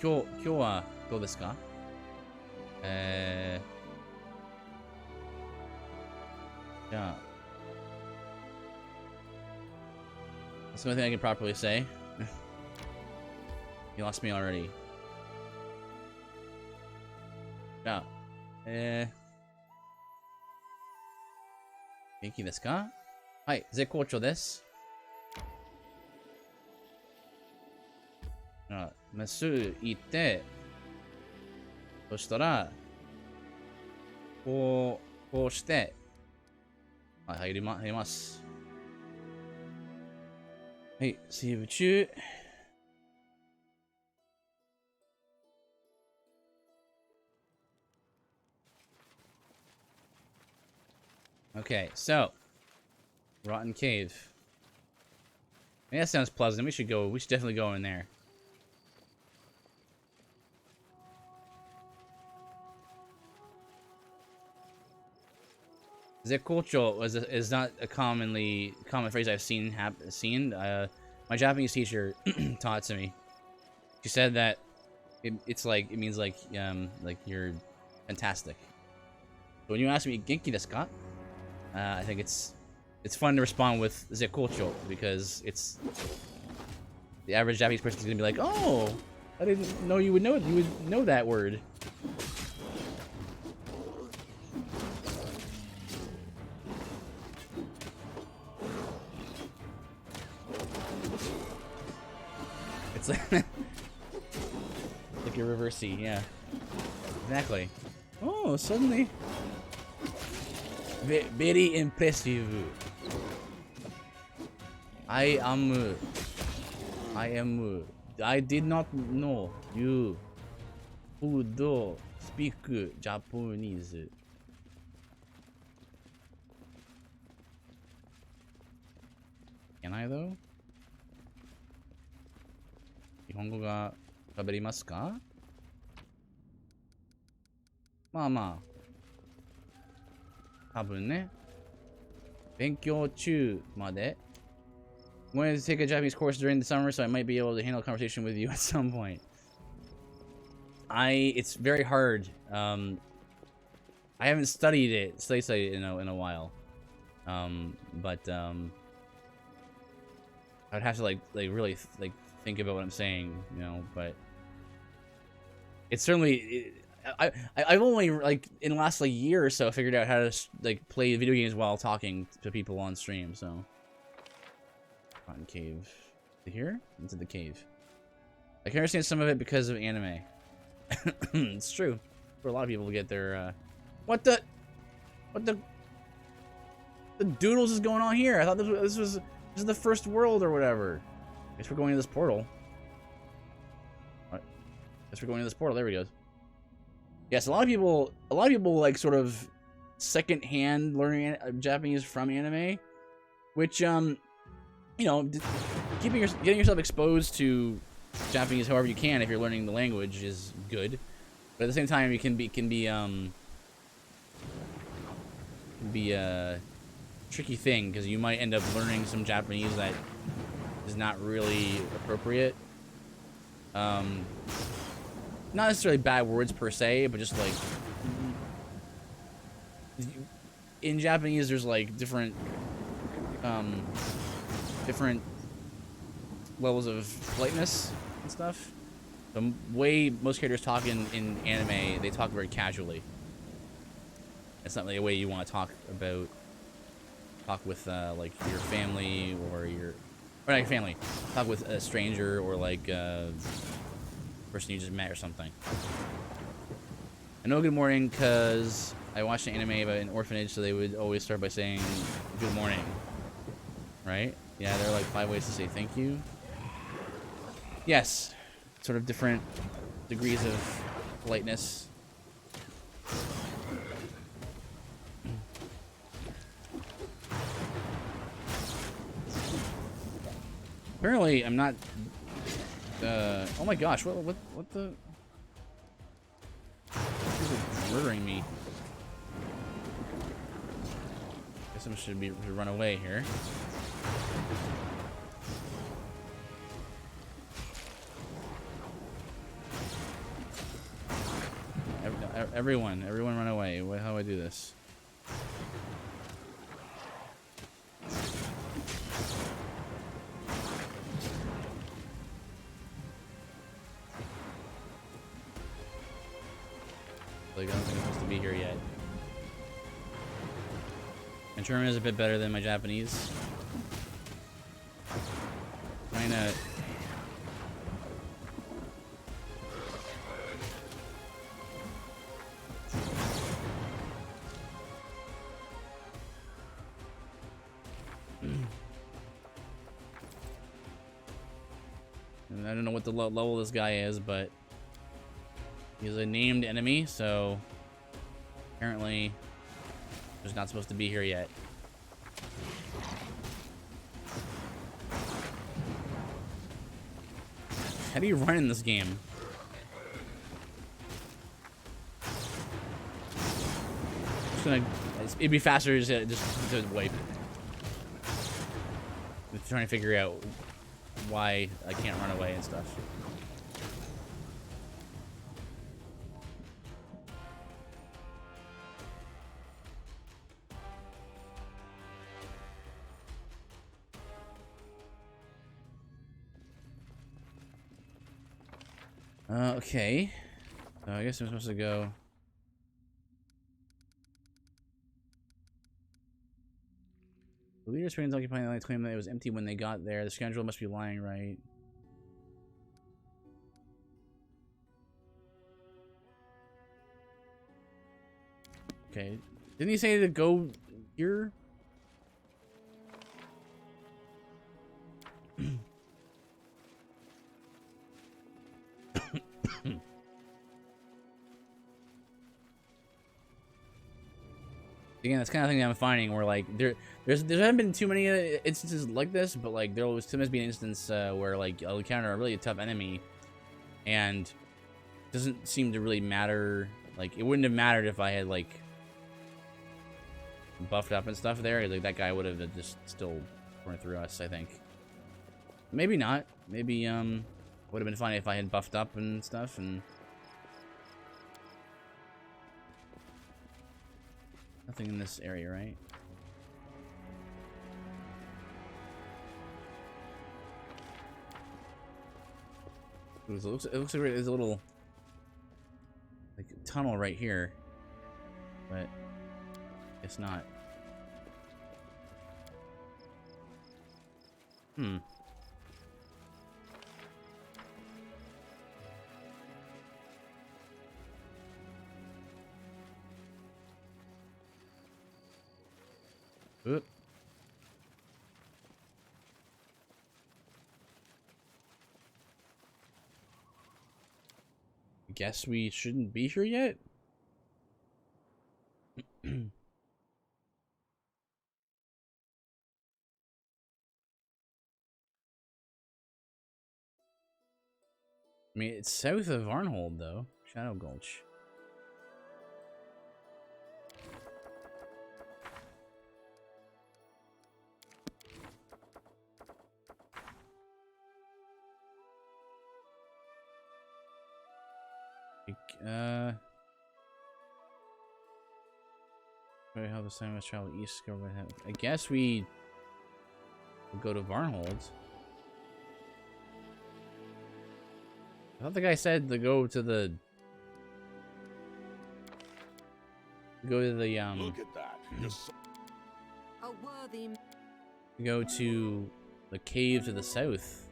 今日はどうですか? Yeah. That's the only thing I can properly say. You lost me already. Yeah. 元気ですか? はい、絶好調です。まっすぐ行って、そしたら、こうして、はい、入ります。はい、セーブ中。Okay, so Rotten Cave. Yeah, that sounds pleasant. We should definitely go in there. Zekocho is not a common phrase I've seen. My Japanese teacher taught it to me. She said that it means like you're fantastic. So when you ask me genki desu ka? I think it's fun to respond with Zekocho because it's the average Japanese person is gonna be like, oh, I didn't know you would know that word. It's like a reverse C, yeah. Exactly. Oh, suddenly. Very impressive. I did not know you would speak Japanese. Can I though? 日本語が喋りますか? まあまあ。多分ね。勉強中まで。I'm going to take a Japanese course during the summer, so I might be able to handle a conversation with you at some point. It's very hard. I haven't studied it in a while. But I'd have to like really think about what I'm saying, you know. But it's certainly. I've only in the last year or so figured out how to play video games while talking to people on stream. So, on cave, here into the cave. I can understand some of it because of anime. It's true. For a lot of people to get their what the doodles is going on here? I thought this is the first world or whatever. I guess we're going to this portal. What? I guess we're going to this portal. There we go. Yes, a lot of people like sort of second-hand learning Japanese from anime, which you know, getting yourself exposed to Japanese however you can if you're learning the language is good, but at the same time it can be a tricky thing because you might end up learning some Japanese that is not really appropriate. Not necessarily bad words per se, but just like in Japanese there's different levels of politeness and stuff. The way most characters talk in anime, they talk very casually. It's not really a way you want to talk with like your family or not your family. Talk with a stranger or like person you just met or something. I know good morning because I watched an anime about an orphanage, so they would always start by saying good morning. Right? Yeah, there are like 5 ways to say thank you. Yes. Sort of different degrees of politeness. Apparently, I'm not. Oh my gosh! What the? These are murdering me. Guess I should run away here. Everyone run away. How do I do this? Like, I don't think I'm supposed to be here yet. My German is a bit better than my Japanese. Kinda. And I don't know what the level this guy is, but he's a named enemy, so apparently he's not supposed to be here yet. How do you run in this game? It'd be faster just to wipe. I'm trying to figure out why I can't run away and stuff. Okay. So I guess I'm supposed to go. The leader's trains occupying the line claimed that it was empty when they got there. The scoundrel must be lying, right? Okay. Didn't he say to go here? Again, that's kind of thing that I'm finding where like there haven't been too many instances like this, but like there will sometimes be an instance where like I'll encounter a really tough enemy, and it doesn't seem to really matter. Like it wouldn't have mattered if I had like buffed up and stuff there. Like that guy would have just still run through us. I think. Maybe not. Maybe would have been fine if I had buffed up and stuff and. Nothing in this area, right? It looks like there's a little like tunnel right here, but it's not. Hmm. Oop. I guess we shouldn't be here yet? I mean, it's south of Varnhold, though. Shadow Gulch. How the sun must travel east. I guess we will go to Varnhold. I thought the guy said to go to the Go to the
Look at that.
A worthy
go to the cave to the south.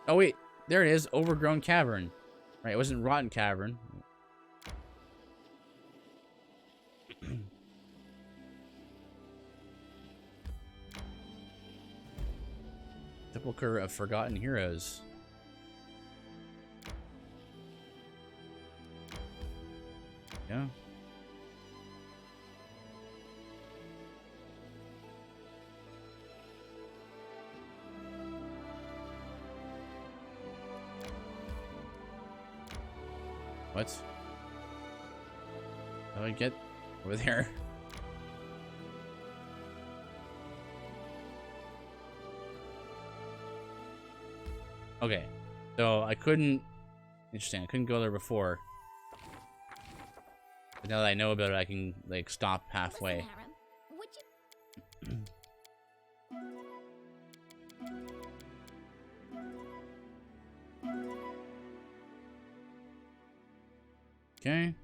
Oh wait, there it is, overgrown cavern. Right, it wasn't rotten cavern. Sepulchre of Forgotten Heroes. Yeah. What? How do I get over there? Okay, so I couldn't. Interesting. I couldn't go there before. But now that I know about it, I can like stop halfway.
Listen, Aram, would you...
Okay.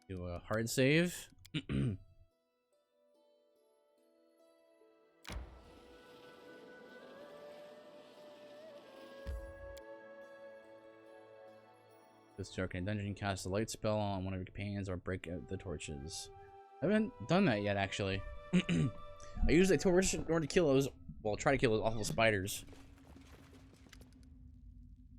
Do a hard save. This dark in a dungeon, cast a light spell on one of your companions or break out the torches. I haven't done that yet, actually. I use a torch in order to kill those. Well, try to kill those awful spiders.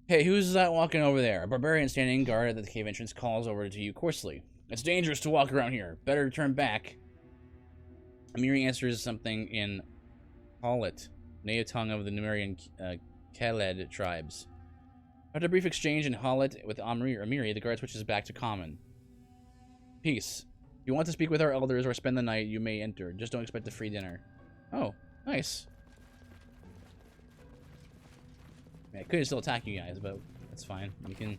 Hey, who's that walking over there? A barbarian standing guard at the cave entrance calls over to you coarsely. It's dangerous to walk around here. Better turn back. Amiri answers something in Hawlit, native tongue of the Numerian Khaled tribes. After a brief exchange in Hawlit with Amiri, the guard switches back to common. Peace. If you want to speak with our elders or spend the night, you may enter. Just don't expect a free dinner. Oh, nice. I could still attack you guys, but that's fine. We can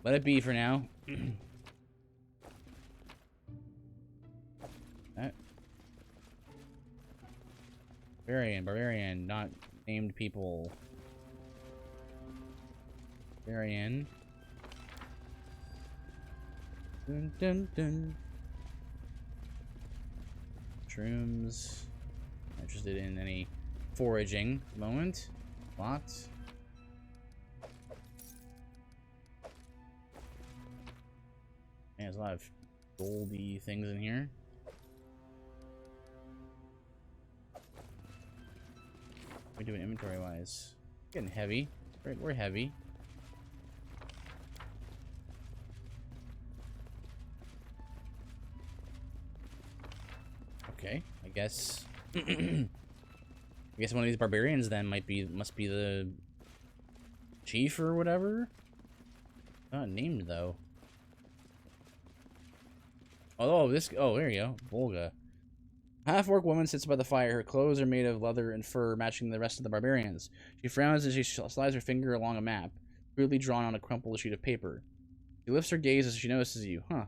let it be for now. Barbarian, not named people. Barbarian. Dun dun dun. Shrooms. Not interested in any foraging at the moment. Lots. Man, there's a lot of goldy things in here. What are we doing inventory wise? Getting heavy. We're heavy. Okay, I guess. I guess one of these barbarians then must be the chief or whatever. Not named though. Oh, there you go. Volga. Half-orc woman sits by the fire. Her clothes are made of leather and fur, matching the rest of the barbarians. She frowns as she slides her finger along a map, crudely drawn on a crumpled sheet of paper. She lifts her gaze as she notices you. Huh.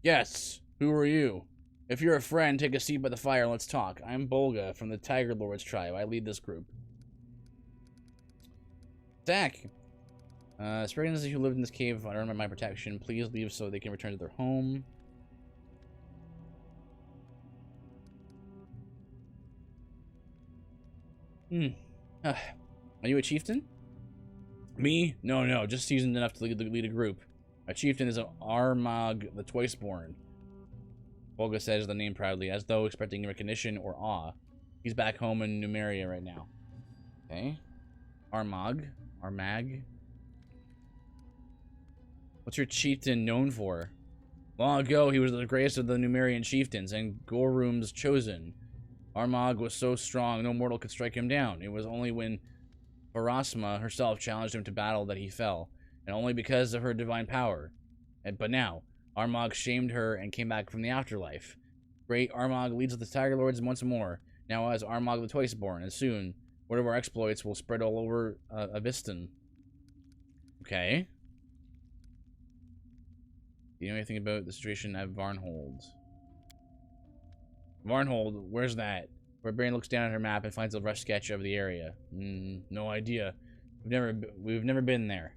Yes. Who are you? If you're a friend, take a seat by the fire and let's talk. I'm Bolga from the Tiger Lords tribe. I lead this group. Attack! Spriggans who lived in this cave are under my protection. Please leave so they can return to their home. Are you a chieftain? Me? No. Just seasoned enough to lead a group. A chieftain is an Armagh the Twiceborn. Volga says the name proudly, as though expecting recognition or awe. He's back home in Numeria right now. Okay. Armagh. What's your chieftain known for? Long ago, he was the greatest of the Numerian chieftains and Gorum's chosen. Armagh was so strong, no mortal could strike him down. It was only when Pharasma herself challenged him to battle that he fell, and only because of her divine power. But now, Armagh shamed her and came back from the afterlife. Great Armagh leads the Tiger Lords once more, now as Armagh the Twiceborn, and soon, word of our exploits will spread all over Aviston. Okay. Do you know anything about the situation at Varnhold? Varnhold, where's that? Barbarian looks down at her map and finds a rough sketch of the area. No idea. We've never been there.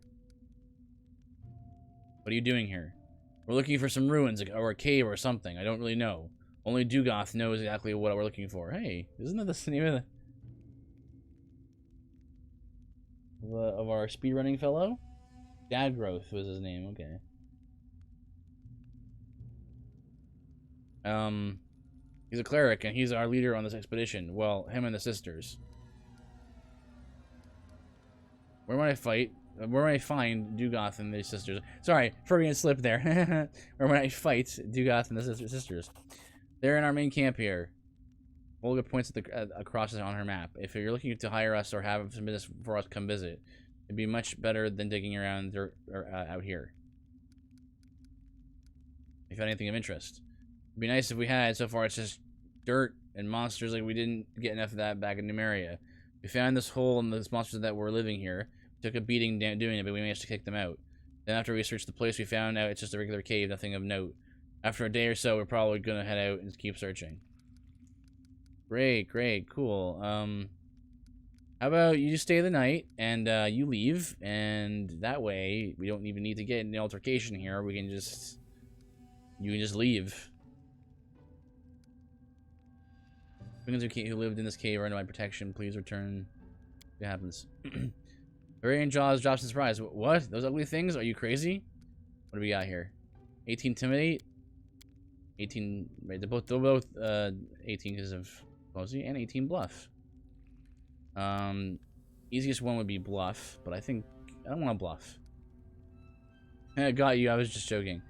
What are you doing here? We're looking for some ruins or a cave or something. I don't really know. Only Dugoth knows exactly what we're looking for. Hey, isn't that the name of our speedrunning fellow? Dadgrowth was his name. Okay. He's a cleric and he's our leader on this expedition. Well, him and the sisters. Where might I fight? Where might I find Dugoth and the sisters? Sorry, Freudian slip there. Where might I fight Dugoth and the sisters? They're in our main camp here. Olga points at the crosses on her map. If you're looking to hire us or have some business for us, come visit. It'd be much better than digging around dirt out here. If you had anything of interest, it'd be nice if we had. So far, it's just dirt and monsters. Like we didn't get enough of that back in Numeria. We found this hole and those monsters that were living here. We took a beating doing it, but we managed to kick them out. Then after we searched the place, we found out it's just a regular cave, nothing of note. After a day or so, we're probably gonna head out and keep searching. Great, cool. How about you just stay the night and you leave, and that way we don't even need to get in the altercation here. We can just you can just leave. Humans who lived in this cave are under my protection. Please return. What happens? Barbarian Jaws drops in surprise. What? Those ugly things? Are you crazy? What do we got here? 18 intimidate. 18. Right, they're both 18 because of Posey and 18 bluff. Easiest one would be bluff, but I think I don't want to bluff. I got you. I was just joking.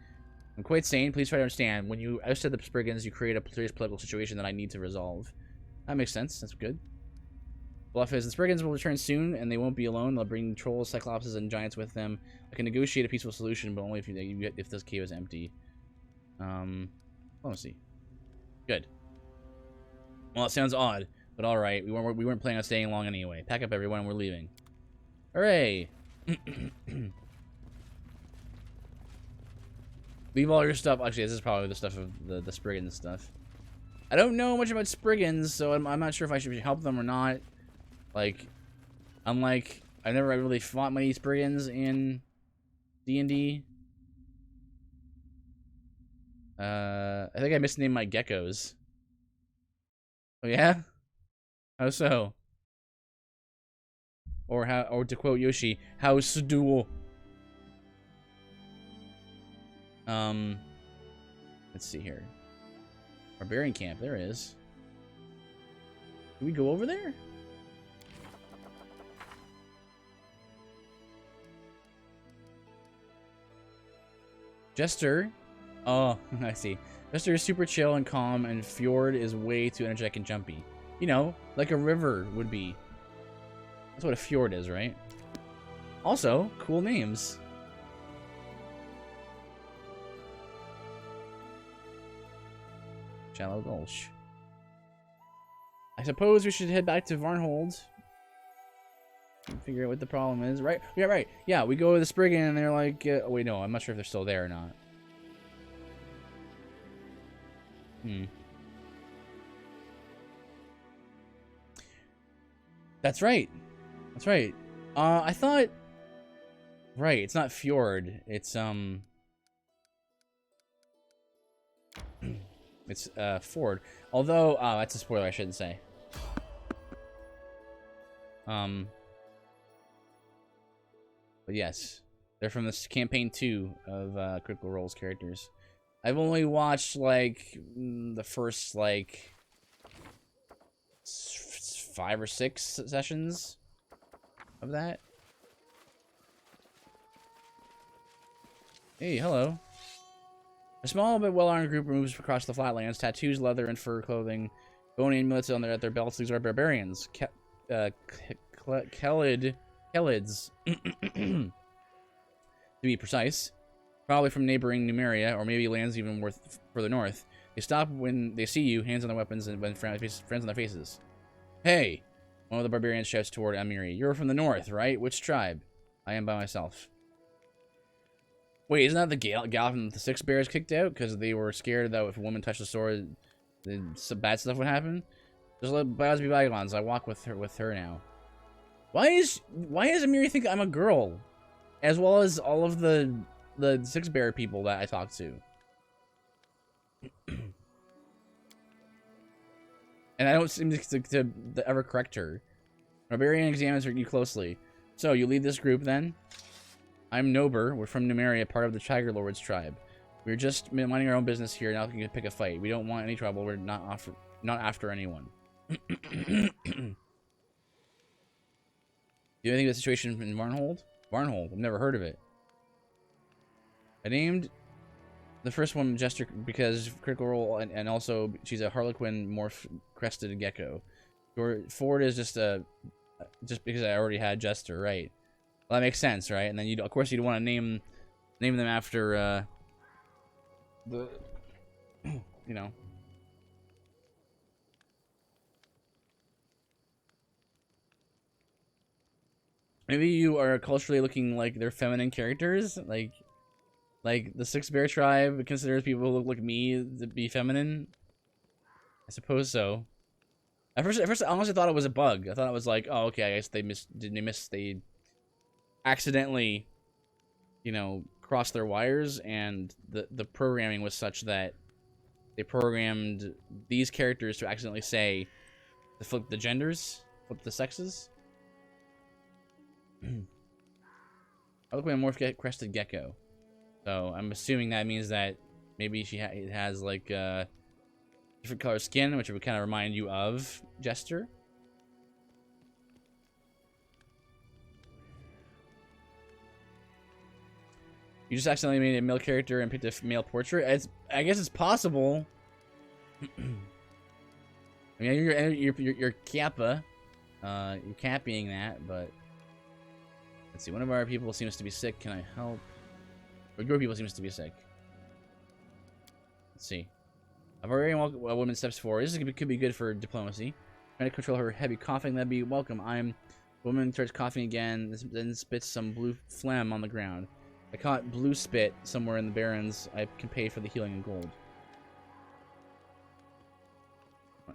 I'm quite sane. Please try to understand. When you ousted the Spriggans, you create a serious political situation that I need to resolve. That makes sense. That's good. Bluff is the Spriggans will return soon, and they won't be alone. They'll bring trolls, cyclopses, and giants with them. I can negotiate a peaceful solution, but only if this cave is empty. Let's see. Good. Well, it sounds odd, but all right. We weren't planning on staying long anyway. Pack up, everyone. We're leaving. Hooray! Leave all your stuff. Actually, this is probably the stuff of the Spriggans stuff. I don't know much about Spriggans, so I'm not sure if I should help them or not. Like, I've never really fought many Spriggans in D&D. I think I misnamed my geckos. Oh yeah? How so? Or to quote Yoshi, house duel. Let's see here. Barbarian camp, there is. Can we go over there? Jester. Oh, I see. Jester is super chill and calm, and Fjord is way too energetic and jumpy. You know, like a river would be. That's what a fjord is, right? Also, cool names. Shallow Gulch. I suppose we should head back to Varnhold. Figure out what the problem is. Right? Yeah, right. Yeah, we go to the Spriggan and they're like, oh, wait, no, I'm not sure if they're still there or not. That's right. That's right. I thought... Right, it's not Fjord. It's, It's, Ford. Although, that's a spoiler, I shouldn't say. But yes. They're from this campaign 2 of, Critical Role's characters. I've only watched, like, the first, like, 5 or 6 sessions of that. Hey, hello. A small but well-armed group moves across the flatlands. Tattoos, leather, and fur clothing. Bone amulets at their belts. These are barbarians. Khelids. To be precise. Probably from neighboring Numeria, or maybe lands even further north. They stop when they see you, hands on their weapons, and friends on their faces. Hey! One of the barbarians shouts toward Amiri. You're from the north, right? Which tribe? I am by myself. Wait, isn't that the gal from the Six Bears kicked out because they were scared that if a woman touched the sword, then some bad stuff would happen? Just let bygones be bygones. I walk with her now. Why does Amiri think I'm a girl, as well as all of the Six Bear people that I talk to? And I don't seem to ever correct her. Barbarian examines you closely. So, you lead this group then? I'm Nober. We're from Numeria, part of the Tiger Lord's tribe. We're just minding our own business here, now we can pick a fight. We don't want any trouble. We're not after anyone. Do you have anything about the situation in Varnhold? Varnhold. I've never heard of it. I named the first one Jester because critical role, and also she's a Harlequin morph-crested gecko. Ford is just because I already had Jester, right? Well, that makes sense, right? And then of course you'd want to name them after the you know. Maybe you are culturally looking like they're feminine characters, like the Six Bear tribe considers people who look like me to be feminine. I suppose so. At first, I honestly thought it was a bug. I thought it was like, oh, okay, I guess they accidentally, crossed their wires, and the programming was such that they programmed these characters to accidentally say, to flip the genders, flip the sexes. I look like a morph-crested gecko. So I'm assuming that means that maybe it has like different color skin, which would kind of remind you of Jester. You just accidentally made a male character and picked a male portrait. I guess it's possible. I mean, you're Kappa. You're capping that, but let's see. One of our people seems to be sick. Can I help? Or your people seems to be sick. Let's see. I've already a woman steps forward. This could be good for diplomacy. Trying to control her heavy coughing. That'd be welcome. Woman starts coughing again, then spits some blue phlegm on the ground. I caught blue spit somewhere in the barrens. I can pay for the healing in gold.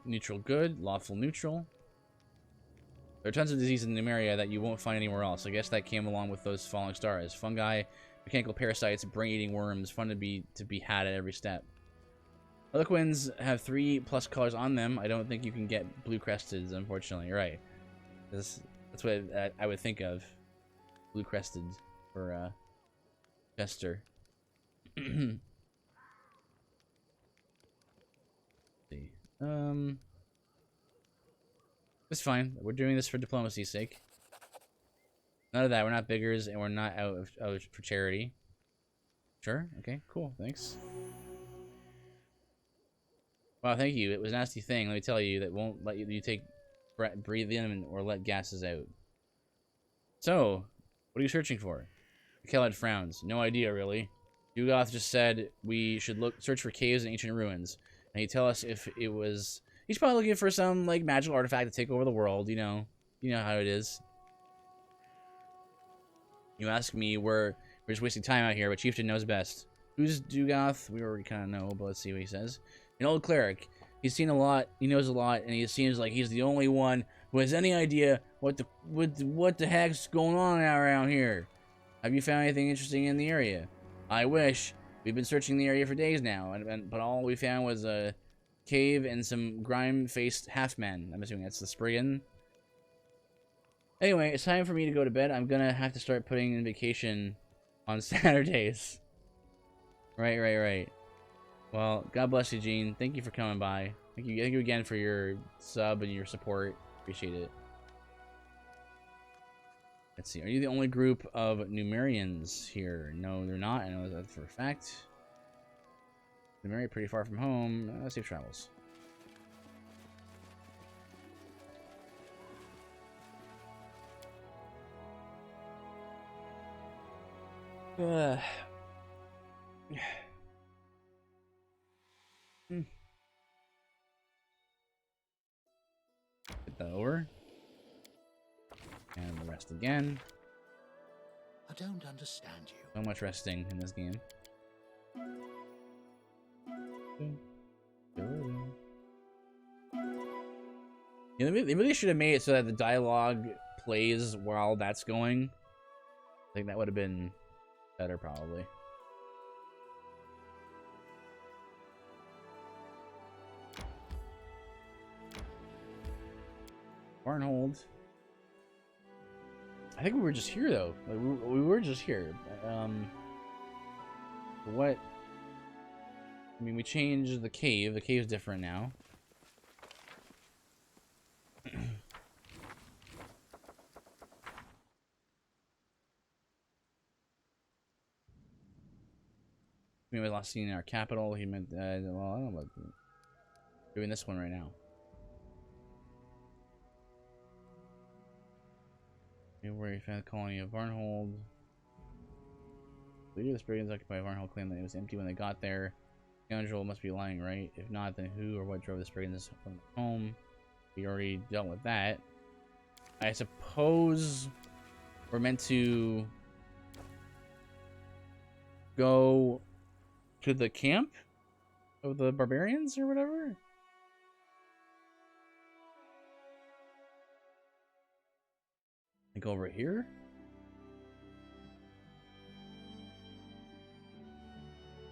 Neutral good. Lawful neutral. There are tons of disease in Numeria that you won't find anywhere else. I guess that came along with those falling stars. Fungi, mechanical parasites, brain-eating worms. Fun to be had at every step. Harlequins have 3+ colors on them. I don't think you can get blue-crested, unfortunately. Right. That's what I would think of. Blue-crested for Jester. See. It's fine. We're doing this for diplomacy's sake. None of that. We're not biggers, and we're not out for charity. Sure. Okay. Cool. Thanks. Wow. Thank you. It was a nasty thing. Let me tell you, that won't let you breathe in or let gases out. So, what are you searching for? Kelled frowns. No idea, really. Dugoth just said we should search for caves and ancient ruins, and he'd tell us if it was. He's probably looking for some like magical artifact to take over the world. You know how it is. You ask me, we're just wasting time out here, but Chieftain knows best. Who's Dugoth? We already kind of know, but let's see what he says. An old cleric. He's seen a lot. He knows a lot, and he seems like he's the only one who has any idea what the heck's going on around here. Have you found anything interesting in the area? I wish. We've been searching the area for days now, but all we found was a cave and some grime-faced half-men. I'm assuming that's the Spriggan. Anyway, it's time for me to go to bed. I'm gonna have to start putting in vacation on Saturdays. Right. Well, God bless you, Gene. Thank you for coming by. Thank you again for your sub and your support. Appreciate it. Let's see. Are you the only group of Numerians here? No, they're not. I know that for a fact. Numeria pretty far from home. Safe travels. Get that over. And the rest again.
At don't understand you.
So much resting in this game. Yeah, they really should have made it so that the dialogue plays while that's going. I think that would have been better, probably. Barnhold. I think we were just here, though. Like, we were just here. What? I mean, we changed the cave. The cave's different now. We was last seen in our capital. He meant, well, I don't know about doing this one right now. Where he found the colony of Varnhold. The leader of the Spriggans occupied Varnhold claimed that it was empty when they got there. The scoundrel must be lying, right? If not, then who or what drove the Spriggans from home? We already dealt with that. I suppose we're meant to go to the camp of the barbarians or whatever. Like over here.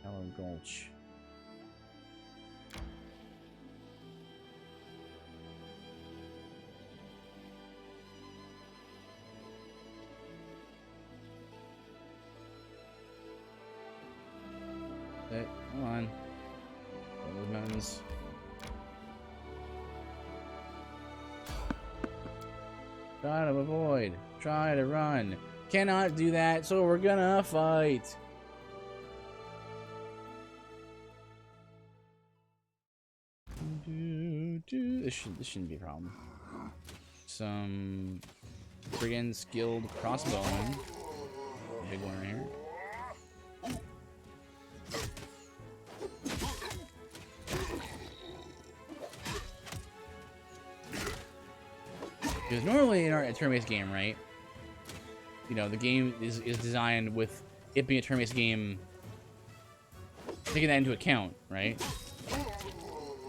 Hello, Gulch. Hey, come on. Those mountains. Try to avoid. Try to run. Cannot do that, so we're gonna fight. This shouldn't be a problem. Some friggin' skilled crossbowmen. Big one right here. Because normally in a turn-based game, right? You know, the game is designed with it being a turn-based game, taking that into account, right?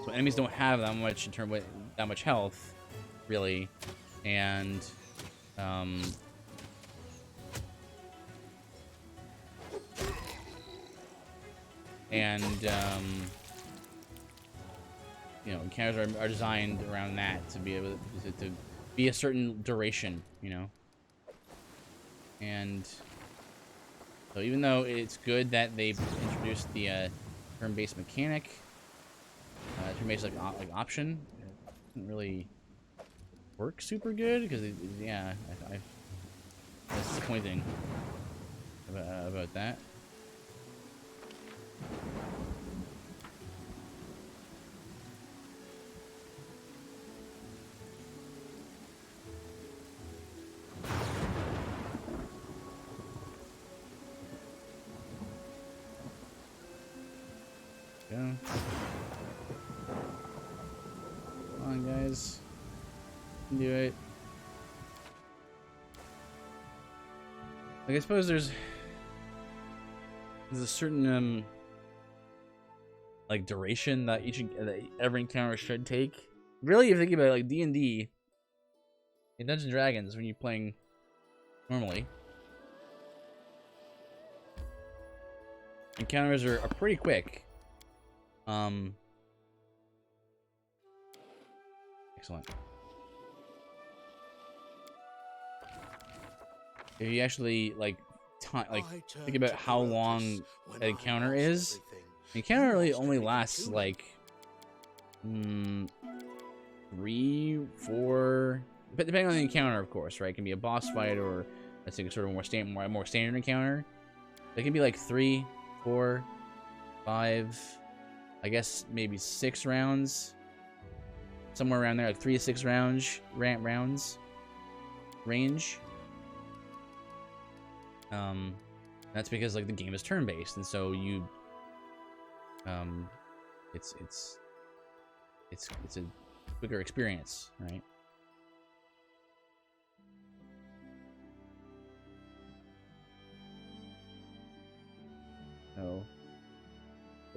So enemies don't have that much that much health, really, and you know, encounters are designed around that to be able to be a certain duration, you know. And so even though it's good that they've introduced the turn-based mechanic, turn-based like option, it doesn't really work super good because yeah, that's disappointing about that. Go. Come on, guys. You can do it. Like, I suppose there's a certain like duration that every encounter should take. Really, if you think about it, like D&D in Dungeons and Dragons, when you're playing normally, encounters are pretty quick. Excellent. If you actually like think about how long an encounter is, the encounter really only lasts like 3, 4, depending on the encounter, of course, right? It can be a boss fight or I think sort of more standard encounter. It can be like 3, 4, 5. I guess maybe 6 rounds, somewhere around there, like 3 to 6 rounds range. That's because like the game is turn-based, and so you, it's a quicker experience, right?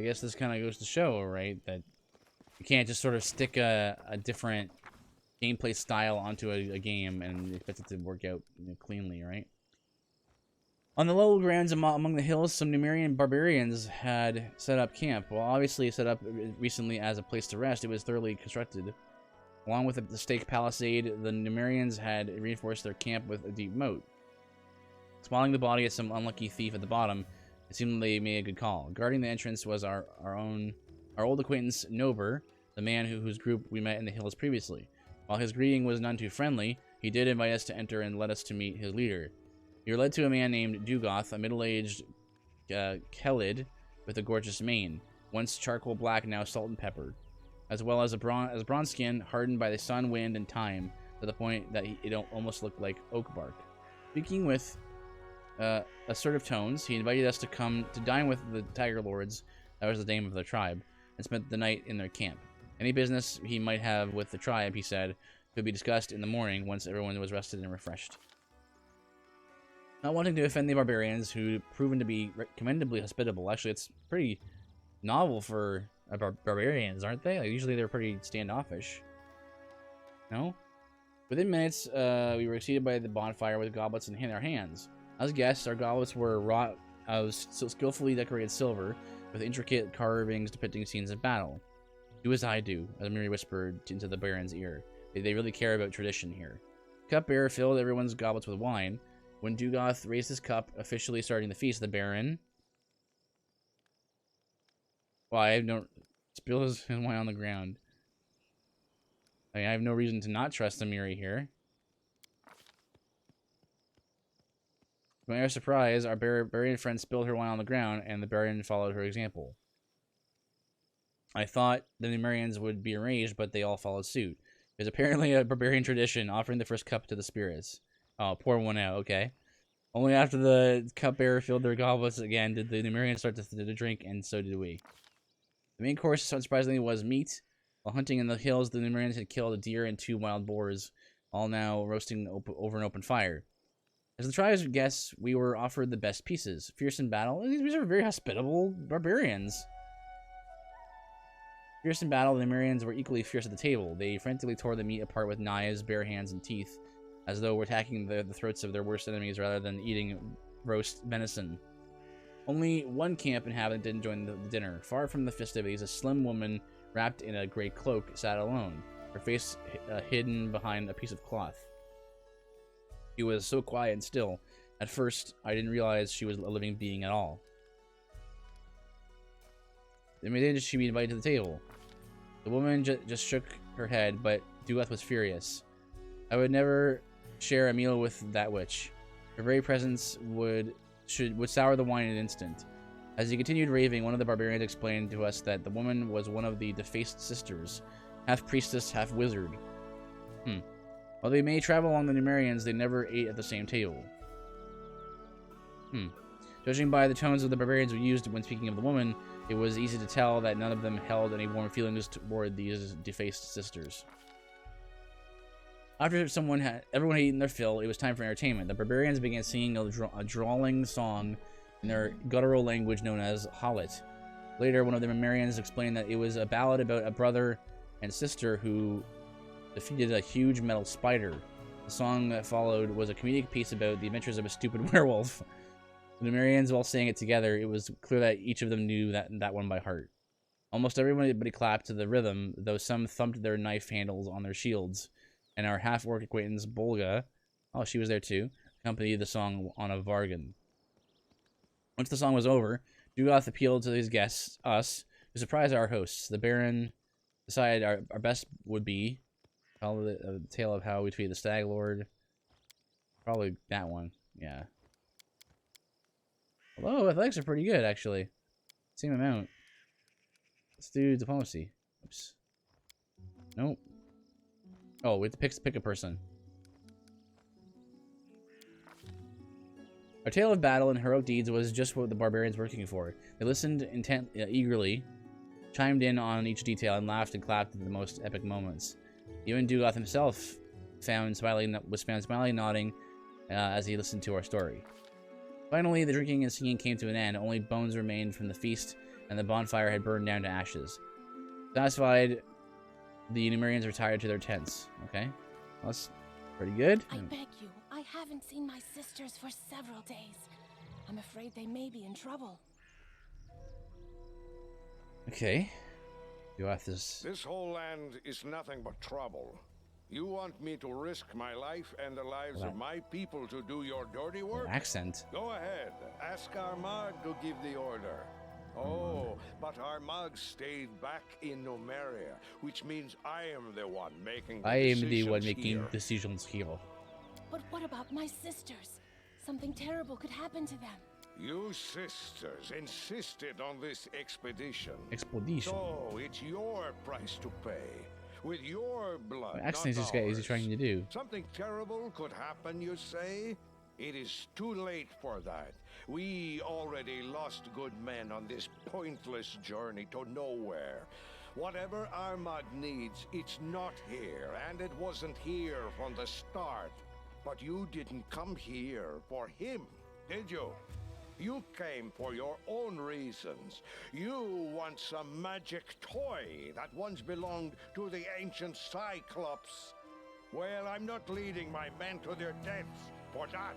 I guess this kind of goes to show, right, that you can't just sort of stick a different gameplay style onto a game and expect it to work out, you know, cleanly, right? On the low grounds among the hills, some Numerian barbarians had set up camp. While obviously set up recently as a place to rest, it was thoroughly constructed. Along with the stake palisade, the Numerians had reinforced their camp with a deep moat. Spotting the body of some unlucky thief at the bottom, it seemed they made a good call. Guarding the entrance was our old acquaintance Nober, the man whose group we met in the hills previously. While his greeting was none too friendly, he did invite us to enter and let us to meet his leader. We were led to a man named Dugoth, a middle-aged Kelid with a gorgeous mane, once charcoal black, now salt and pepper, as well as bronze skin hardened by the sun, wind, and time to the point that it almost looked like oak bark. Speaking with assertive tones, he invited us to come to dine with the Tiger Lords, that was the name of their tribe, and spent the night in their camp. Any business he might have with the tribe, he said, could be discussed in the morning once everyone was rested and refreshed. Not wanting to offend the barbarians, who proven to be commendably hospitable. Actually, it's pretty novel for barbarians, aren't they? Like, usually they're pretty standoffish. No? Within minutes, we were seated by the bonfire with goblets in our hands. As guests, our goblets were wrought of skillfully decorated silver, with intricate carvings depicting scenes of battle. Do as I do, as Miri whispered into the Baron's ear. They really care about tradition here. Cupbearer filled everyone's goblets with wine. When Dugoth raised his cup, officially starting the feast, the Baron... Well, I have no... spilled his wine on the ground. I mean, I have no reason to not trust Amiri here. To my surprise, our barbarian friend spilled her wine on the ground, and the Baron followed her example. I thought the Numerians would be enraged, but they all followed suit. It's apparently a barbarian tradition, offering the first cup to the spirits. Oh, pour one out, okay. Only after the cupbearer filled their goblets again did the Numerians start to drink, and so did we. The main course, unsurprisingly, was meat. While hunting in the hills, the Numerians had killed a deer and 2 wild boars, all now roasting over an open fire. As the tribe's guests, we were offered the best pieces. Fierce in battle. These are very hospitable barbarians. Fierce in battle, the Numerians were equally fierce at the table. They frantically tore the meat apart with knives, bare hands, and teeth, as though we're attacking the throats of their worst enemies rather than eating roast venison. Only one camp inhabitant didn't join the dinner. Far from the festivities, a slim woman wrapped in a gray cloak sat alone, her face hidden behind a piece of cloth. She was so quiet and still. At first, I didn't realize she was a living being at all. Immediately, she be invited to the table. The woman just shook her head, but Dugoth was furious. I would never share a meal with that witch. Her very presence would sour the wine in an instant. As he continued raving, one of the barbarians explained to us that the woman was one of the defaced sisters, half priestess, half wizard. While they may travel along the Numerians, they never ate at the same table. Judging by the tones of the barbarians we used when speaking of the woman, it was easy to tell that none of them held any warm feelings toward these defaced sisters. After everyone had eaten their fill, it was time for entertainment. The barbarians began singing a drawling song in their guttural language known as Halit. Later, one of the Numerians explained that it was a ballad about a brother and sister who defeated a huge metal spider. The song that followed was a comedic piece about the adventures of a stupid werewolf. The Numerians all sang it together. It was clear that each of them knew that one by heart. Almost everybody clapped to the rhythm, though some thumped their knife handles on their shields. And our half-orc acquaintance, Bolga, oh, she was there too, accompanied the song on a vargan. Once the song was over, Dugoth appealed to his guests, us, to surprise our hosts. The Baron decided our best would be tell the tale of how we defeated the Stag Lord. Probably that one, yeah. Although athletics are pretty good, actually. Same amount. Let's do diplomacy. Oops. Nope. Oh, we have to pick a person. Our tale of battle and heroic deeds was just what the barbarians were looking for. They listened eagerly, chimed in on each detail, and laughed and clapped at the most epic moments. Even Dugoth himself was found smiling nodding as he listened to our story. Finally, the drinking and singing came to an end. Only bones remained from the feast, and the bonfire had burned down to ashes. Satisfied, the Numerians retired to their tents. Okay, well, that's pretty good.
I beg you, I haven't seen my sisters for several days. I'm afraid they may be in trouble.
Okay. You have this.
This whole land is nothing but trouble. You want me to risk my life and the lives of my people to do your dirty work?
Accent.
Go ahead. Ask Armagh to give the order. Oh, but Armagh stayed back in Numeria, which means I am the one making
decisions here.
But what about my sisters? Something terrible could happen to them.
You sisters insisted on this expedition.
Expedition.
So it's your price to pay. With your blood.
What accent is this guy trying to do?
Something terrible could happen, you say? It is too late for that. We already lost good men on this pointless journey to nowhere. Whatever Armagh needs, it's not here, and it wasn't here from the start. But you didn't come here for him, did you? You came for your own reasons. You want some magic toy that once belonged to the ancient Cyclops. Well, I'm not leading my men to their deaths for that.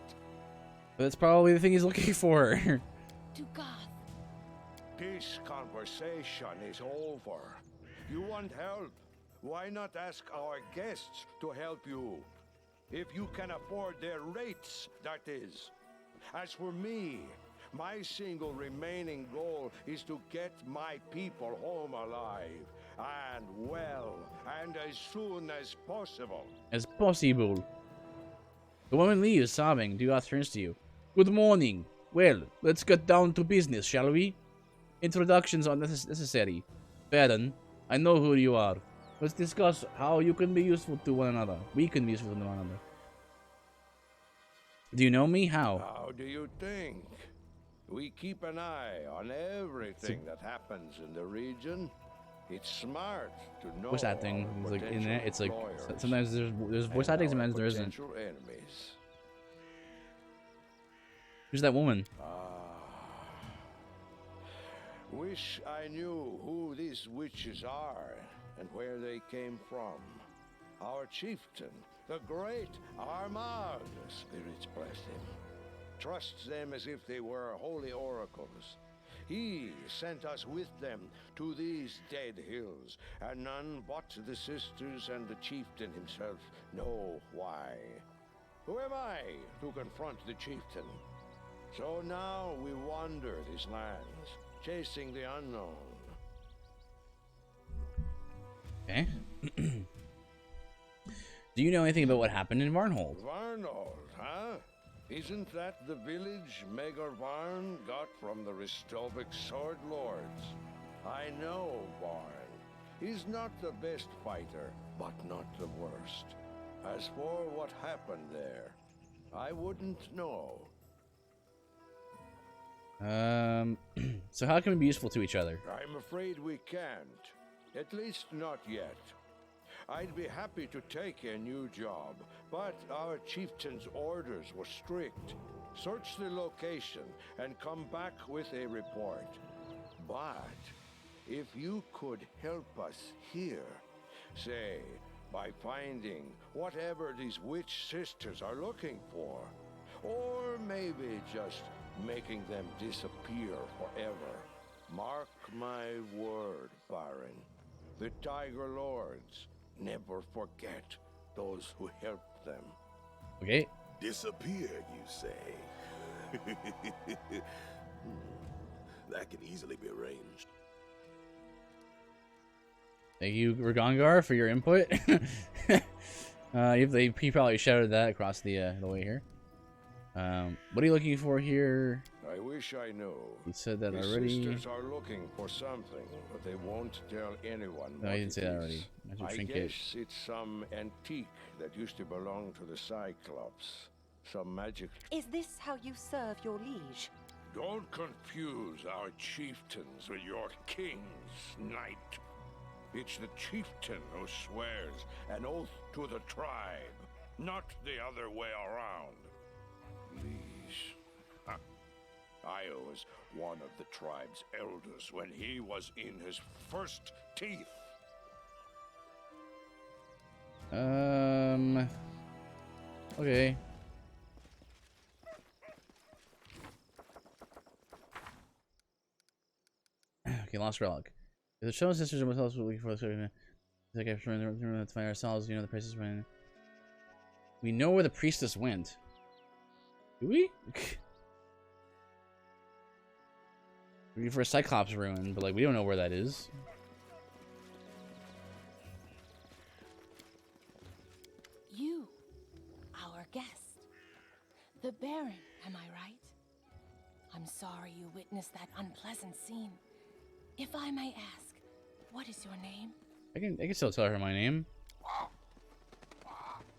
But that's probably the thing he's looking for.
To God.
This conversation is over. You want help? Why not ask our guests to help you? If you can afford their rates, that is. As for me, my single remaining goal is to get my people home alive, and well, and as soon as possible.
As possible. The woman leaves, sobbing. Duoth turns to you. Good morning. Well, let's get down to business, shall we? Introductions are necessary. Baron, I know who you are. Let's discuss how you can be useful to one another. We can be useful to one another. Do you know me? How?
How do you think? We keep an eye on everything that happens in the region. It's smart to know.
Voice acting is like in it. It's like sometimes there's voice acting, sometimes there isn't.
Enemies.
Who's that woman?
Wish I knew who these witches are and where they came from. Our chieftain, the great Armagh, spirits bless him, trusts them as if they were holy oracles. He sent us with them to these dead hills, and none but the sisters and the chieftain himself know why. Who am I to confront the chieftain? So now we wander these lands, chasing the unknown.
Okay. Do you know anything about what happened in Varnhold?
Varnhold, huh? Isn't that the village Maegor Varn got from the Ristovik Sword Lords? I know Varn. He's not the best fighter, but not the worst. As for what happened there, I wouldn't know.
So how can we be useful to each other?
I'm afraid we can't. At least not yet. I'd be happy to take a new job, but our chieftain's orders were strict. Search the location and come back with a report. But if you could help us here, say, by finding whatever these witch sisters are looking for, or maybe just making them disappear forever. Mark my word, Baron. The Tiger Lords never forget those who helped them.
Okay.
Disappear, you say? That can easily be arranged.
Thank you, Ragongar, for your input. He probably shouted that across the way here. What are you looking for here?
I wish I knew.
You said that
the
already.
Sisters are looking for something, but they won't tell anyone.
No,
what
I didn't say
it
that
is.
already.
I
Trinket.
guess it's some antique that used to belong to the Cyclops. Some magic.
Is this how you serve your liege?
Don't confuse our chieftains with your king's knight. It's the chieftain who swears an oath to the tribe, not the other way around. Liege. I was one of the tribe's elders when he was in his first teeth.
Okay. Okay, lost relic. If the Show sisters are most looking for the like I remember to find ourselves, you know, the priestess went. We know where the priestess went. Do we? We're for a Cyclops ruin, but like we don't know where that is.
You, our guest. The Baron, am I right? I'm sorry you witnessed that unpleasant scene. If I may ask, what is your name?
I can still tell her my name.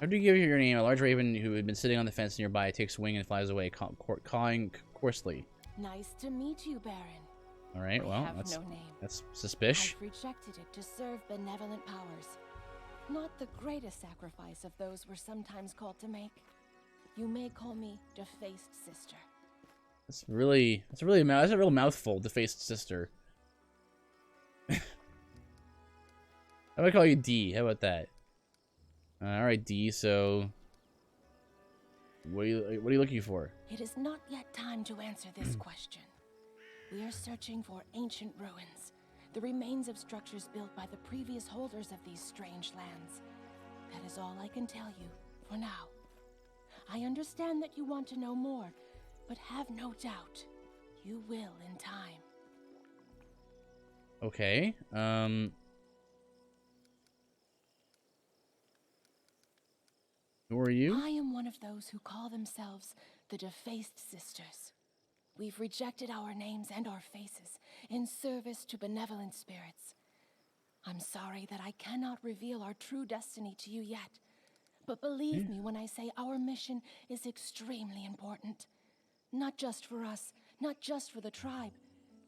How do you give her your name? A large raven who had been sitting on the fence nearby takes wing and flies away, cawing coarsely.
Nice to meet you, Baron.
All right, well,
I have no name.
that's suspicious.
I've rejected it to serve benevolent powers. Not the greatest sacrifice of those we're sometimes called to make. You may call me Defaced Sister.
That's a real mouthful, Defaced Sister. How do I call you D? How about that? All right, D. So, what are you looking for?
It is not yet time to answer this question. We are searching for ancient ruins, the remains of structures built by the previous holders of these strange lands. That is all I can tell you for now. I understand that you want to know more, but have no doubt, you will in time.
Okay. Who are you?
I am one of those who call themselves the Defaced Sisters. We've rejected our names and our faces in service to benevolent spirits. I'm sorry that I cannot reveal our true destiny to you yet, but believe me when I say our mission is extremely important. Not just for us, not just for the tribe,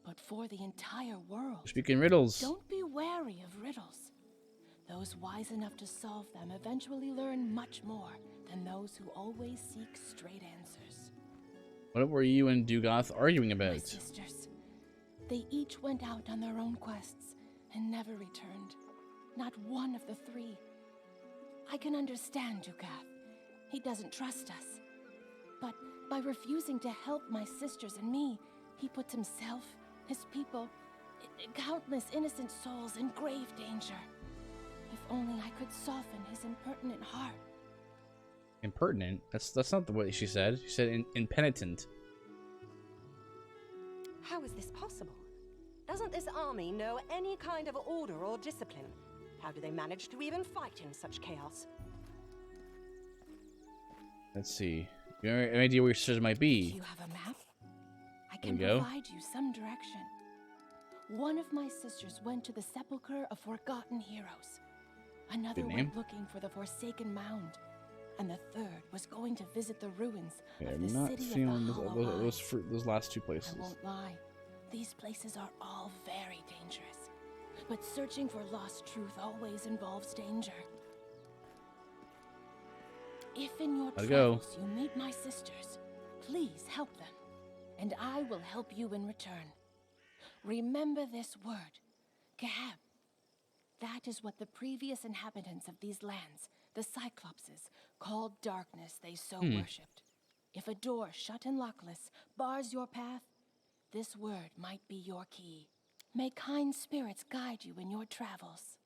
but for the entire world.
Speaking riddles.
Don't be wary of riddles. Those wise enough to solve them eventually learn much more than those who always seek straight answers.
What were you and Dugoth arguing
My
about?
sisters. They each went out on their own quests and never returned. Not one of the three. I can understand Dugoth. He doesn't trust us. But by refusing to help my sisters and me, he puts himself, his people, countless innocent souls in grave danger. If only I could soften his impertinent heart.
Impertinent? That's not the way she said. She said impenitent.
How is this possible? Doesn't this army know any kind of order or discipline? How do they manage to even fight in such chaos?
Let's see. You have any idea where your sisters might
Do
be?
you have a map? I can
There we go.
provide you some direction. One of my sisters went to the Sepulchre of Forgotten Heroes. Another
Good name.
went looking for the Forsaken Mound. And the third was going to visit the ruins
Yeah,
of the
I'm not
city
feeling
of the Hollow Eyes.
those last two places.
I won't lie. These places are all very dangerous. But searching for lost truth always involves danger. If in your
Gotta go.
travels you meet my sisters, please help them, and I will help you in return. Remember this word, Gahab. That is what the previous inhabitants of these lands, the Cyclopses, called darkness they so worshipped. If a door shut and lockless bars your path, this word might be your key. May kind spirits guide you in your travels.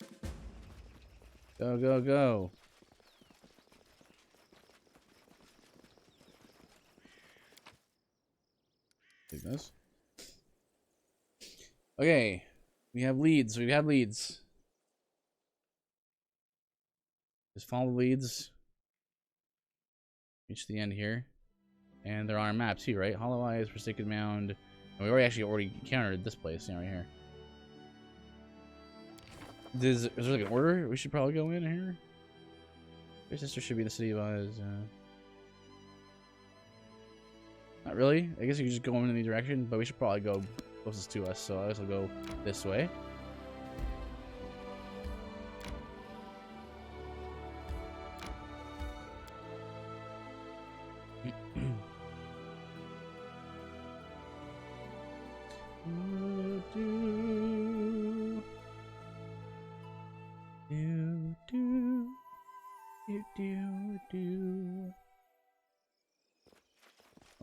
Go, go, go. Take this. Okay. We have leads. We have leads. Just follow the leads. Reach the end here. And they're on our map too, right? Hollow Eyes, Forsaken Mound. And we already encountered this place, right here. Is there like an order we should probably go in here? Your sister should be in the City of Oz. Not really. I guess you could just go in any direction, but we should probably go closest to us, so I guess I'll go this way.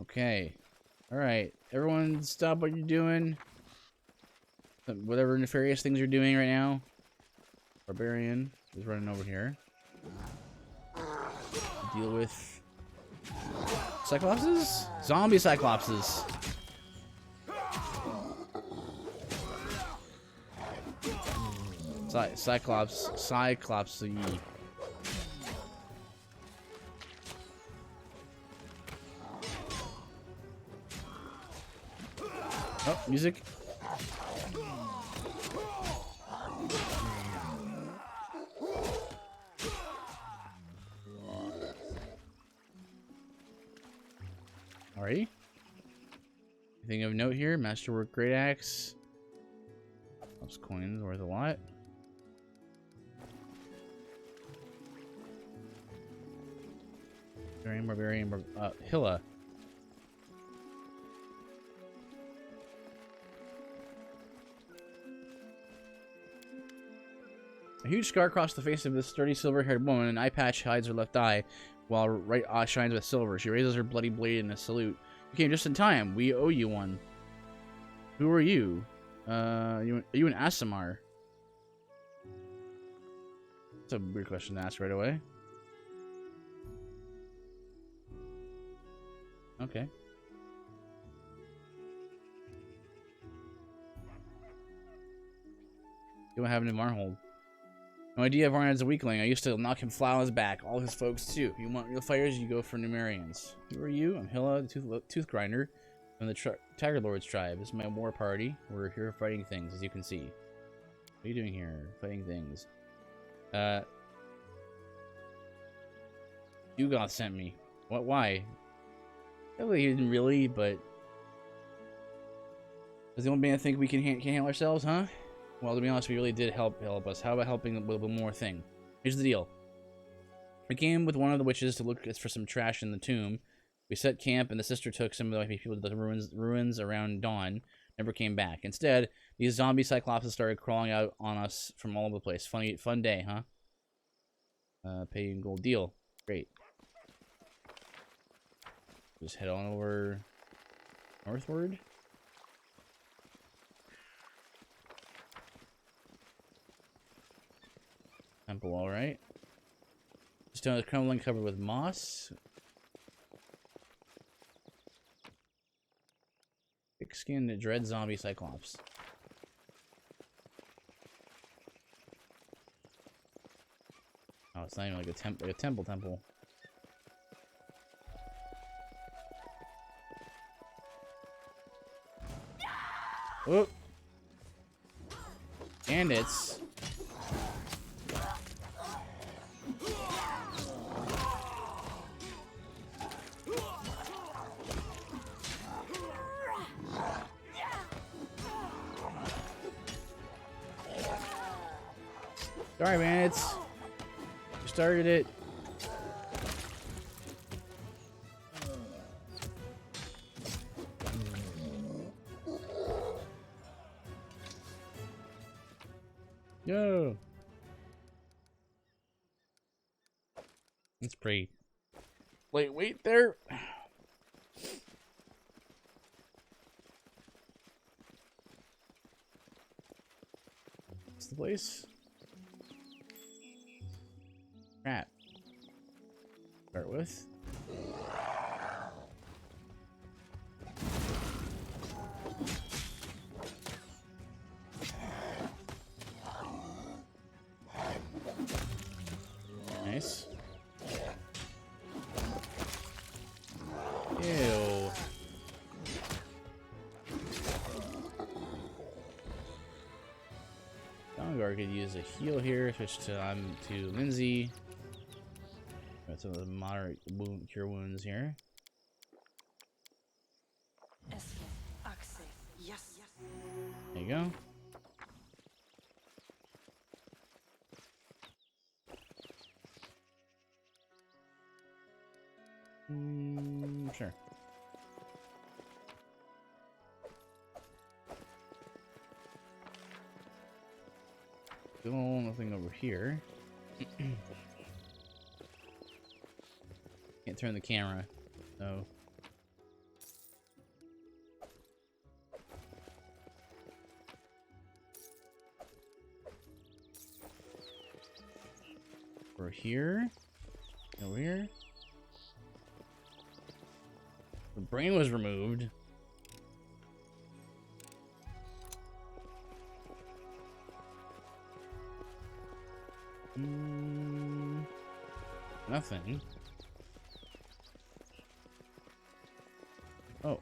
Okay. Alright. Everyone stop what you're doing. Whatever nefarious things you're doing right now. Barbarian is running over here. Deal with Cyclopses? Zombie Cyclopses. Cyclops. Oh, music. Alrighty. Anything of note here? Masterwork Great Axe. Those coins worth a lot. Barbarian, Hilla. A huge scar across the face of this sturdy silver-haired woman. An eye patch hides her left eye, while her right eye shines with silver. She raises her bloody blade in a salute. You came just in time. We owe you one. Who are you? Are you an Aasimar? That's a weird question to ask right away. Okay. You what happened to Marhold? No idea. Varnad's a weakling. I used to knock him flat on his back. All his folks too. You want real fighters? You go for Numerians. Who are you? I'm Hilla, the Tooth Grinder, from the Tiger Lord's tribe. This is my war party. We're here fighting things, as you can see. What are you doing here? Fighting things. Dugoth sent me. What? Why? He didn't really, but does the only thing I think we can handle ourselves, huh? Well, to be honest, we really did help us. How about helping with one more thing? Here's the deal. We came with one of the witches to look for some trash in the tomb. We set camp, and the sister took some of the people to the ruins around dawn. Never came back. Instead, these zombie cyclopses started crawling out on us from all over the place. Fun day, huh? Pay in gold deal. Great. Just head on over northward. Temple, all right. Stone is crumbling, covered with moss. Thick-skinned dread zombie cyclops. Oh, it's not even like a temple. Oh, and it's sorry, man. You started it. Yo. It's pretty. Wait there. What's the place? Crap. Start with. Nice. Ew. Dongar could use a heal here. Switch to Lindsay. Got some of the moderate cure wounds here.
Yes.
There you go. Sure. Still nothing over here. Can't turn the camera. So. We're here. Over here. The brain was removed. Nothing. Oh.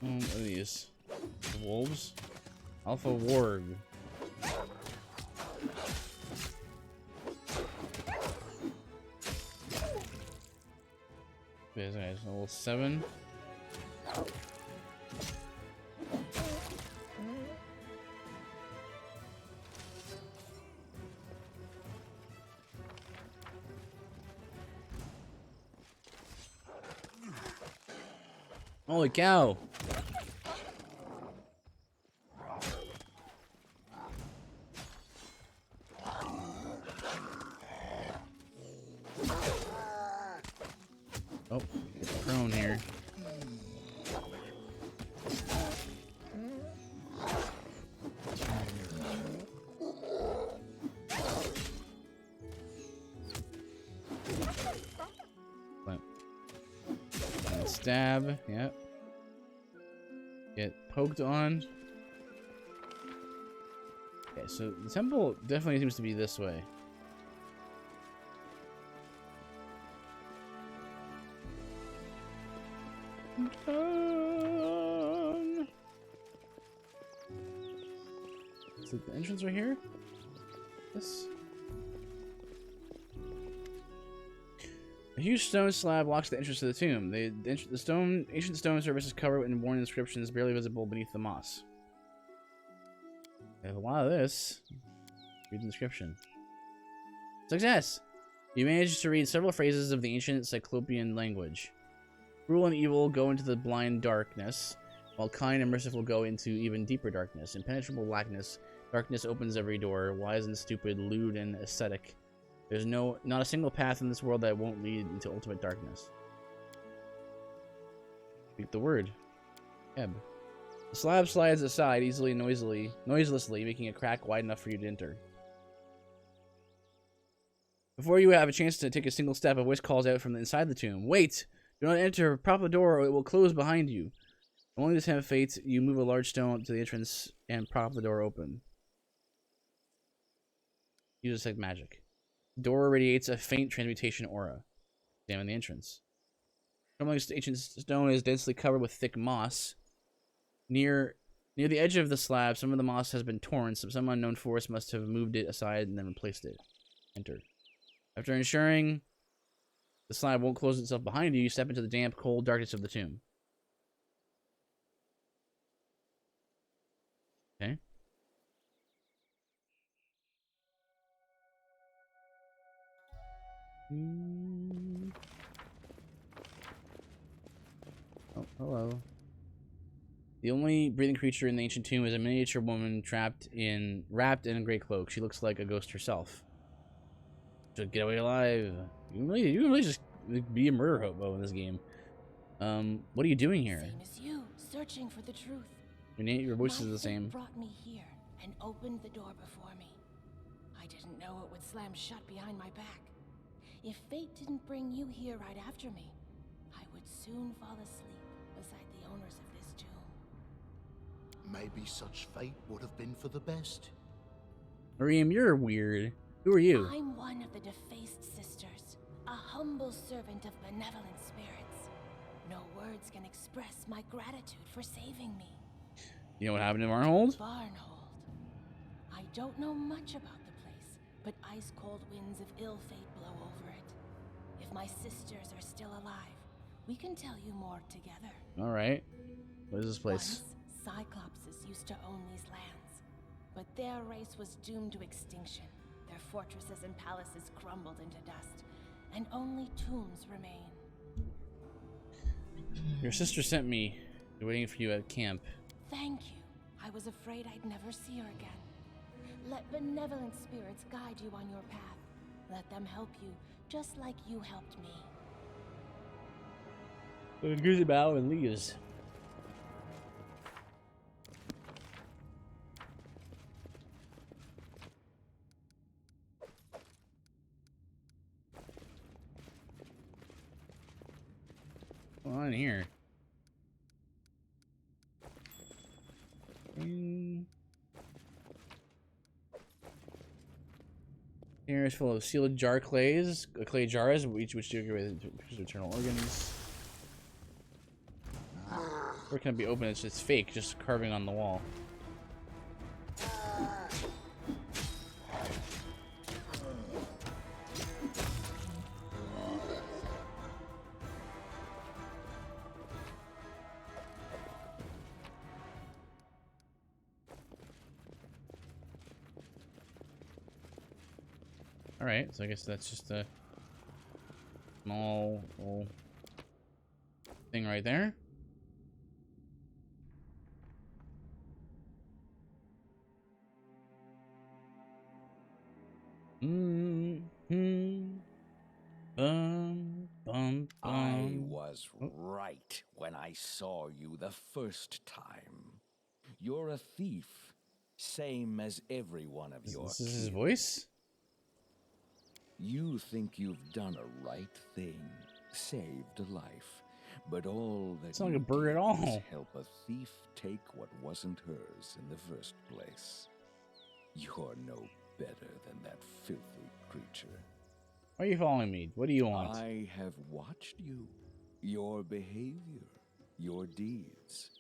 What are these? Wolves? Alpha Warg. This guy's level 7. Holy cow! Oh, get prone here. And stab, yep. Get poked on. Okay, so the temple definitely seems to be this way. Is it the entrance right here? This. A huge stone slab blocks the entrance to the tomb. The ancient stone surface is covered in worn inscriptions barely visible beneath the moss. There's a lot of this. Read the inscription. Success! You managed to read several phrases of the ancient Cyclopean language. Cruel and evil go into the blind darkness, while kind and merciful go into even deeper darkness. Impenetrable blackness. Darkness opens every door. Wise and stupid, lewd and ascetic. There's not a single path in this world that won't lead into ultimate darkness. Speak the word. Ebb. The slab slides aside easily and noiselessly, making a crack wide enough for you to enter. Before you have a chance to take a single step, a voice calls out from inside the tomb. Wait! Do not enter. Prop the door or it will close behind you. Only this hand of fate, you move a large stone to the entrance and prop the door open. Use like magic. The door radiates a faint transmutation aura. Examine the entrance. This ancient stone is densely covered with thick moss. Near the edge of the slab, some of the moss has been torn, so some unknown force must have moved it aside and then replaced it. Enter. After ensuring the slab won't close itself behind you, you step into the damp, cold darkness of the tomb. Okay. Oh, hello. The only breathing creature in the ancient tomb is a miniature woman wrapped in a gray cloak. She looks like a ghost herself. So get away alive. You can really just be a murder hobo in this game. What are you doing here?
Same as you, searching for the truth.
Your voice is the same.
Brought me here and opened the door before me. I didn't know it would slam shut behind my back. If fate didn't bring you here right after me, I would soon fall asleep beside the owners of this tomb.
Maybe such fate would have been for the best.
Miriam, you're weird. Who are you?
I'm one of the defaced sisters, a humble servant of benevolent spirits. No words can express my gratitude for saving me.
You know what happened in Varnhold?
Varnhold. I don't know much about the place, but ice-cold winds of ill fate blow over it. If my sisters are still alive, we can tell you more together.
Alright. What is this place?
Once, Cyclopses used to own these lands, but their race was doomed to extinction. Their fortresses and palaces crumbled into dust, and only tombs remain.
Your sister sent me. They're waiting for you at camp.
Thank you. I was afraid I'd never see her again. Let benevolent spirits guide you on your path. Let them help you, just like you helped me.
Gives a bow and leaves. What's going on here? Here is full of sealed clay jars, which do with eternal organs. Or it can be open, it's fake, just carving on the wall. Alright, so I guess that's just a small little thing right there.
I was right when I saw you the first time. You're a thief, same as every one of your
This is his
kin.
voice?
You think you've done a right thing, saved a life, but all that
It's not
you
like a bird
did
at all.
was help a thief take what wasn't hers in the first place. You're no better than that filthy creature.
Why are you following me? What do you want?
I have watched you, your behavior, your deeds.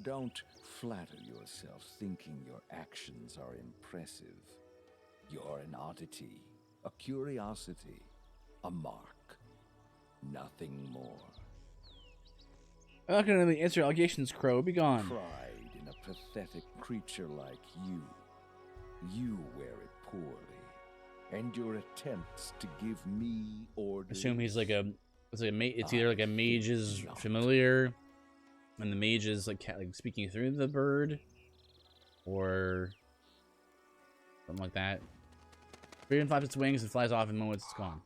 Don't flatter yourself thinking your actions are impressive. You're an oddity, a curiosity, a mark. Nothing more.
I'm not gonna really answer allegations, Crow. Be gone.
Pride in a pathetic creature like you. You wear it poorly. And your attempts to give me orders.
Assume he's like a, it's either like a mage's familiar, and the mage is like speaking through the bird, or something like that. Raven flaps its wings and flies off in moments. It's gone.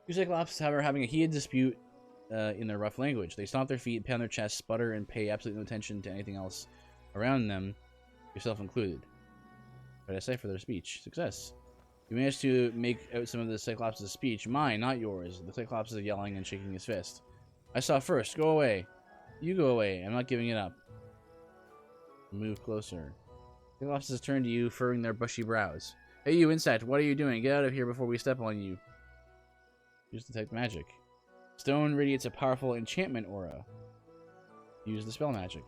Two Cyclops are having a heated dispute in their rough language. They stomp their feet, pound their chests, sputter, and pay absolutely no attention to anything else around them, yourself included. But I decipher their speech. Success. You managed to make out some of the Cyclops' speech. Mine, not yours. The Cyclops is yelling and shaking his fist. I saw first. Go away. You go away. I'm not giving it up. Move closer. Cyclops has turned to you, furrowing their bushy brows. Hey, you insect. What are you doing? Get out of here before we step on you. Use detect magic. Stone radiates a powerful enchantment aura. Use the spell magic.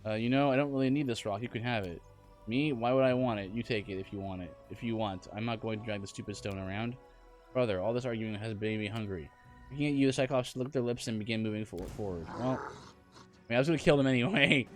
You know, I don't really need this rock. You can have it. Me? Why would I want it? You take it if you want it. If you want. I'm not going to drag the stupid stone around. Brother, all this arguing has made me hungry. Looking at you, the Cyclops licked their lips and began moving forward. Well, I was going to kill them anyway.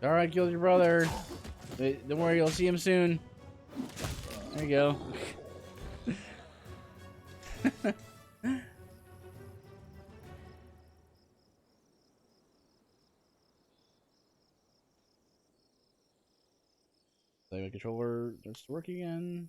Alright, killed your brother. Wait, don't worry, you'll see him soon. There you go. So my controller starts to work again.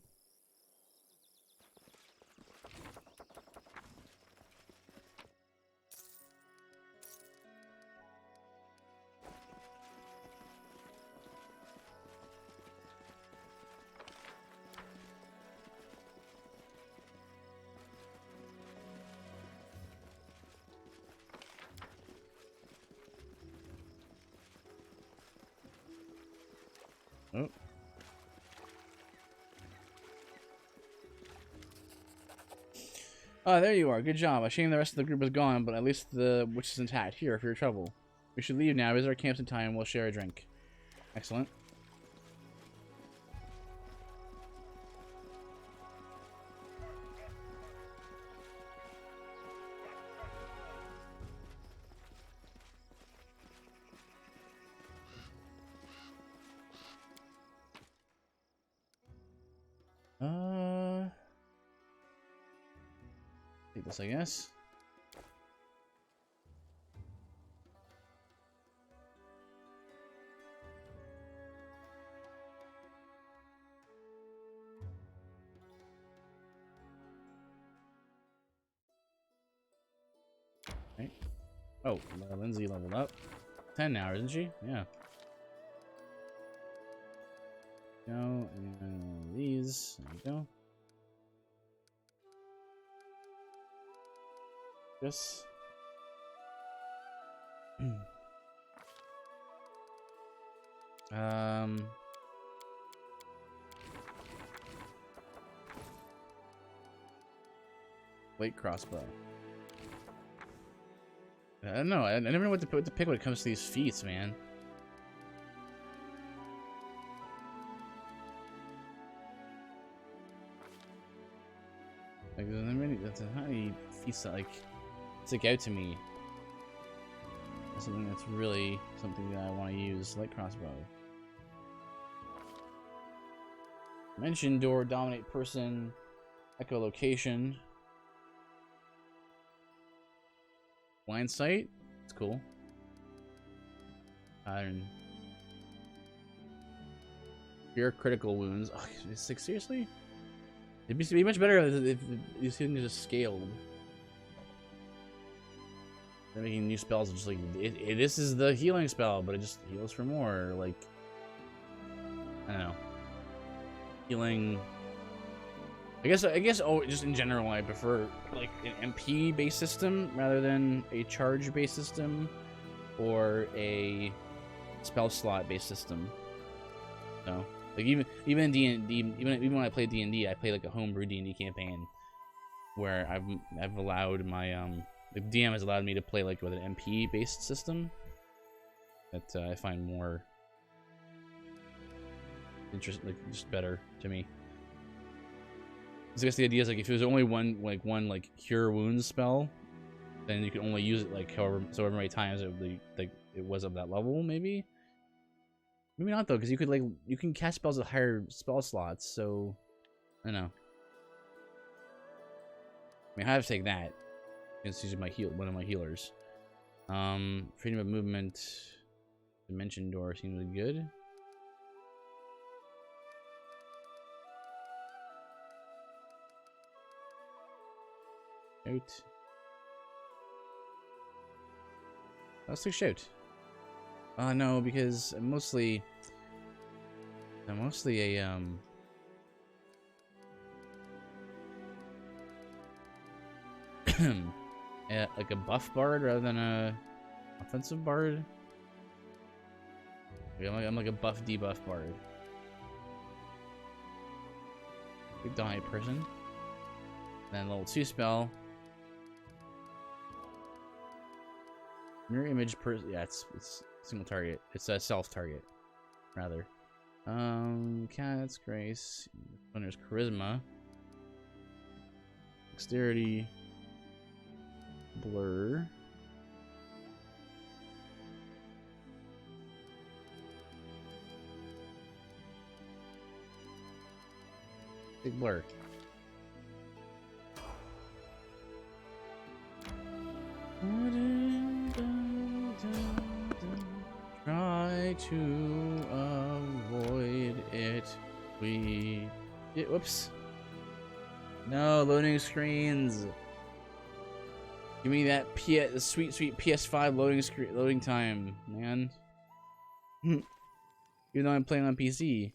Oh. Oh, there you are. Good job. A shame the rest of the group is gone, but at least the witch is intact. Here, for your trouble. We should leave now. Visit our camps in time. We'll share a drink. Excellent. Take this, I guess. Right. Oh, Lindsay leveled up. 10 now, isn't she? Yeah. Go, and these. There we go. Yes. Light crossbow. I don't know. I never know what to pick when it comes to these feats, man. Like, there's not many feats that like stick out to me. Something that's really something that I want to use. Light crossbow. Mention door, dominate person, echo location. Blind sight? It's cool. Pattern. Fear critical wounds. Oh, it's like, seriously? It'd be much better if these things just scaled. They're making new spells just like, this is the healing spell, but it just heals for more. Like, I don't know. Healing. I guess oh, just in general I prefer like an MP based system rather than a charge based system or a spell slot based system. So like even in D&D, even when I play D&D, I play like a homebrew D&D campaign where I've allowed my the DM has allowed me to play like with an MP based system that I find more interesting, like just better to me. I guess the idea is like if there's only one cure wounds spell, then you can only use it like however many times it was of that level. Maybe not though, because you can cast spells at higher spell slots. So I don't know. I mean, I have to take that. It's usually one of my healers. Freedom of movement, dimension door seems really good. Shout. Let's take shout. No, because I'm mostly a like a buff bard rather than a offensive bard. I'm like a buff debuff bard. Big dominate person. Then level 2 spell. Mirror image per it's single target. It's a self target, rather. Cat's grace. When there's charisma, dexterity, blur. Big blur. Try to avoid it. Whoops. No loading screens. Give me that the sweet PS5 loading time, man. Even though I'm playing on PC.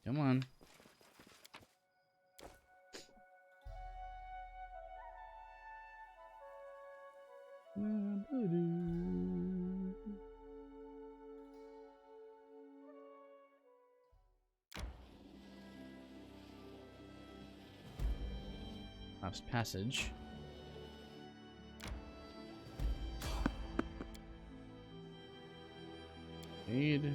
Come on. Collapsed passage. Need.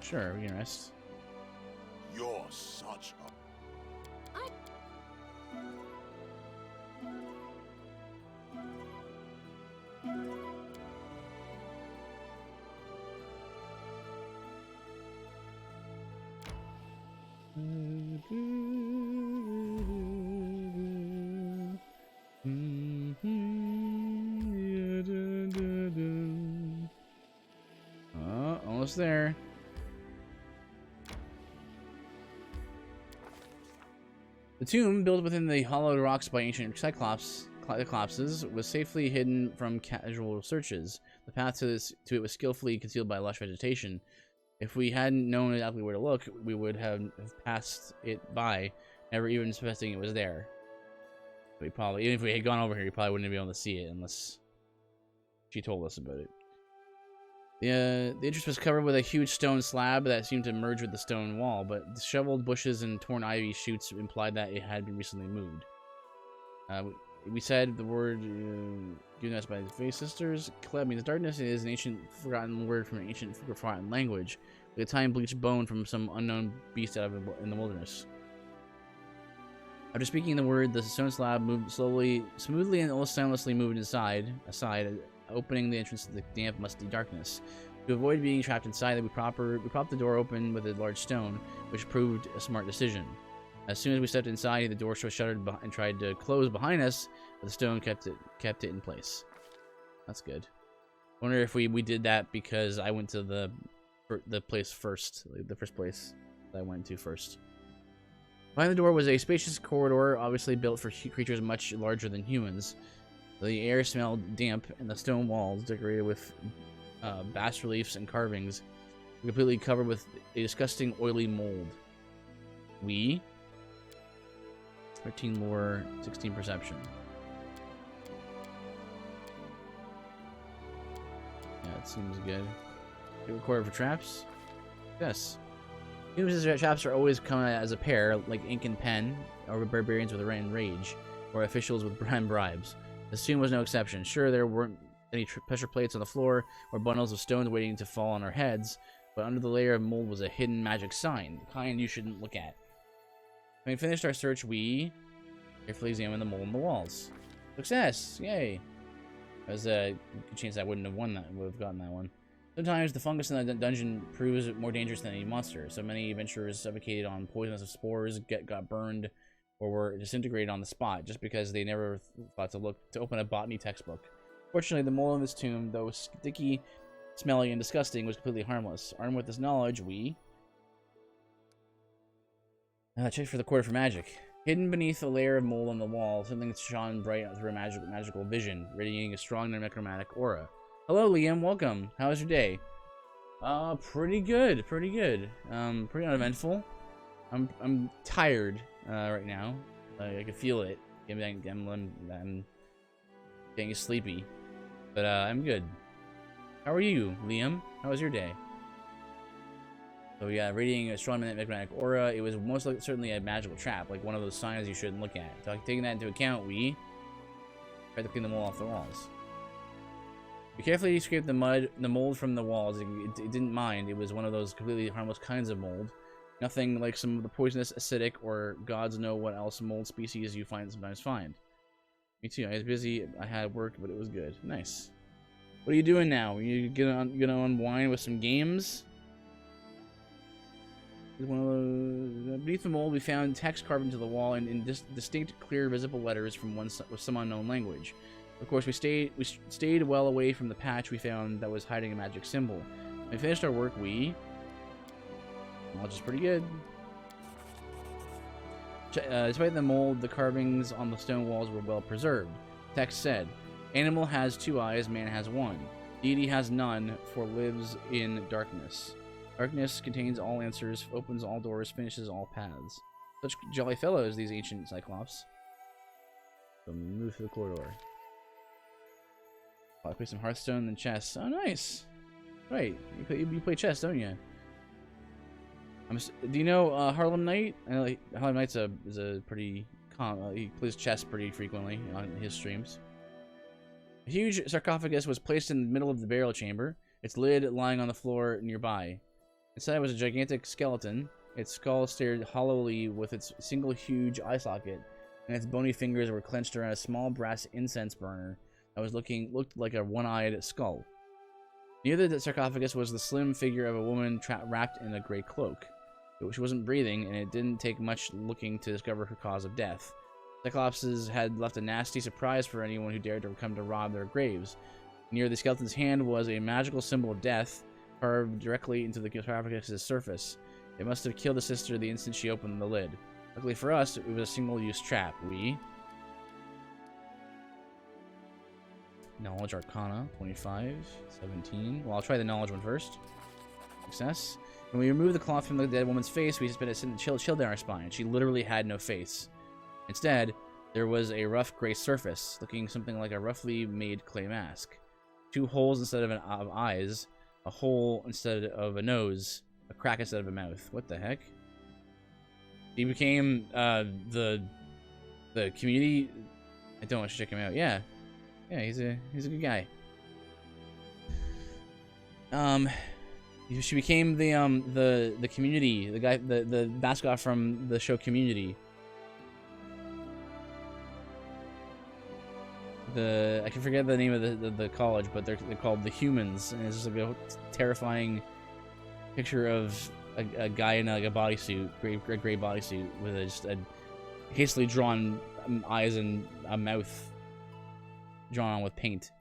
Sure, we can rest.
You're such a...
Almost there. The tomb, built within the hollowed rocks by ancient cyclopses, was safely hidden from casual searches. The path to it was skillfully concealed by lush vegetation. If we hadn't known exactly where to look, we would have passed it by, never even suspecting it was there. We probably, even if we had gone over here, we probably wouldn't be able to see it unless she told us about it. The entrance was covered with a huge stone slab that seemed to merge with the stone wall, but disheveled bushes and torn ivy shoots implied that it had been recently moved. We said the word given us by the Fae Sisters. Kleb means darkness. It is an ancient forgotten word from an ancient forgotten language, with a time-bleached bone from some unknown beast out of in the wilderness. After speaking the word, the stone slab moved smoothly, and almost soundlessly moved aside, opening the entrance to the damp, musty darkness. To avoid being trapped inside, we propped the door open with a large stone, which proved a smart decision. As soon as we stepped inside, the door shuttered and tried to close behind us, but the stone kept it in place. That's good. I wonder if we did that because I went to the place first, like the first place that I went to first. Behind the door was a spacious corridor, obviously built for creatures much larger than humans. The air smelled damp, and the stone walls, decorated with bas reliefs and carvings, were completely covered with a disgusting, oily mold. 13 lore, 16 perception. Yeah, it seems good. Get recorded for traps? Yes. Humans and traps are always coming as a pair, like ink and pen, or barbarians with rage, or officials with bribes. The tomb was no exception. Sure, there weren't any pressure plates on the floor, or bundles of stones waiting to fall on our heads, but under the layer of mold was a hidden magic sign, the kind you shouldn't look at. When we finished our search, we carefully examined the mold on the walls. Success! Yay! There's a good chance I wouldn't have won that, would have gotten that one. Sometimes the fungus in the dungeon proves more dangerous than any monster. So many adventurers suffocated on poisonous spores, got burned, or were disintegrated on the spot just because they never thought to open a botany textbook. Fortunately, the mold in this tomb, though sticky, smelly, and disgusting, was completely harmless. Armed with this knowledge, we checked for the quarter for magic. Hidden beneath a layer of mold on the wall, something shone bright through a magical vision, radiating a strong necromantic aura. Hello, Liam. Welcome. How was your day? Pretty good. Pretty uneventful. I'm tired right now. I can feel it. I'm getting sleepy, but I'm good. How are you, Liam? How was your day? So yeah, radiating a strong magnetic aura. It was most certainly a magical trap, like one of those signs you shouldn't look at. So taking that into account, we tried to clean them all off the walls. We carefully scraped the mold from the walls. It didn't mind. It was one of those completely harmless kinds of mold. Nothing like some of the poisonous, acidic, or gods know what else mold species you sometimes find. Me too. I was busy. I had work, but it was good. Nice. What are you doing now? Are you gonna unwind with some games? One of those, beneath the mold, we found text carved into the wall in distinct, clear, visible letters from with some unknown language. Of course, we stayed well away from the patch we found that was hiding a magic symbol. When we finished our work, well, just pretty good. Despite the mold, the carvings on the stone walls were well preserved. Text said, "Animal has 2 eyes, man has 1. Deity has none, for lives in darkness. Darkness contains all answers, opens all doors, finishes all paths." Such jolly fellows, these ancient Cyclops. So move through the corridor. I put some Hearthstone in the chest. Oh, nice. Right. You play chess, don't you? Do you know Harlem Knight? I know Harlem Knight's is a pretty he plays chess pretty frequently on his streams. A huge sarcophagus was placed in the middle of the burial chamber, its lid lying on the floor nearby. Inside was a gigantic skeleton. Its skull stared hollowly with its single huge eye socket, and its bony fingers were clenched around a small brass incense burner that looked like a one-eyed skull. Near the sarcophagus was the slim figure of a woman wrapped in a gray cloak. She wasn't breathing, and it didn't take much looking to discover her cause of death. Cyclopses had left a nasty surprise for anyone who dared to come to rob their graves. Near the skeleton's hand was a magical symbol of death, carved directly into the sarcophagus's surface. It must have killed the sister the instant she opened the lid. Luckily for us, it was a single-use trap. Knowledge Arcana, 25, 17. Well, I'll try the knowledge one first. Success. When we removed the cloth from the dead woman's face, we suspended a chill down our spine. She literally had no face. Instead, there was a rough gray surface, looking something like a roughly made clay mask. 2 holes instead of eyes, a hole instead of a nose, a crack instead of a mouth. What the heck? He became the community. I don't want to check him out. Yeah, he's a good guy. She became the community, the guy, the mascot from the show Community. I can forget the name of the college, but they're called the Humans, and it's just like a terrifying picture of a guy in like a bodysuit, gray bodysuit, with just a hastily drawn eyes and a mouth drawn on with paint.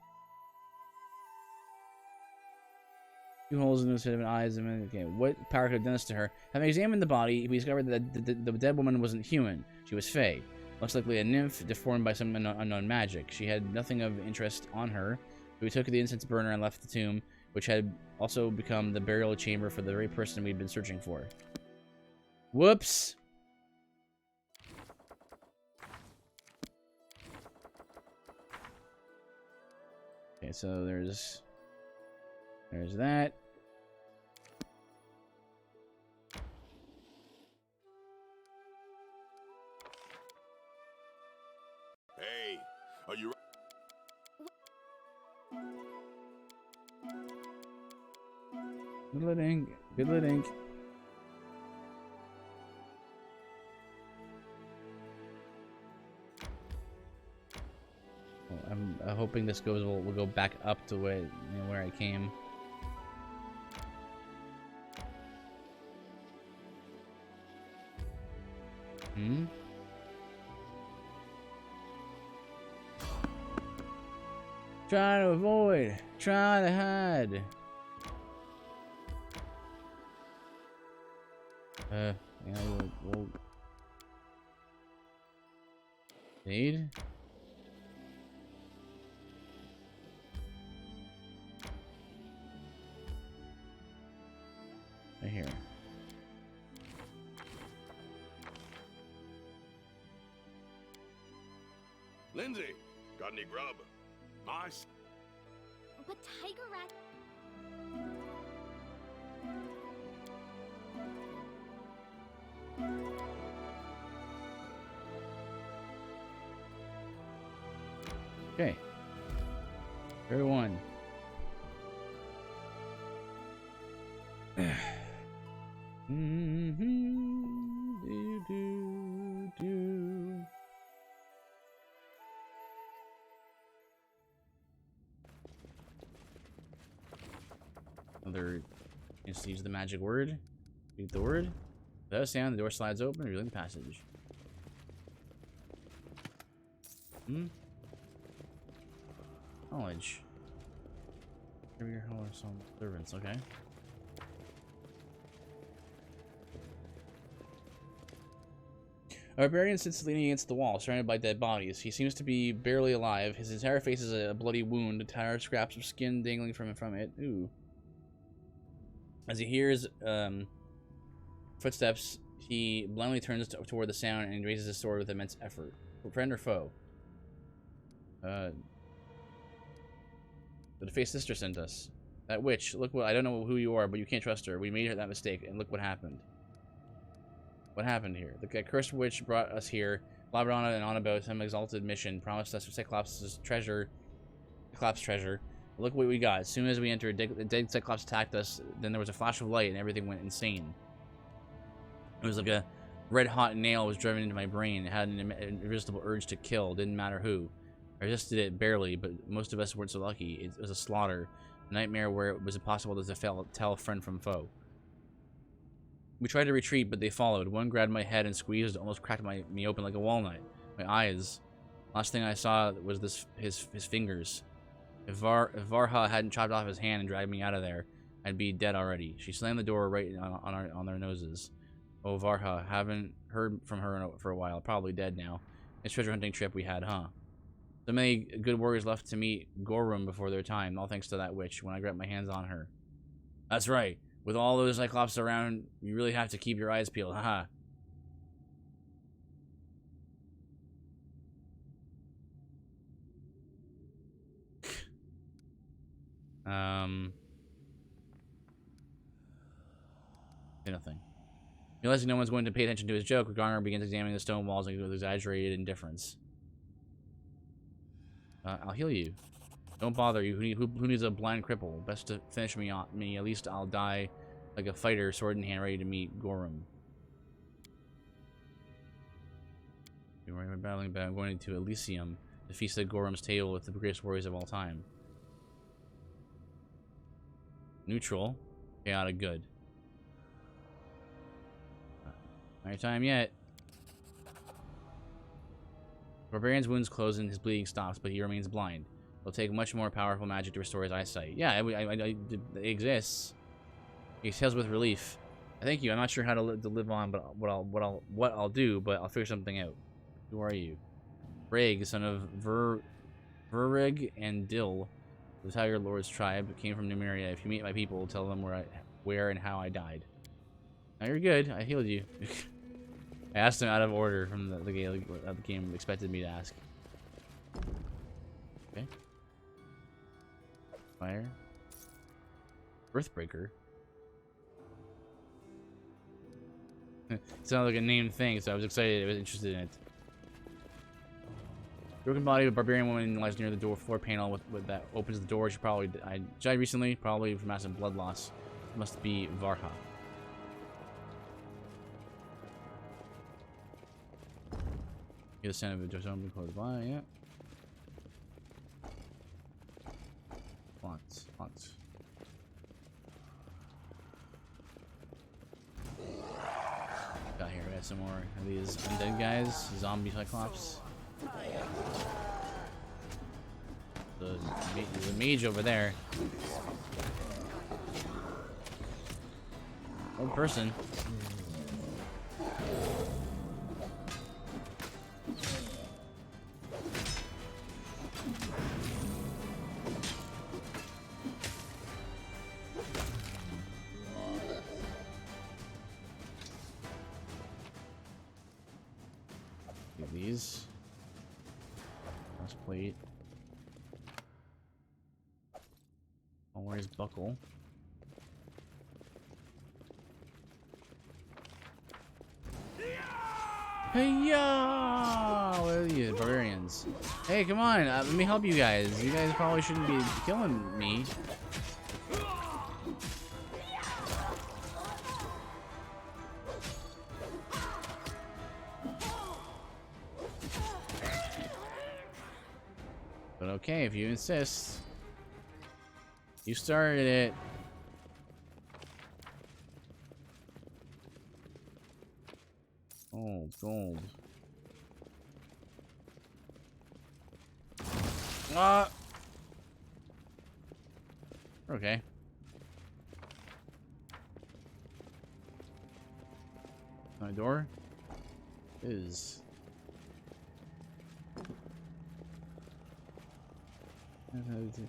2 holes in the set of eyes. Okay, what power could have done this to her? Having examined the body, we discovered that the dead woman wasn't human. She was Fae. Most likely a nymph deformed by some unknown magic. She had nothing of interest on her. So we took the incense burner and left the tomb, which had also become the burial chamber for the very person we'd been searching for. Whoops! Okay, so there's that.
Hey, are you...
Good ink. Well, I'm hoping this will go back up to where I came. Try to avoid. Try to hide. Yeah, we'll need. Right here.
Lindsay, got any grub? Nice.
But Tiger Rat...
Okay. Everyone. Another chance to use the magic word. Read the word. Without a sound, the door slides open, revealing the passage. Knowledge. Give your whole some servants, okay. A barbarian sits leaning against the wall, surrounded by dead bodies. He seems to be barely alive. His entire face is a bloody wound, entire scraps of skin dangling from it. Ooh. As he hears footsteps, he blindly turns toward the sound and raises his sword with immense effort. Friend or foe? The Fae Sister sent us. That witch. Look what I don't know who you are, but you can't trust her. We made her that mistake, and look what happened. What happened here? The cursed witch brought us here, blabbered on and on about some exalted mission, promised us Cyclops' treasure. Cyclops treasure. Look what we got. As soon as we entered, the dead Cyclops attacked us. Then there was a flash of light, and everything went insane. It was like a red-hot nail was driven into my brain. It had an irresistible urge to kill. Didn't matter who. I resisted it barely, but most of us weren't so lucky. It was a slaughter. A nightmare where it was impossible to tell friend from foe. We tried to retreat, but they followed. One grabbed my head and squeezed, almost cracked me open like a walnut. My eyes. Last thing I saw was his fingers. If Varha hadn't chopped off his hand and dragged me out of there, I'd be dead already. She slammed the door right on their noses. Oh, Varha, haven't heard from her for a while. Probably dead now. Nice treasure hunting trip we had, huh? So many good warriors left to meet Gorum before their time, all thanks to that witch, when I grabbed my hands on her. That's right. With all those Cyclops around, you really have to keep your eyes peeled, haha. Nothing. Realizing no one's going to pay attention to his joke, Garner begins examining the stone walls with exaggerated indifference. I'll heal you. Don't bother you. Who needs a blind cripple? Best to finish me. At least I'll die like a fighter, sword in hand, ready to meet Gorum. You're right, we're battling, but I'm going to Elysium to feast at Gorum's table with the greatest warriors of all time. Neutral, chaotic good. Not your time yet. Barbarian's wounds close and his bleeding stops, but he remains blind. It'll take much more powerful magic to restore his eyesight. Yeah, it exists. He exhales with relief. Thank you. I'm not sure how to live on, but what I'll do, but I'll figure something out. Who are you? Reg, son of Verrig and Dill, the Tiger Lord's tribe, came from Numeria. If you meet my people, tell them where and how I died. Now you're good. I healed you. I asked him out of order from the game expected me to ask. Okay. Fire. Earthbreaker. It sounded like a named thing, so I was excited. I was interested in it. Broken body of a barbarian woman lies near the floor panel with that opens the door. She probably died recently, probably from massive blood loss. It must be Varha. Hear the sound of a door opening close by, yeah. Lots. Got here, we got some more of these undead guys, zombie Cyclops. The mage over there. Old person. These. Let's plate. Oh, where's buckle? Hey ya! What are you, barbarians? Hey, come on! Let me help you guys. You guys probably shouldn't be killing me. But okay, if you insist. You started it. Oh, gold. Okay. My door is.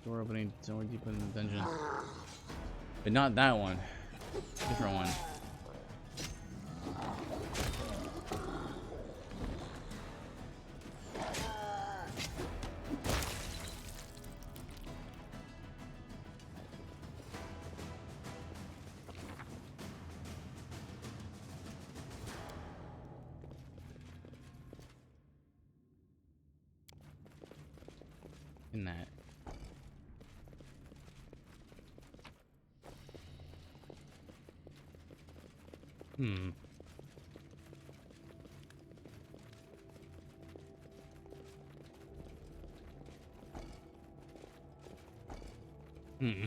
Door opening somewhere deep in the dungeon. But not that one. Different one. in that. Hmm. Hmm.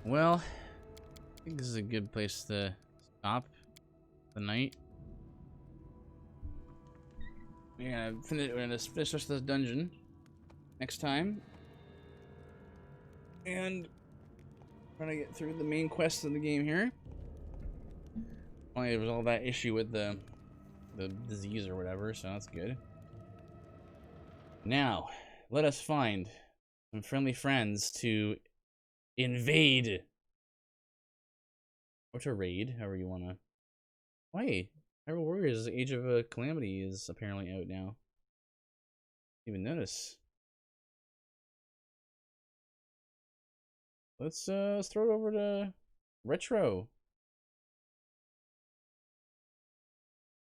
Well, I think this is a good place to stop the night. We're gonna finish this dungeon next time, and trying to get through the main quest of the game here. Only there was all that issue with the disease or whatever, so that's good. Now, let us find some friendly friends to invade. Or to raid, however you wanna. Why? Hyrule Warriors Age of Calamity is apparently out now. Didn't even notice. Let's throw it over to Retro.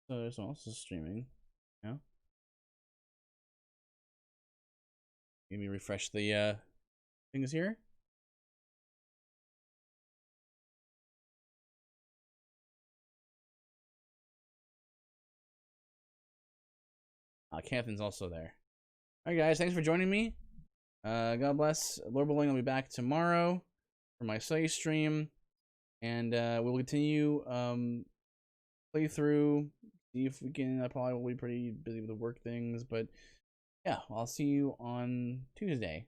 So there's someone else is streaming. Yeah. Let me refresh the things here. Catherine's also there. Alright guys, thanks for joining me. God bless. Lord willing, I'll be back tomorrow for my study stream. And we'll continue play through, see if we can. I probably will be pretty busy with the work things, but yeah, I'll see you on Tuesday.